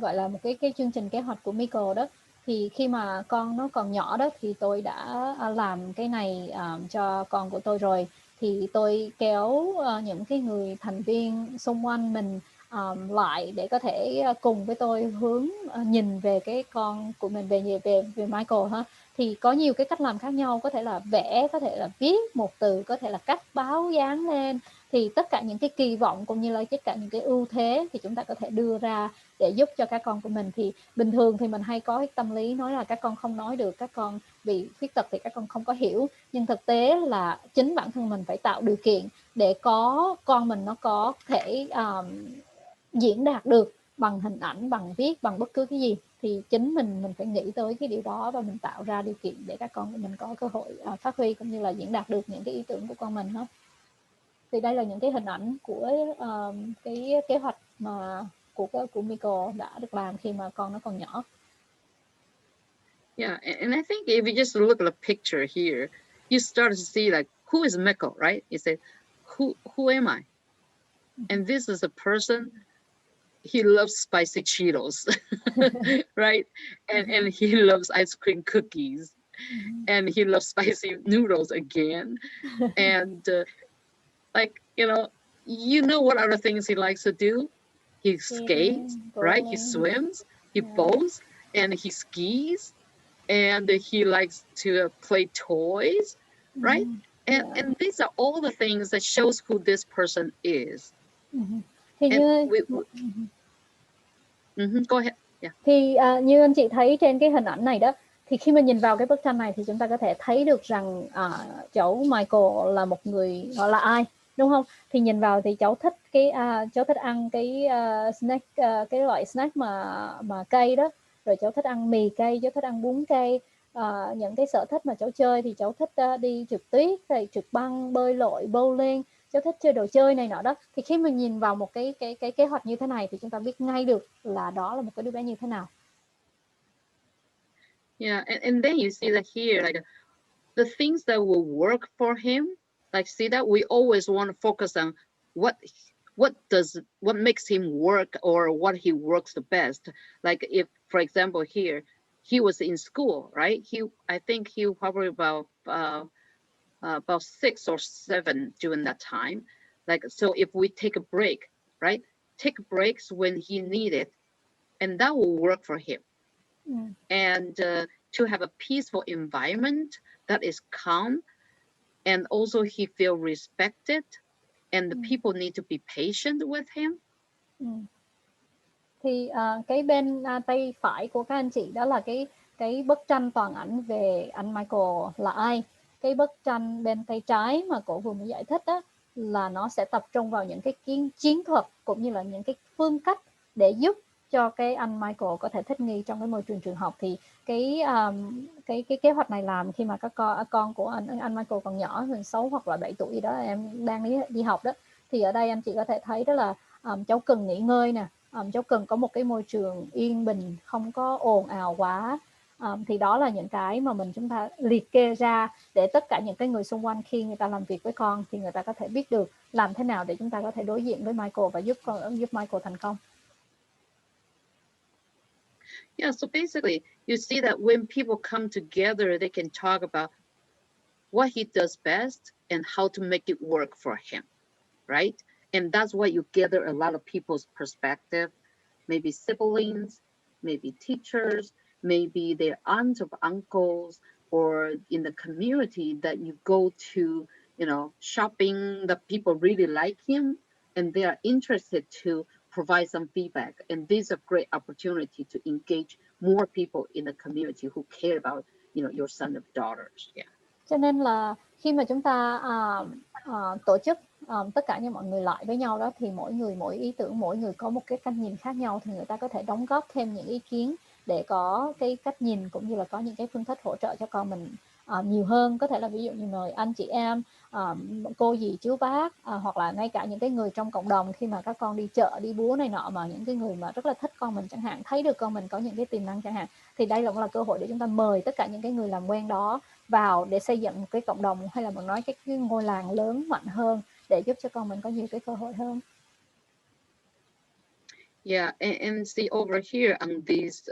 gọi là một cái chương trình kế hoạch của Michael đó. Thì khi mà con nó còn nhỏ đó thì tôi đã làm cái này cho con của tôi rồi. Thì tôi kéo những cái người thành viên xung quanh mình lại để có thể cùng với tôi hướng nhìn về cái con của mình, về Michael ha. Thì có nhiều cái cách làm khác nhau, có thể là vẽ, có thể là viết một từ, có thể là cắt báo dán lên. Thì tất cả những cái kỳ vọng cũng như là tất cả những cái ưu thế thì chúng ta có thể đưa ra để giúp cho các con của mình. Thì bình thường thì mình hay có cái tâm lý nói là các con không nói được, các con bị khuyết tật thì các con không có hiểu. Nhưng thực tế là chính bản thân mình phải tạo điều kiện để có con mình nó có thể diễn đạt được bằng hình ảnh, bằng viết, bằng bất cứ cái gì. Thì chính mình phải nghĩ tới cái điều đó và mình tạo ra điều kiện để các con của mình có cơ hội phát huy cũng như là diễn đạt được những cái ý tưởng của con mình đó. Thì đây là những cái hình ảnh của cái kế hoạch mà của Michael đã được làm khi mà con nó còn nhỏ. Yeah, and I think if you just look at the picture here, you start to see like, who is Michael, right? You say, who am I? And this is a person, he loves spicy Cheetos, right? And he loves ice cream cookies, and he loves spicy noodles again. And like, you know what other things he likes to do? He skates, right? He swims, he bowls, and he skis, and he likes to play toys, right? And these are all the things that shows who this person is. Thì go ahead. Yeah. Thì như anh chị thấy trên cái hình ảnh này đó, thì khi mà nhìn vào cái bức tranh này thì chúng ta có thể thấy được rằng cháu Michael là một người gọi là ai, đúng không? Thì nhìn vào thì cháu thích cháu thích ăn cái snack, cái loại snack mà cây đó, rồi cháu thích ăn mì cây, cháu thích ăn bún cây. Những cái sở thích mà cháu chơi thì cháu thích đi trượt tuyết, rồi trượt băng, bơi lội, bowling, cháu thích chơi đồ chơi này nọ đó. Thì khi mình nhìn vào một cái kế hoạch như thế này thì chúng ta biết ngay được là đó là một cái đứa bé như thế nào. Yeah, and then you see that here, like the things that will work for him, like see that we always want to focus on what makes him work or what he works the best. Like if, for example, here he was in school, right? I think he probably about 6 or 7 during that time. Like, so if we take a break, right? Take breaks when he needed, and that will work for him. And to have a peaceful environment that is calm, and also he feel respected, and the people need to be patient with him. Thì cái bên tay phải của các anh chị đó là cái bức tranh toàn ảnh về anh Michael là ai. Cái bức tranh bên tay trái mà cổ vừa mới giải thích đó là nó sẽ tập trung vào những cái chiến thuật cũng như là những cái phương cách để giúp cho cái anh Michael có thể thích nghi trong cái môi trường trường học. Thì cái kế hoạch này làm khi mà các con của anh Michael còn nhỏ, 6 hoặc là 7 tuổi gì đó, em đang đi học đó. Thì ở đây anh chị có thể thấy đó là cháu cần nghỉ ngơi nè, cháu cần có một cái môi trường yên bình, không có ồn ào quá. Thì đó là những cái mà chúng ta liệt kê ra để tất cả những cái người xung quanh khi người ta làm việc với con thì người ta có thể biết được làm thế nào để chúng ta có thể đối diện với Michael và giúp Michael thành công. Yeah, so basically you see that when people come together, they can talk about what he does best and how to make it work for him, right? And that's why you gather a lot of people's perspective, maybe siblings, maybe teachers, maybe their aunts or uncles, or in the community that you go to, shopping, that people really like him and they are interested to provide some feedback. And this is a great opportunity to engage more people in the community who care about, your son or daughters. Yeah. Cho nên là khi mà chúng ta tổ chức tất cả những mọi người lại với nhau đó, thì mỗi người mỗi ý tưởng, mỗi người có một cái cách nhìn khác nhau, thì người ta có thể đóng góp thêm những ý kiến để có cái cách nhìn cũng như là có những cái phương thức hỗ trợ cho con mình nhiều hơn. Có thể là ví dụ như mời anh chị em, cô dì chú bác, hoặc là ngay cả những cái người trong cộng đồng khi mà các con đi chợ đi búa này nọ, mà những cái người mà rất là thích con mình chẳng hạn, thấy được con mình có những cái tiềm năng chẳng hạn, thì đây cũng là cơ hội để chúng ta mời tất cả những cái người làm quen đó vào để xây dựng một cái cộng đồng, hay là mình nói cái ngôi làng lớn mạnh hơn để giúp cho con mình có nhiều cái cơ hội hơn. Yeah, and see over here on these,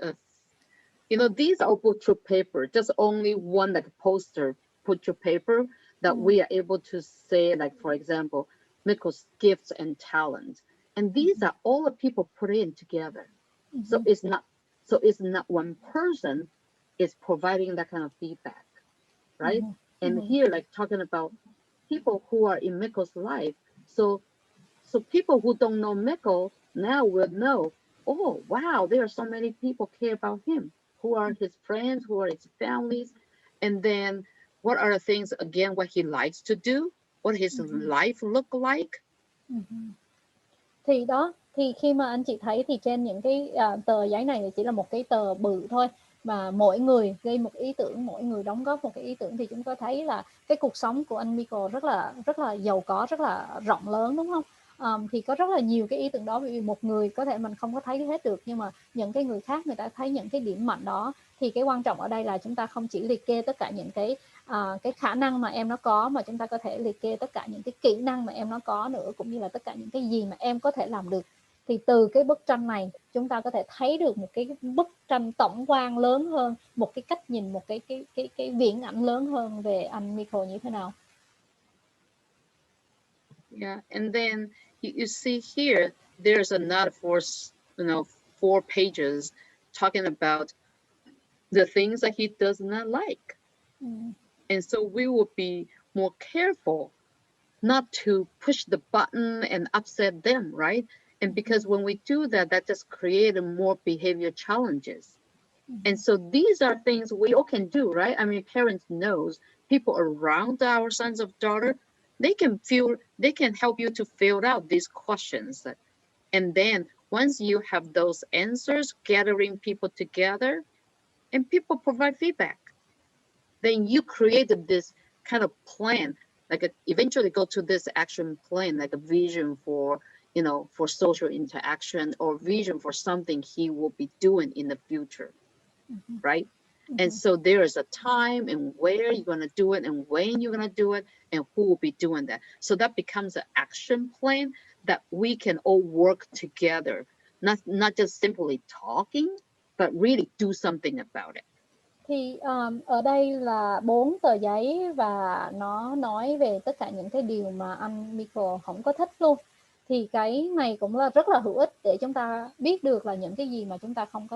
these are butcher paper, just only one like poster, butcher paper that we are able to say, like, for example, Mikkel's gifts and talents. And these are all the people put in together. So it's not one person is providing that kind of feedback, right? And here, like talking about people who are in Mikkel's life. So people who don't know Mikkel now will know, oh, wow, there are so many people care about him, who are his friends, who are his families. And then what are the things, again, what he likes to do, what his life look like. Thì đó, thì khi mà anh chị thấy thì trên những cái tờ giấy này thì chỉ là một cái tờ bự thôi, mà mỗi người gây một ý tưởng, mỗi người đóng góp một cái ý tưởng, thì chúng ta thấy là cái cuộc sống của anh Mikkel rất là giàu có, rất là rộng lớn, đúng không? Thì có rất là nhiều cái ý tưởng đó, bởi vì một người có thể mình không có thấy hết được, nhưng mà những cái người khác người ta thấy những cái điểm mạnh đó. Thì cái quan trọng ở đây là chúng ta không chỉ liệt kê tất cả những cái khả năng mà em nó có, mà chúng ta có thể liệt kê tất cả những cái kỹ năng mà em nó có nữa, cũng như là tất cả những cái gì mà em có thể làm được. Thì từ cái bức tranh này chúng ta có thể thấy được một cái bức tranh tổng quan lớn hơn, một cái cách nhìn, một cái viễn ảnh lớn hơn về anh Mikkel như thế nào. Yeah, and then you see here, there's another four pages talking about the things that he does not like. And so we will be more careful not to push the button and upset them, right? And because when we do that, that just creates more behavior challenges. And so these are things we all can do, right? I mean, parents knows people around our sons of daughter, they can help you to fill out these questions. And then once you have those answers, gathering people together and people provide feedback, then you created this kind of plan, like eventually go to this action plan, like a vision for, for social interaction, or vision for something he will be doing in the future, right? And so there is a time and where you're going to do it, and when you're going to do it, and who will be doing that. So that becomes an action plan that we can all work together, not just simply talking, but really do something about it. Thì ở đây là 4 tờ giấy và nó nói về tất cả những cái điều mà anh Mikkel không có thích luôn. Thì cái này cũng là rất là hữu ích để chúng ta biết được là những cái gì mà chúng ta không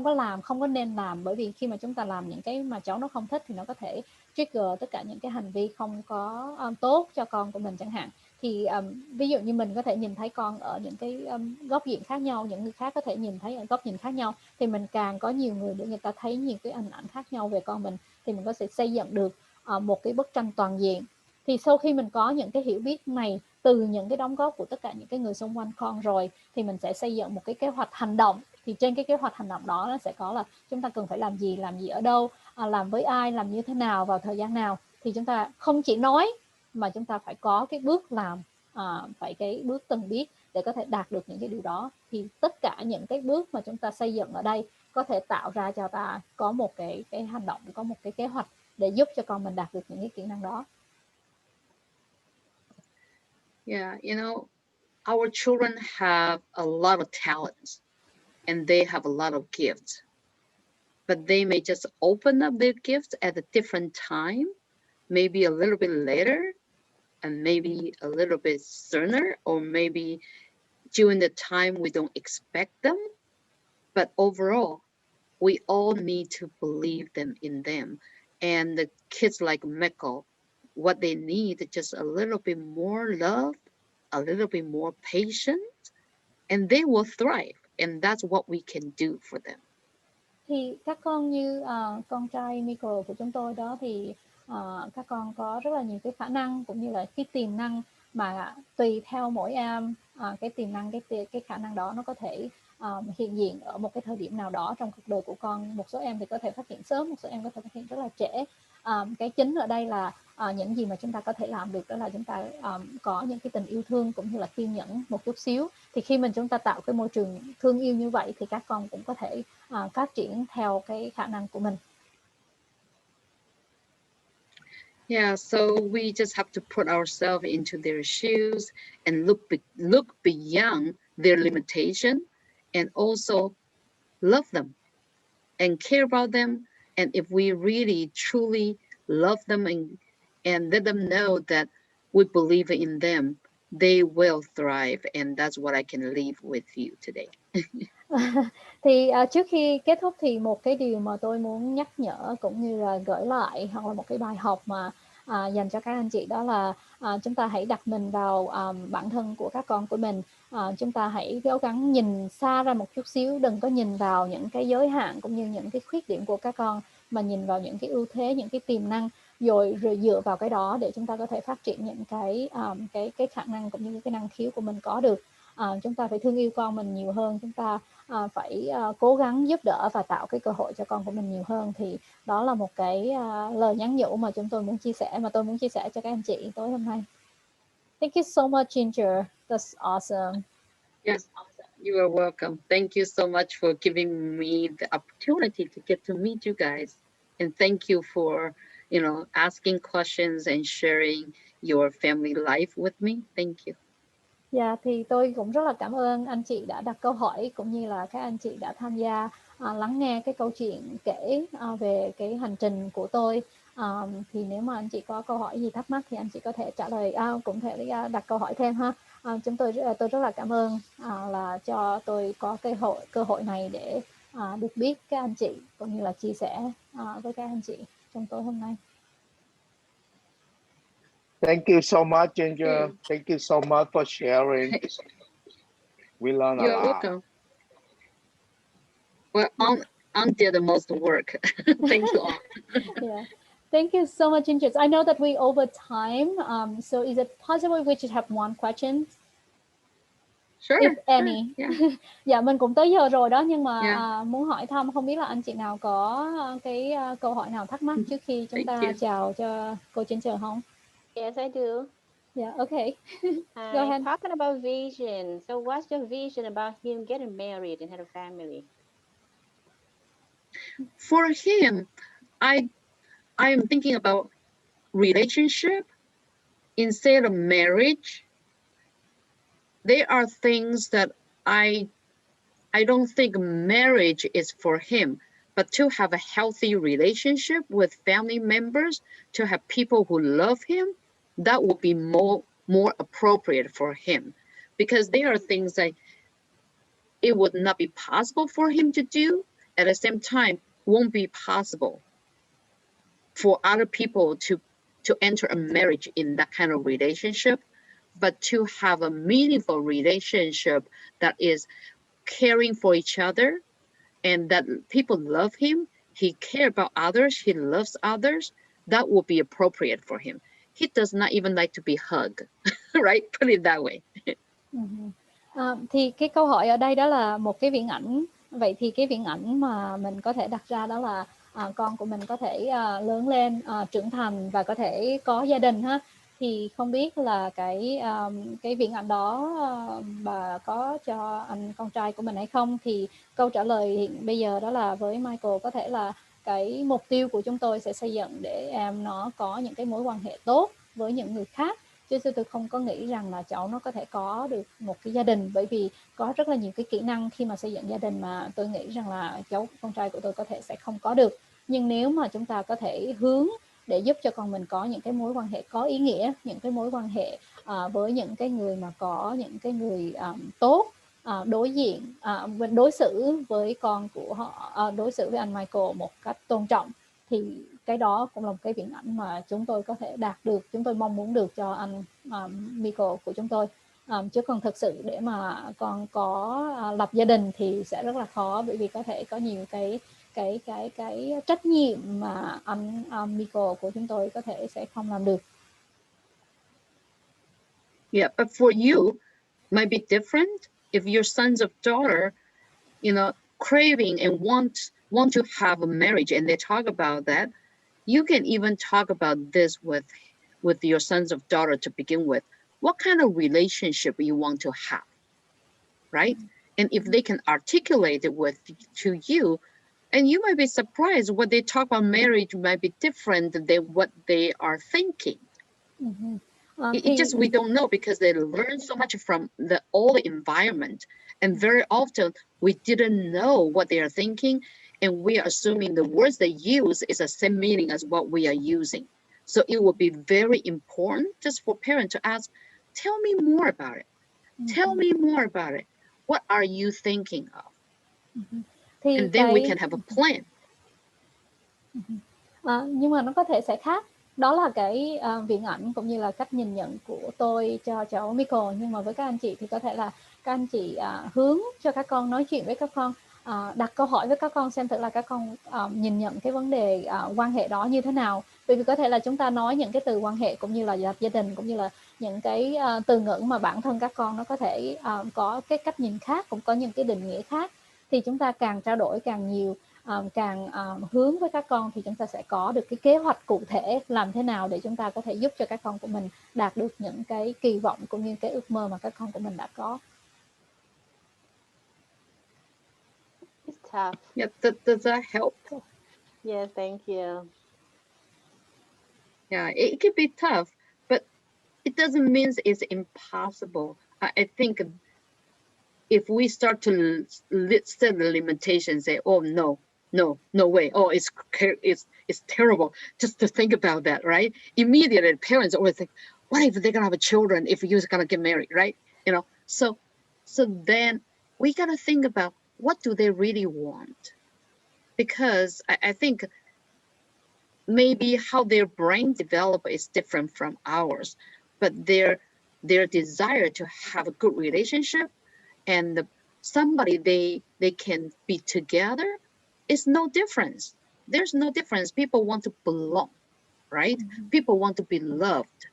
có làm, không có nên làm. Bởi vì khi mà chúng ta làm những cái mà cháu nó không thích thì nó có thể trigger tất cả những cái hành vi không có tốt cho con của mình chẳng hạn. Thì ví dụ như mình có thể nhìn thấy con ở những cái góc nhìn khác nhau, những người khác có thể nhìn thấy ở góc nhìn khác nhau, thì mình càng có nhiều người để người ta thấy nhiều cái hình ảnh khác nhau về con mình, thì mình có thể xây dựng được một cái bức tranh toàn diện. Thì sau khi mình có những cái hiểu biết này từ những cái đóng góp của tất cả những cái người xung quanh con rồi, thì mình sẽ xây dựng một cái kế hoạch hành động. Thì trên cái kế hoạch hành động đó nó sẽ có là chúng ta cần phải làm gì ở đâu, làm với ai, làm như thế nào, vào thời gian nào. Thì chúng ta không chỉ nói mà chúng ta phải có cái bước làm, phải cái bước từng bước để có thể đạt được những cái điều đó. Thì tất cả những cái bước mà chúng ta xây dựng ở đây có thể tạo ra cho ta có một cái hành động, có một cái kế hoạch để giúp cho con mình đạt được những cái kỹ năng đó. Yeah, our children have a lot of talents and they have a lot of gifts, but they may just open up their gifts at a different time, maybe a little bit later, and maybe a little bit sooner, or maybe during the time we don't expect them. But overall, we all need to believe in them. And the kids like Mikkel, what they need is just a little bit more love, a little bit more patience, and they will thrive. And that's what we can do for them. Thì các con như con trai Mikkel của chúng tôi đó, thì các con có rất là nhiều cái khả năng cũng như là cái tiềm năng, mà tùy theo mỗi em cái tiềm năng, cái khả năng đó nó có thể hiện diện ở một cái thời điểm nào đó trong cuộc đời của con. Một số em thì có thể phát hiện sớm, một số em có thể phát hiện rất là trễ. Cái chính ở đây là những gì mà chúng ta có thể làm được đó là chúng ta có những cái tình yêu thương cũng như là kiên nhẫn một chút xíu. Thì khi chúng ta tạo cái môi trường thương yêu như vậy thì các con cũng có thể phát triển theo cái khả năng của mình. Yeah, so we just have to put ourselves into their shoes and look beyond their limitation and also love them and care about them. And if we really truly love them and let them know that we believe in them, they will thrive. And that's what I can leave with you today. Thì trước khi kết thúc thì một cái điều mà tôi muốn nhắc nhở cũng như là gửi lại, hoặc là một cái bài học mà dành cho các anh chị, đó là chúng ta hãy đặt mình vào bản thân của các con của mình. Chúng ta hãy cố gắng nhìn xa ra một chút xíu, đừng có nhìn vào những cái giới hạn cũng như những cái khuyết điểm của các con, mà nhìn vào những cái ưu thế, những cái tiềm năng, rồi dựa vào cái đó để chúng ta có thể phát triển những cái khả năng cũng như cái năng khiếu của mình có được. Chúng ta phải thương yêu con mình nhiều hơn, chúng ta phải cố gắng giúp đỡ và tạo cái cơ hội cho con của mình nhiều hơn. Thì đó là một cái lời nhắn nhủ mà tôi muốn chia sẻ cho các anh chị tối hôm nay. Thank you so much, Ginger. That's awesome. Yes, you are welcome. Thank you so much for giving me the opportunity to get to meet you guys. And thank you for, asking questions and sharing your family life with me. Thank you. Dạ, thì tôi cũng rất là cảm ơn anh chị đã đặt câu hỏi, cũng như là các anh chị đã tham gia lắng nghe cái câu chuyện kể về cái hành trình của tôi. Thì nếu mà anh chị có câu hỏi gì thắc mắc thì anh chị có thể trả lời, cũng thể đặt câu hỏi thêm ha. Tôi rất là cảm ơn là cho tôi có cái cơ hội này để được biết các anh chị cũng như là chia sẻ với các anh chị trong tối hôm nay. Thank you so much, Ginger. Thank you so much for sharing. We learn a You're lot. welcome. Well, on did the most work. Thank you all. Yeah. Thank you so much, Ginger. I know that we over time. So is it possible we just have one question? Sure. If any. Yeah. Dạ, mình cũng tới giờ rồi đó, nhưng mà muốn hỏi thăm, không biết là anh chị nào có cái câu hỏi nào thắc mắc trước khi chúng ta chào cho cô Ginger không? Yes, I do. Yeah, okay. Go ahead. Talking about vision. So what's your vision about him getting married and have a family? For him, I am thinking about relationship instead of marriage. There are things that I don't think marriage is for him, but to have a healthy relationship with family members, to have people who love him, that would be more appropriate for him, because there are things that it would not be possible for him to do, at the same time won't be possible for other people to enter a marriage in that kind of relationship. But to have a meaningful relationship that is caring for each other and that people love him, he cares about others, he loves others, that would be appropriate for him. He does not even like to be hugged, right? Put it that way. Thì cái câu hỏi ở đây đó là một cái viễn ảnh. Vậy thì cái viễn ảnh mà mình có thể đặt ra đó là con của mình có thể lớn lên, trưởng thành và có thể có gia đình ha. Thì không biết là cái viễn ảnh đó bà có cho anh con trai của mình hay không? Thì câu trả lời hiện bây giờ đó là với Michael, có thể là cái mục tiêu của chúng tôi sẽ xây dựng để em nó có những cái mối quan hệ tốt với những người khác. Chứ tôi không có nghĩ rằng là cháu nó có thể có được một cái gia đình, bởi vì có rất là nhiều cái kỹ năng khi mà xây dựng gia đình mà tôi nghĩ rằng là con trai của tôi có thể sẽ không có được. Nhưng nếu mà chúng ta có thể hướng để giúp cho con mình có những cái mối quan hệ có ý nghĩa, những cái mối quan hệ với những cái người mà có những cái người tốt, đối xử với con của họ, đối xử với anh Michael một cách tôn trọng, thì cái đó cũng là một cái viễn ảnh mà chúng tôi có thể đạt được, chúng tôi mong muốn được cho anh Michael của chúng tôi. Chứ còn thực sự để mà con có lập gia đình thì sẽ rất là khó, bởi vì có thể có nhiều cái trách nhiệm mà anh Michael của chúng tôi có thể sẽ không làm được. Yeah, but for you, might be different. If your sons or daughter craving and want to have a marriage, and they talk about that, you can even talk about this with your sons or daughter to begin with. What kind of relationship you want to have, right? And if they can articulate it to you, and you might be surprised what they talk about marriage might be different than what they are thinking. It just, we don't know, because they learn so much from all the environment, and very often we didn't know what they are thinking, and we are assuming the words they use is the same meaning as what we are using. So it will be very important just for parents to ask, tell me more about it. Tell me more about it. What are you thinking of? And then we can have a plan. Nhưng mà nó có thể sẽ khác. Đó là cái viễn ảnh cũng như là cách nhìn nhận của tôi cho cháu Michael. Nhưng mà với các anh chị thì có thể là các anh chị hướng cho các con, nói chuyện với các con, đặt câu hỏi với các con xem thử là các con nhìn nhận cái vấn đề quan hệ đó như thế nào. Bởi vì có thể là chúng ta nói những cái từ quan hệ cũng như là gia đình, cũng như là những cái từ ngữ mà bản thân các con nó có thể có cái cách nhìn khác, cũng có những cái định nghĩa khác. Thì chúng ta càng trao đổi càng nhiều, càng hướng với các con thì chúng ta sẽ có được cái kế hoạch cụ thể làm thế nào để chúng ta có thể giúp cho các con của mình đạt được những cái kỳ vọng cũng như cái ước mơ mà các con của mình đã có. It's tough. Yeah, does that help? Yes, thank you. Yeah, it could be tough, but it doesn't mean it's impossible. I think if we start to set the limitations, say, oh no way, oh it's terrible just to think about that, right? Immediately parents always think, what if they're gonna have children if you're gonna get married, right? So then we gotta think about, what do they really want? Because I think maybe how their brain develop is different from ours, but their desire to have a good relationship and somebody they can be together is no difference. There's no difference. People want to belong, right? People want to be loved,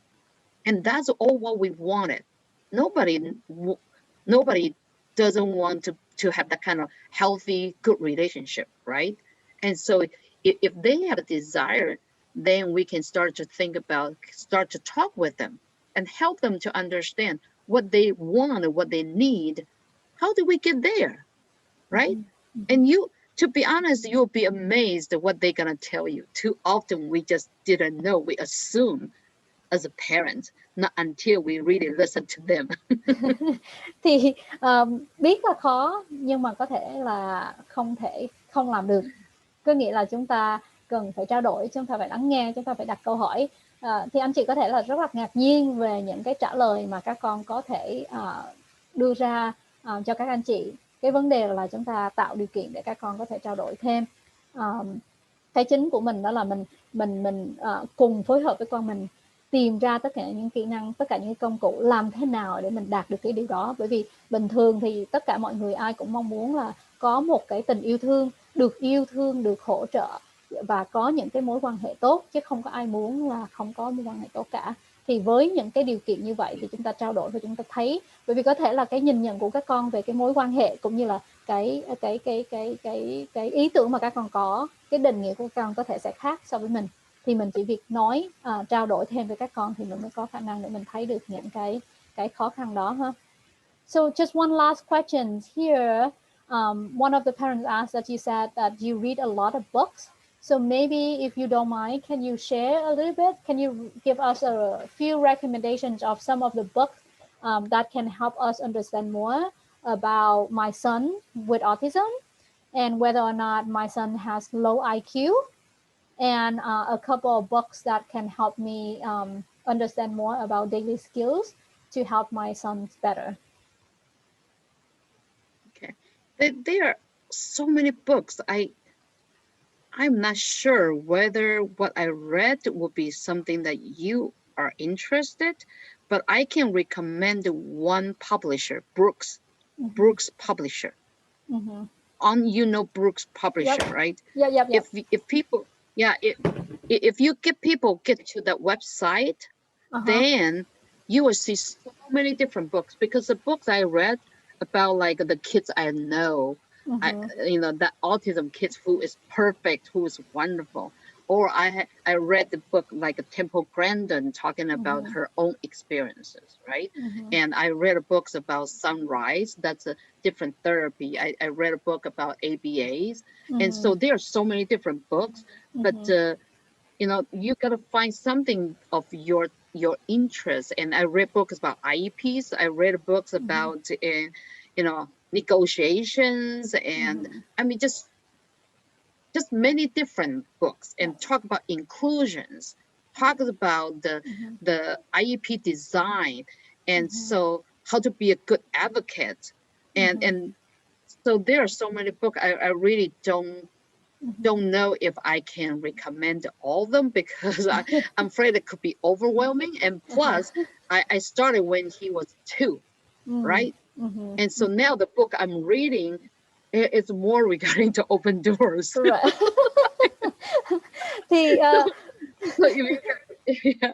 and that's all what we wanted. Nobody doesn't want to have that kind of healthy, good relationship, right? And so if they have a desire, then we can start to talk with them and help them to understand what they want and what they need. How do we get there, right? And to be honest, you'll be amazed at what they're gonna tell you. Too often we just didn't know. We assume as a parent, not until we really listen to them. Thì biết là khó, nhưng mà có thể là không làm được. Có nghĩa là chúng ta cần phải trao đổi, chúng ta phải lắng nghe, chúng ta phải đặt câu hỏi. Thì anh chị có thể là rất là ngạc nhiên về những cái trả lời mà các con có thể đưa ra cho các anh chị. Cái vấn đề là chúng ta tạo điều kiện để các con có thể trao đổi thêm. Cái chính của mình đó là mình cùng phối hợp với con mình tìm ra tất cả những kỹ năng, tất cả những công cụ làm thế nào để mình đạt được cái điều đó. Bởi vì bình thường thì tất cả mọi người ai cũng mong muốn là có một cái tình yêu thương, được hỗ trợ và có những cái mối quan hệ tốt, chứ không có ai muốn là không có mối quan hệ tốt cả. Thì với những cái điều kiện như vậy thì chúng ta trao đổi và chúng ta thấy, bởi vì có thể là cái nhìn nhận của các con về cái mối quan hệ cũng như là cái ý tưởng mà các con có, cái định nghĩa của các con có thể sẽ khác so với mình. Thì mình chỉ việc nói, trao đổi thêm với các con thì mình mới có khả năng để mình thấy được những cái khó khăn đó ha. So just one last question here. One of the parents asked that you said that you read a lot of books. So maybe if you don't mind, can you share a little bit? Can you give us a few recommendations of some of the books that can help us understand more about my son with autism and whether or not my son has low IQ, and a couple of books that can help me understand more about daily skills to help my sons better. Okay, there are so many books. I'm not sure whether what I read will be something that you are interested, but I can recommend one publisher, Brooks Publisher. Brooks Publisher, right? Yep. If people, if you get to that website, then you will see so many different books, because the books I read about like the kids I know, You know, that autism kids who is perfect, who is wonderful. Or I read the book like Temple Grandin talking about her own experiences, right? And I read books about Sunrise, that's a different therapy. I read a book about ABAs, and so there are so many different books, but you know, you gotta find something of your interest. And I read books about IEPs. I read books about you know, negotiations, and I mean just many different books, and talk about inclusions, talk about the IEP design, and so how to be a good advocate, and so there are so many books. I really don't know if I can recommend all of them, because I'm afraid it could be overwhelming. And plus, I started when he was 2, right? And so now the book I'm reading is more regarding to open doors. Right. Thì So if you can,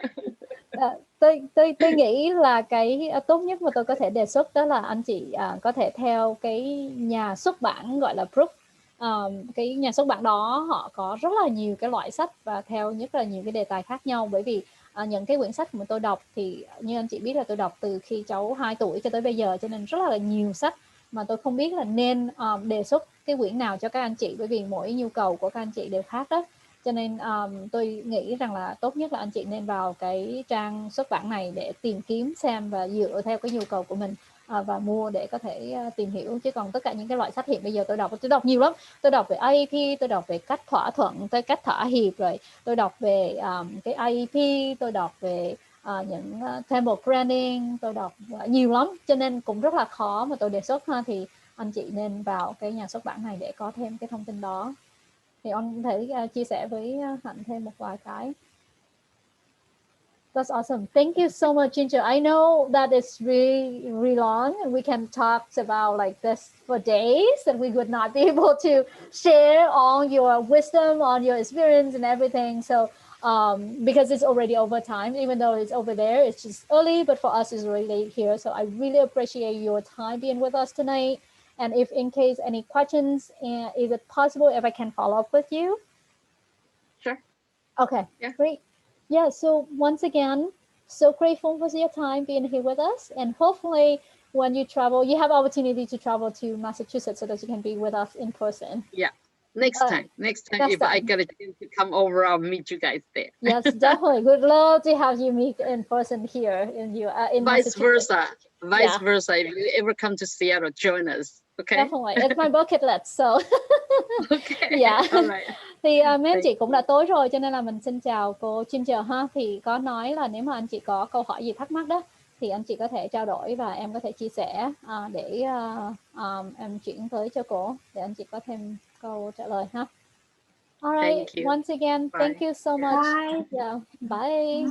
tôi nghĩ là cái tốt nhất mà tôi có thể đề xuất đó là anh chị có thể theo cái nhà xuất bản gọi là Brook. Cái nhà xuất bản đó họ có rất là nhiều cái loại sách và theo rất là nhiều cái đề tài khác nhau. Bởi vì những cái quyển sách mà tôi đọc thì như anh chị biết là tôi đọc từ khi cháu 2 tuổi cho tới bây giờ, cho nên rất là nhiều sách mà tôi không biết là nên đề xuất cái quyển nào cho các anh chị, bởi vì mỗi nhu cầu của các anh chị đều khác đó. Cho nên tôi nghĩ rằng là tốt nhất là anh chị nên vào cái trang xuất bản này để tìm kiếm xem và dựa theo cái nhu cầu của mình và mua để có thể tìm hiểu. Chứ còn tất cả những cái loại sách hiện bây giờ tôi đọc nhiều lắm. Tôi đọc về IEP, tôi đọc về cách thỏa thuận, tới cách thỏa hiệp, rồi tôi đọc về cái IEP, tôi đọc về những table grading, tôi đọc nhiều lắm. Cho nên cũng rất là khó mà tôi đề xuất ha. Thì anh chị nên vào cái nhà xuất bản này để có thêm cái thông tin đó. Thì ông có thể chia sẻ với Hạnh thêm một vài cái. That's awesome. Thank you so much, Ginger. I know that it's really, really long, and we can talk about like this for days, and we would not be able to share all your wisdom, on your experience, and everything. So, because it's already over time, even though it's over there, it's just early, but for us, it's really late here. So, I really appreciate your time being with us tonight. And if in case any questions, is it possible if I can follow up with you? sure. Okay, Yeah. great. Yeah, so once again, so grateful for your time being here with us. And hopefully when you travel, you have opportunity to travel to Massachusetts so that you can be with us in person. Yeah. Next time, if I get a chance to come over, I'll meet you guys there. Yes, definitely. We'd love to have you meet in person here in Vice versa. Yeah. If you ever come to Seattle, join us. Okay. Definitely. It's my bucket list. So Okay. Yeah. All right. Thì mấy anh chị cũng đã tối rồi, cho nên là mình xin chào cô Ginger ha. Thì có nói là nếu mà anh chị có câu hỏi gì thắc mắc đó thì anh chị có thể trao đổi và em có thể chia sẻ để em chuyển tới cho cô để anh chị có thêm câu trả lời ha. Alright, Thank you. once again, Bye. thank you so much. Bye. Yeah, bye.